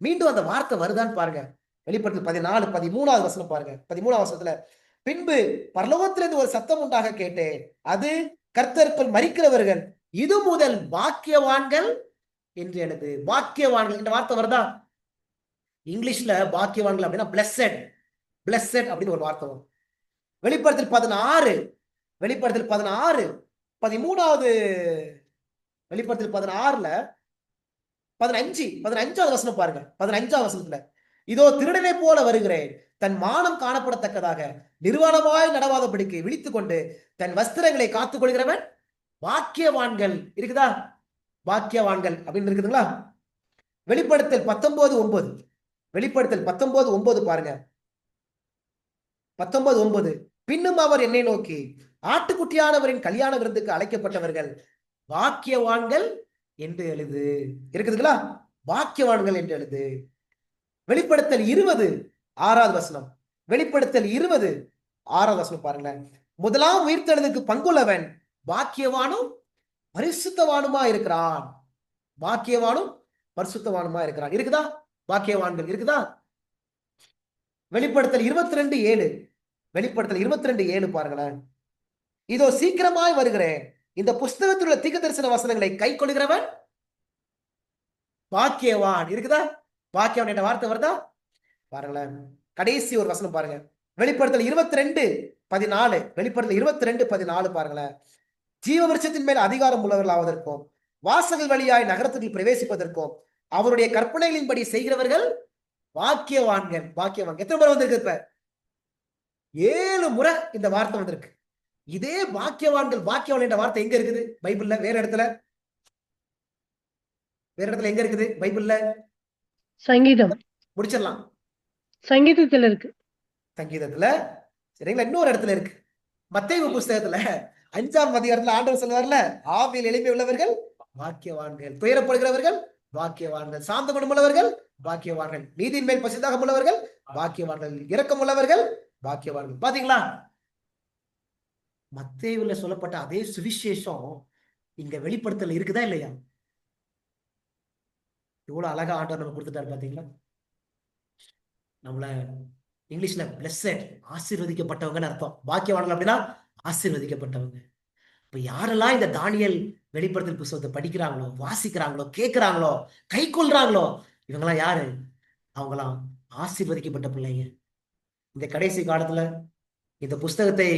மீண்டும் அந்த வார்த்தை வருதான்னு பாருங்க. வெளிப்படுத்தல் 14 13வது வசனம் பாருங்க. 13ஆம் வசனத்துல, பின்பு பரலோகத்திலிருந்து ஒரு சத்தம் உண்டாக கேட்டேன். அது கர்த்தருக்குள் மரிக்கிறவர்கள் இது முதல் பாக்கியவான்கள் என்று எழுது. பாக்கியவான்கள் என்ற வார்த்தை வருதா? இங்கிலீஷ்ல பாக்கியவான்கள் அப்படின்னா பிளஸட். பிளஸட் அப்படின்னு ஒரு வார்த்தை வரும். வெளிப்படுத்தல் 16 வெளிப்படுத்தல் 16 13வது வெளிப்படுத்தல் 16ல 15வது வசனம் பாருங்க. 15வது வசனத்துல, இதோ திருடனை போல வருகிறேன், தன் மானம் காணப்படத்தக்கதாக நிர்வாணமாய் நடவாதபடிக்கு விழித்துக் கொண்டு தன் வஸ்திரங்களை காத்துக் கொள்கிறவன் பாக்கியவான்கள். இருக்குதா? பாக்கியவான்கள் அப்படின்னு இருக்குதுங்களா? வெளிப்படுத்தல் 19:9 வெளிப்படுத்தல் 19:9 பாருங்க. 19:9, பின்னும் அவர் என்னை நோக்கி, ஆட்டுக்குட்டியானவரின் கல்யாண விருந்துக்கு அழைக்கப்பட்டவர்கள் பாக்கியவான்கள் என்று எழுது. இருக்குதுங்களா? பாக்கியவான்கள் என்று எழுது. வெளிப்படுத்தல் 20:6வது வசனம். வெளிப்படுத்தல் 20:6வது வசனம் பாருங்களேன். முதலாம் உயிர்த்தெழுதலுக்கு பங்குள்ளவன் பாக்கியவானும் பரிசுத்தவானுமா இருக்கிறான். பாக்கியவானும் பரிசுத்தவானுமா இருக்கிறான். இருக்குதா? பாக்கியவான்கள் இருக்குதா? வெளிப்படுத்தல் 22:7 வெளிப்படுத்தல் 22:7 பாருங்களேன். இதோ சீக்கிரமாய் வருகிறேன், இந்த புஸ்தகத்தில் உள்ள தீர்க்கதரிசன வசனங்களை கை கொள்கிறவன் பாக்கியவான். இருக்குதா? பாக்கியவான் என்ற வார்த்தை வருதா? பாருங்களேன், கடைசி ஒரு வசனம் பாருங்க. வெளிப்படுத்தல் 22:14 வெளிப்படுத்தல் 22:14 பாருங்களேன். ஜீவ விருட்சத்தின் மேல் அதிகாரம் உள்ளவர்கள் ஆவதற்கும் வாசல் வழியாய் நகரத்துக்குள் பிரவேசிப்பதற்கும் அவருடைய கற்பனைகளின்படி செய்கிறவர்கள் பாக்கியவான்கள். பாக்கியவான் எத்தனை முறை வந்திருக்கு? இப்ப 7 முறை இந்த வார்த்தை வந்திருக்கு. இதே பாக்கியவான்கள் பாக்கியவான் என்ற வார்த்தை எங்க இருக்குது பைபிள்ல? வேற இடத்துல எங்க இருக்குது பைபிள்ல? சங்கீதம். முடிச்சிடலாம். சங்கீதத்துல இருக்கு. சங்கீதத்துல, சரிங்களா? இன்னொரு இடத்துல இருக்கு. மத்தேயு புஸ்தகத்துல 5ஆம் அதிகாரத்துல ஆண்டவர் சொல்லுவார்ல, ஆவியில் எளிமை உள்ளவர்கள் பாக்கியவான்கள், துயரப்படுகிறவர்கள் பாக்கியவான்கள், சாந்த குணமுள்ளவர்கள் பாக்கியவான்கள், நீதியின் மேல் பசிதாகம் உள்ளவர்கள் பாக்கியவான்கள், இரக்கம் உள்ளவர்கள் பாக்கியவான்கள். பாத்தீங்களா? மத்தேயுல சொல்லப்பட்ட அதே சுவிசேஷம் இங்க வெளிப்படுத்தல இருக்குதா இல்லையா? எவ்வளவு அழகா ஆண்டவர் நம்ம கொடுத்துட்டாரு பாத்தீங்களா? நம்மள இங்கிலீஷ்ல பிளஸட், ஆசீர்வதிக்கப்பட்டவங்கன்னு அர்த்தம். பாக்கியவான்கள் அப்படின்னா ஆசீர்வதிக்கப்பட்டவங்க. இப்ப யாரெல்லாம் இந்த தானியல் வெளிப்படுத்தல் புத்தகத்தை படிக்கிறாங்களோ, வாசிக்கிறாங்களோ, கேட்கிறாங்களோ, கை கொள்றாங்களோ, இவங்கெல்லாம் யாரு? அவங்களாம் ஆசீர்வதிக்கப்பட்ட பிள்ளைங்க. இந்த கடைசி காலத்துல இந்த புஸ்தகத்தை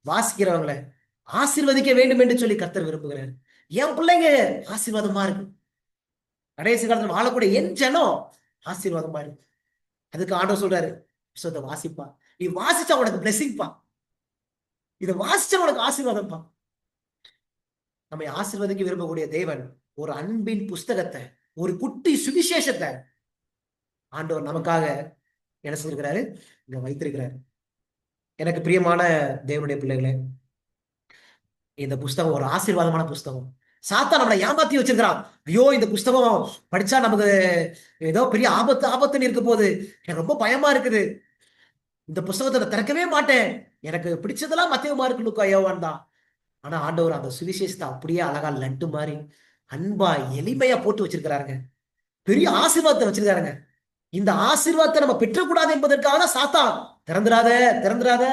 வாசிக்கிறவங்களை ஆசீர்வதிக்க வேண்டும் என்று சொல்லி கர்த்தர் விரும்புகிறார். என் பிள்ளைங்க ஆசீர்வாதமா இருக்கு. கடைசி காலத்துல வாழக்கூடிய என் ஜனம் ஆசீர்வாதமா இருக்கு. அதுக்கு ஆண்டவர் சொல்றாரு, புஸ்தகத்தை வாசிப்பா, நீ வாசிச்சா உனக்கு பிளெஸிங் பா, இதை வாசிச்சா உனக்கு ஆசீர்வாதம் பா. நம்மை ஆசீர்வதிக்க விரும்பக்கூடிய தேவன் ஒரு அன்பின் புஸ்தகத்தை, ஒரு குட்டி சுவிசேஷத்தை ஆண்டவர் நமக்காக என்ன சொல்லிருக்கிறாரு? இங்க வைத்திருக்கிறாரு. எனக்கு பிரியமான தேவனுடைய பிள்ளைகளே, இந்த புஸ்தகம் ஒரு ஆசீர்வாதமான புஸ்தகம். சாத்தா நம்மளை ஏமாத்தி வச்சிருக்கிறான். ஐயோ, இந்த புஸ்தகம் படிச்சா நமக்கு ஏதோ பெரிய ஆபத்துன்னு இருக்க போகுது, எனக்கு ரொம்ப பயமா இருக்குது, இந்த புஸ்தகத்தை திறக்கவே மாட்டேன், எனக்கு பிடிச்சதெல்லாம் மத்தேயு, மார்க்கு, லூக்கா, யோவான் தான். ஆனா ஆண்டவர் அந்த சுவிசேஷத்தை அப்படியே அழகா லட்டு மாதிரி அன்பா எளிமையா போட்டு வச்சிருக்கிறாருங்க. பெரிய ஆசீர்வாதத்தை வச்சிருக்காருங்க. இந்த ஆசீர்வாதத்தை நம்ம பெற்றக்கூடாது என்பதற்காக தான் சாத்தான் திறந்துராத.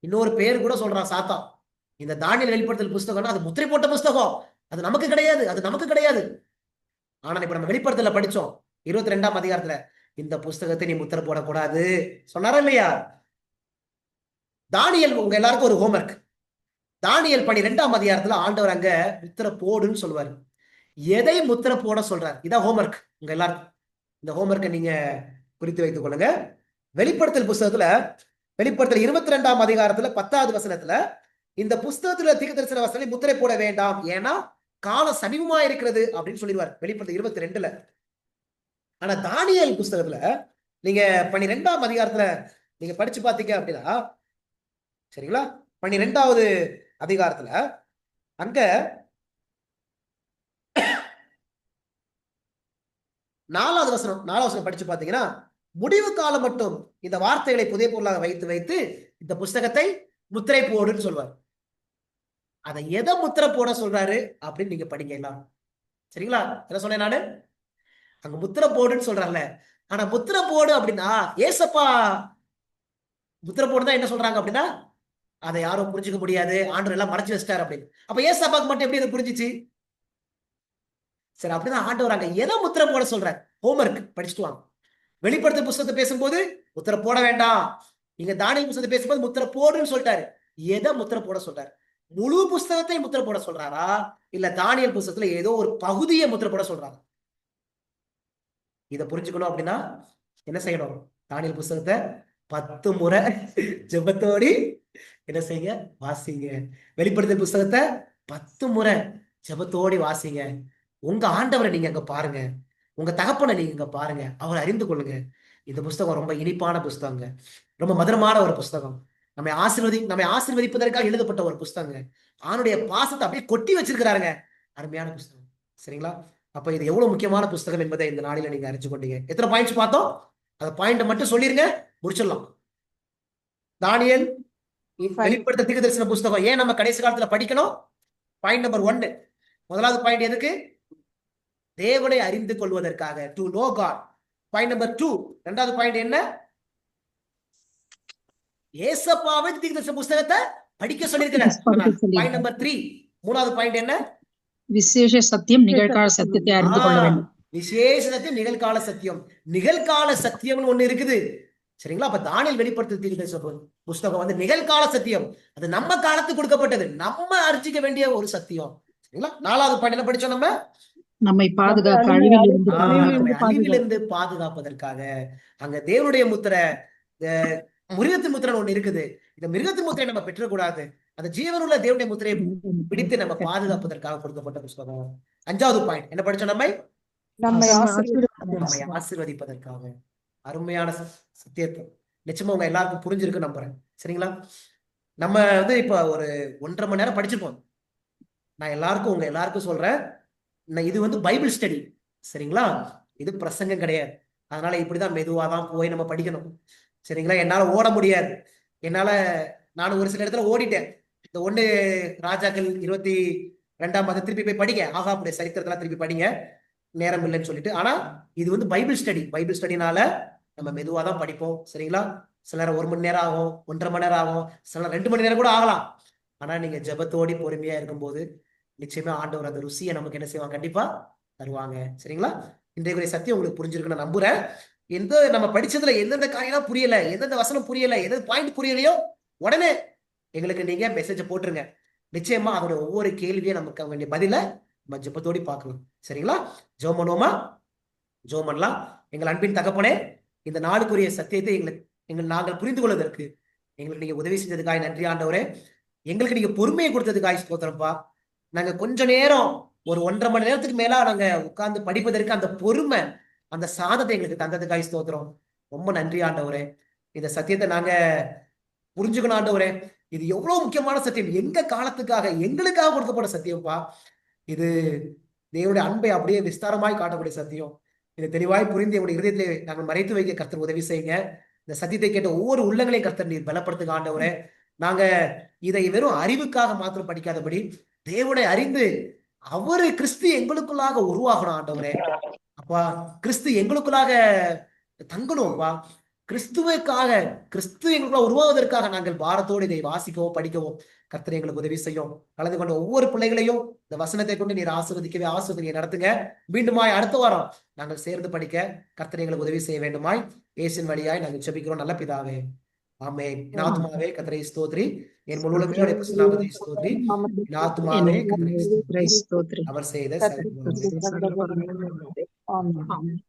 இன்னொரு பேர் கூட சொல்றான் சாத்தான். இந்த தானியேல் வெளிப்படுத்தல் புஸ்தகம்னா அது முத்திரை போட்ட புஸ்தகம், அது நமக்கு கிடையாது. ஆனா இப்ப நம்ம வெளிப்படுத்தல படிச்சோம் 22ஆம் அதிகாரத்துல, இந்த புஸ்தகத்தை நீ முத்திரை போடக்கூடாது சொன்னாரா இல்லையா? தானியேல், உங்க எல்லாருக்கும் ஒரு ஹோம்வொர்க். தானியேல் 12ஆம் அதிகாரத்துல ஆண்டவர் அங்க முத்திரை போடுன்னு சொல்லுவாரு. எதை முத்திரை போட சொல்றாரு? இதான் ஹோம்வொர்க் உங்க எல்லாருக்கும். இந்த ஹோம்வொர்க்கை நீங்க குறித்து வைத்துக் கொள்ளுங்க. வெளிப்படுத்தல் புஸ்தகத்துல, வெளிப்படுத்தல் 22ஆம் அதிகாரத்துல 10வது வசனத்துல, இந்த புஸ்தகத்துல தீர்க்கதரிசன வசனங்களை முத்திரை போட வேண்டாம், ஏன்னா காலம் சமீபமா இருக்கிறது அப்படின்னு சொல்லிடுவார் வெளிப்படுத்தல் 22ல. ஆனா தானியேல் புஸ்தகத்துல நீங்க 12ஆம் அதிகாரத்துல நீங்க படிச்சு பாத்தீங்க அப்படின்னா, சரிங்களா, 12வது அதிகாரத்துல அங்க நாலாவது வசனம் படிச்சு பாத்தீங்கன்னா, முடிவு காலம் மட்டும் இந்த வார்த்தைகளை புதிய பொருளாக வைத்து வைத்து இந்த புஸ்தகத்தை முத்திரை போடுன்னு சொல்வார். அதை எதை முத்திரை போட சொல்றாரு அப்படின்னு நீங்க படிங்க எல்லாம். சரிங்களா? என்ன சொன்னேன் நானு? அங்க முத்திரை போடுன்னு சொல்றாங்கல்ல. ஆனா முத்திரை போடு அப்படின்னா ஏசப்பா முத்திரை போடுதான் என்ன சொல்றாங்க அப்படின்னா, அதை யாரும் புரிஞ்சுக்க முடியாது, ஆண்டவர் எல்லாம் மறைச்சு வச்சிட்டாரு அப்படின்னு. அப்ப ஏசப்பாக்கு மட்டும் எப்படி அது புரிஞ்சிச்சு? சரி, அப்படிதான் ஆண்டவர் அங்க எதை முத்திரை போட சொல்றாரு? ஹோம்வொர்க் படிச்சுட்டு வாங்க. வெளிப்படுத்தல் புஸ்தகத்தை பேசும்போது முத்திரை போட வேண்டாம், நீங்க தானியேல் புஸ்தகத்தை பேசும்போது முத்திரை போடுன்னு சொல்லிட்டாரு. எதை முத்திரை போட சொல்றாரு? முழு புஸ்தகத்தை முத்திரை போட சொல்றாரா, இல்ல தானியேல் புஸ்தகத்துல ஏதோ ஒரு பகுதியை முத்திரை போட சொல்றாரா? இதை புரிஞ்சுக்கணும் அப்படின்னா என்ன செய்யணும்? தானியேல் புஸ்தகத்தை 10 முறை ஜெபத்தோடி என்ன செய்யுங்க? வாசிங்க. வெளிப்படுத்தல் புஸ்தகத்தை 10 முறை ஜெபத்தோடி வாசிங்க. உங்க ஆண்டவரை நீங்க அங்க பாருங்க, உங்க தகப்பனை நீங்க இங்க பாருங்க, அவரை அறிந்து கொள்ளுங்க. இந்த புஸ்தகம் ரொம்ப இனிப்பான புஸ்தகங்க, ரொம்ப மதுரமான ஒரு புஸ்தகம். நம்மை ஆசீர்வதிப்பதற்காக எழுதப்பட்ட ஒரு புஸ்தகங்க. ஆணுடைய பாசத்தை அப்படியே கொட்டி வச்சிருக்கிறாருங்க. அருமையான புஸ்தகம். சரிங்களா? அப்ப இது எவ்வளவு முக்கியமான புஸ்தகம் என்பதை இந்த நாளில நீங்க அறிஞ்சு கொண்டீங்க. எத்தனை பாயிண்ட்ஸ் பார்த்தோம்? அந்த பாயிண்ட் மட்டும் சொல்லிருங்க, முடிச்சிடலாம். தானியேல், வெளிப்படுத்தல் தீர்க்கதரிசன புஸ்தகம் ஏன் நம்ம கடைசி காலத்துல படிக்கணும்? Point number 1. முதலாவது பாயிண்ட் எதுக்கு? தேவனை அறிந்து கொள்வதற்காக, to know God. Point number 2. இரண்டாவது பாயிண்ட் என்ன? ஏசப்பாவை தீர்க்கதரிசன புஸ்தகத்தை படிக்க சொல்லியிருக்கிறேன். Point number 3. மூணாவது பாயிண்ட் என்ன? விசேஷ சத்தியம், நிகழ்கால சத்தியத்தை அறிந்து கொள்ள வேண்டும். விசேஷ சத்தியம், நிகழ்கால சத்தியம். நிகழ்கால சத்தியம்னு ஒண்ணு இருக்குது. சரிங்களா? அப்ப தானியேல் வெளிப்படுத்தல் தீர்க்கதரிசன புஸ்தகம் வந்து நிகழ்கால சத்தியம். அது நம்ம காலத்துக்கு கொடுக்கப்பட்டது, நம்ம அறிஞ்சிக்க வேண்டிய ஒரு சத்தியம். சரிங்களா? நாலாவது பாயிண்ட் என்ன படிச்சோம்? நம்மை பாதுகாக்க, அழிவிலிருந்து பாதுகாப்பதற்காக. அங்க தேவனுடைய முத்திரை, மிருகத்தின் முத்திரை ஒண்ணு இருக்குது. இந்த மிருகத்தின் முத்திரை நம்ம பெற்றக்கூடாது. அந்த ஜீவனுள்ள தேவனுடைய முத்திரையை பிடித்து நம்ம பாதுகாப்பதற்காக கொடுக்கப்பட்ட புஸ்தகம். அஞ்சாவது பாயிண்ட் என்ன படிச்சோம்? நம்மை ஆசீர்வதிப்பதற்காக. அருமையான சத்தியத்தை நிச்சயமா உங்க எல்லாருக்கும் புரிஞ்சிருக்கு நம்புறேன். சரிங்களா? நம்ம வந்து இப்ப ஒரு 1.5 மணி நேரம் படிச்சிருப்போம். நான் உங்க எல்லாருக்கும் சொல்றேன், இது வந்து பைபிள் ஸ்டடி. சரிங்களா? இது பிரசங்கம் கிடையாது. அதனால இப்படிதான் மெதுவா தான் போய் நம்ம படிக்கணும். சரிங்களா? என்னால ஓட முடியாது. நான் ஒரு சில இடத்துல ஓடிட்டேன். இந்த 1 ராஜாக்கள் 22 திருப்பி போய் படிங்க, ஆகாபுடைய சரித்திரத்தெல்லாம் திருப்பி படிங்க, நேரம் இல்லைன்னு சொல்லிட்டு. ஆனா இது வந்து பைபிள் ஸ்டடினால நம்ம மெதுவா தான் படிப்போம். சரிங்களா? சில நேரம் 1 மணி நேரம் ஆகும், 1.5 மணி நேரம் ஆகும், சில நேரம் 2 மணி நேரம் கூட ஆகலாம். ஆனா நீங்க ஜெபத்தோடி பொறுமையா இருக்கும்போது நிச்சயமா ஆண்டவர் அந்த ருசியை நமக்கு என்ன செய்வாங்க? கண்டிப்பா தருவாங்க. சரிங்களா? இன்றைய சத்தியம் உங்களுக்கு புரிஞ்சிருக்குன்னு நான் நம்புறேன். நம்ம படிச்சதுல எந்தெந்த காரியெல்லாம் புரியல, எந்தெந்த வசனம் புரியல, எந்தெந்த பாயிண்ட் புரியலையோ உடனே எங்களுக்கு நீங்க மெசேஜ் போட்டுருங்க. நிச்சயமா அதோட ஒவ்வொரு கேள்வியும் நமக்கு வேண்டிய பதில நம்ம ஜெபத்தோடி பார்க்கலாம். சரிங்களா? ஜெபம் பண்ணுவோமா? ஜெபம் பண்ணலாம். எங்கள் அன்பின் தகப்பனே, இந்த நாளுக்குரிய சத்தியத்தை நாங்கள் புரிந்து கொள்வதற்கு எங்களுக்கு நீங்க உதவி செஞ்சதுக்காக நன்றி ஆண்டவரே. எங்களுக்கு நீங்க பொறுமையை கொடுத்ததுக்காக ஸ்தோத்திரம்ப்பா. நாங்க கொஞ்ச நேரம், ஒரு 1.5 மணி நேரத்துக்கு மேல நாங்க உட்கார்ந்து படிப்பதற்கு அந்த பொறுமை, அந்த சாதத்தை எங்களுக்கு தந்ததுக்காக ஸ்தோத்திரம். ரொம்ப நன்றி ஆண்டவரே. இந்த சத்தியத்தை நாங்க புரிஞ்சுக்கணும் ஆண்டவரே. இது எவ்வளவு முக்கியமான சத்தியம், எங்க காலத்துக்காக, எங்களுக்காக கொடுக்கப்பட்ட சத்தியம்ப்பா. இது தேவனுடைய அன்பை அப்படியே விஸ்தாரமாய் காட்டக்கூடிய சத்தியம். இதை தெளிவாய் புரிந்து என்னுடைய இருதயத்திலே நாங்கள் மறைத்து வைக்க கர்த்தர் உதவி செய்யுங்க. இந்த சத்தியத்தை கேட்ட ஒவ்வொரு உள்ளங்களையும் கர்த்தர் நீர் பலப்படுத்துங்க ஆண்டவரே. நாங்க இதை வெறும் அறிவுக்காக மாத்திரம் படிக்காதபடி தேவனை அறிந்து அவரு கிறிஸ்து எங்களுக்குள்ளாக உருவாகணும் ஆண்டவரே. அப்பா, கிறிஸ்து எங்களுக்குள்ளாக தங்கணும்ப்பா. கிறிஸ்து எங்களுக்குள்ள உருவாவதற்காக நாங்கள் பாரத்தோடு இதை வாசிக்கவும் படிக்கவும் கர்த்தர் எங்களுக்கு உதவி செய்யும். கலந்து கொண்ட ஒவ்வொரு பிள்ளைகளையும் இந்த வசனத்தை கொண்டு நீர் ஆசீர்வதிக்கவே நடத்துங்க. மீண்டுமாய் அடுத்த வாரம் நாங்கள் சேர்ந்து படிக்க கர்த்தர் எங்களுக்கு உதவி செய்ய வேண்டுமாய் இயேசுவின் வழியாய் நாங்கள் ஜெபிக்கிறோம் நல்ல பிதாவே. ஆமென். என் ஆத்துமாவே கர்த்தரை ஸ்தோத்திரி, என் முழு உள்ளத்தோடு நாமத்தை ஸ்தோத்திரி. என் ஆத்துமாவே கர்த்தரை ஸ்தோத்திரி, அவர் செய்த ஆமென்.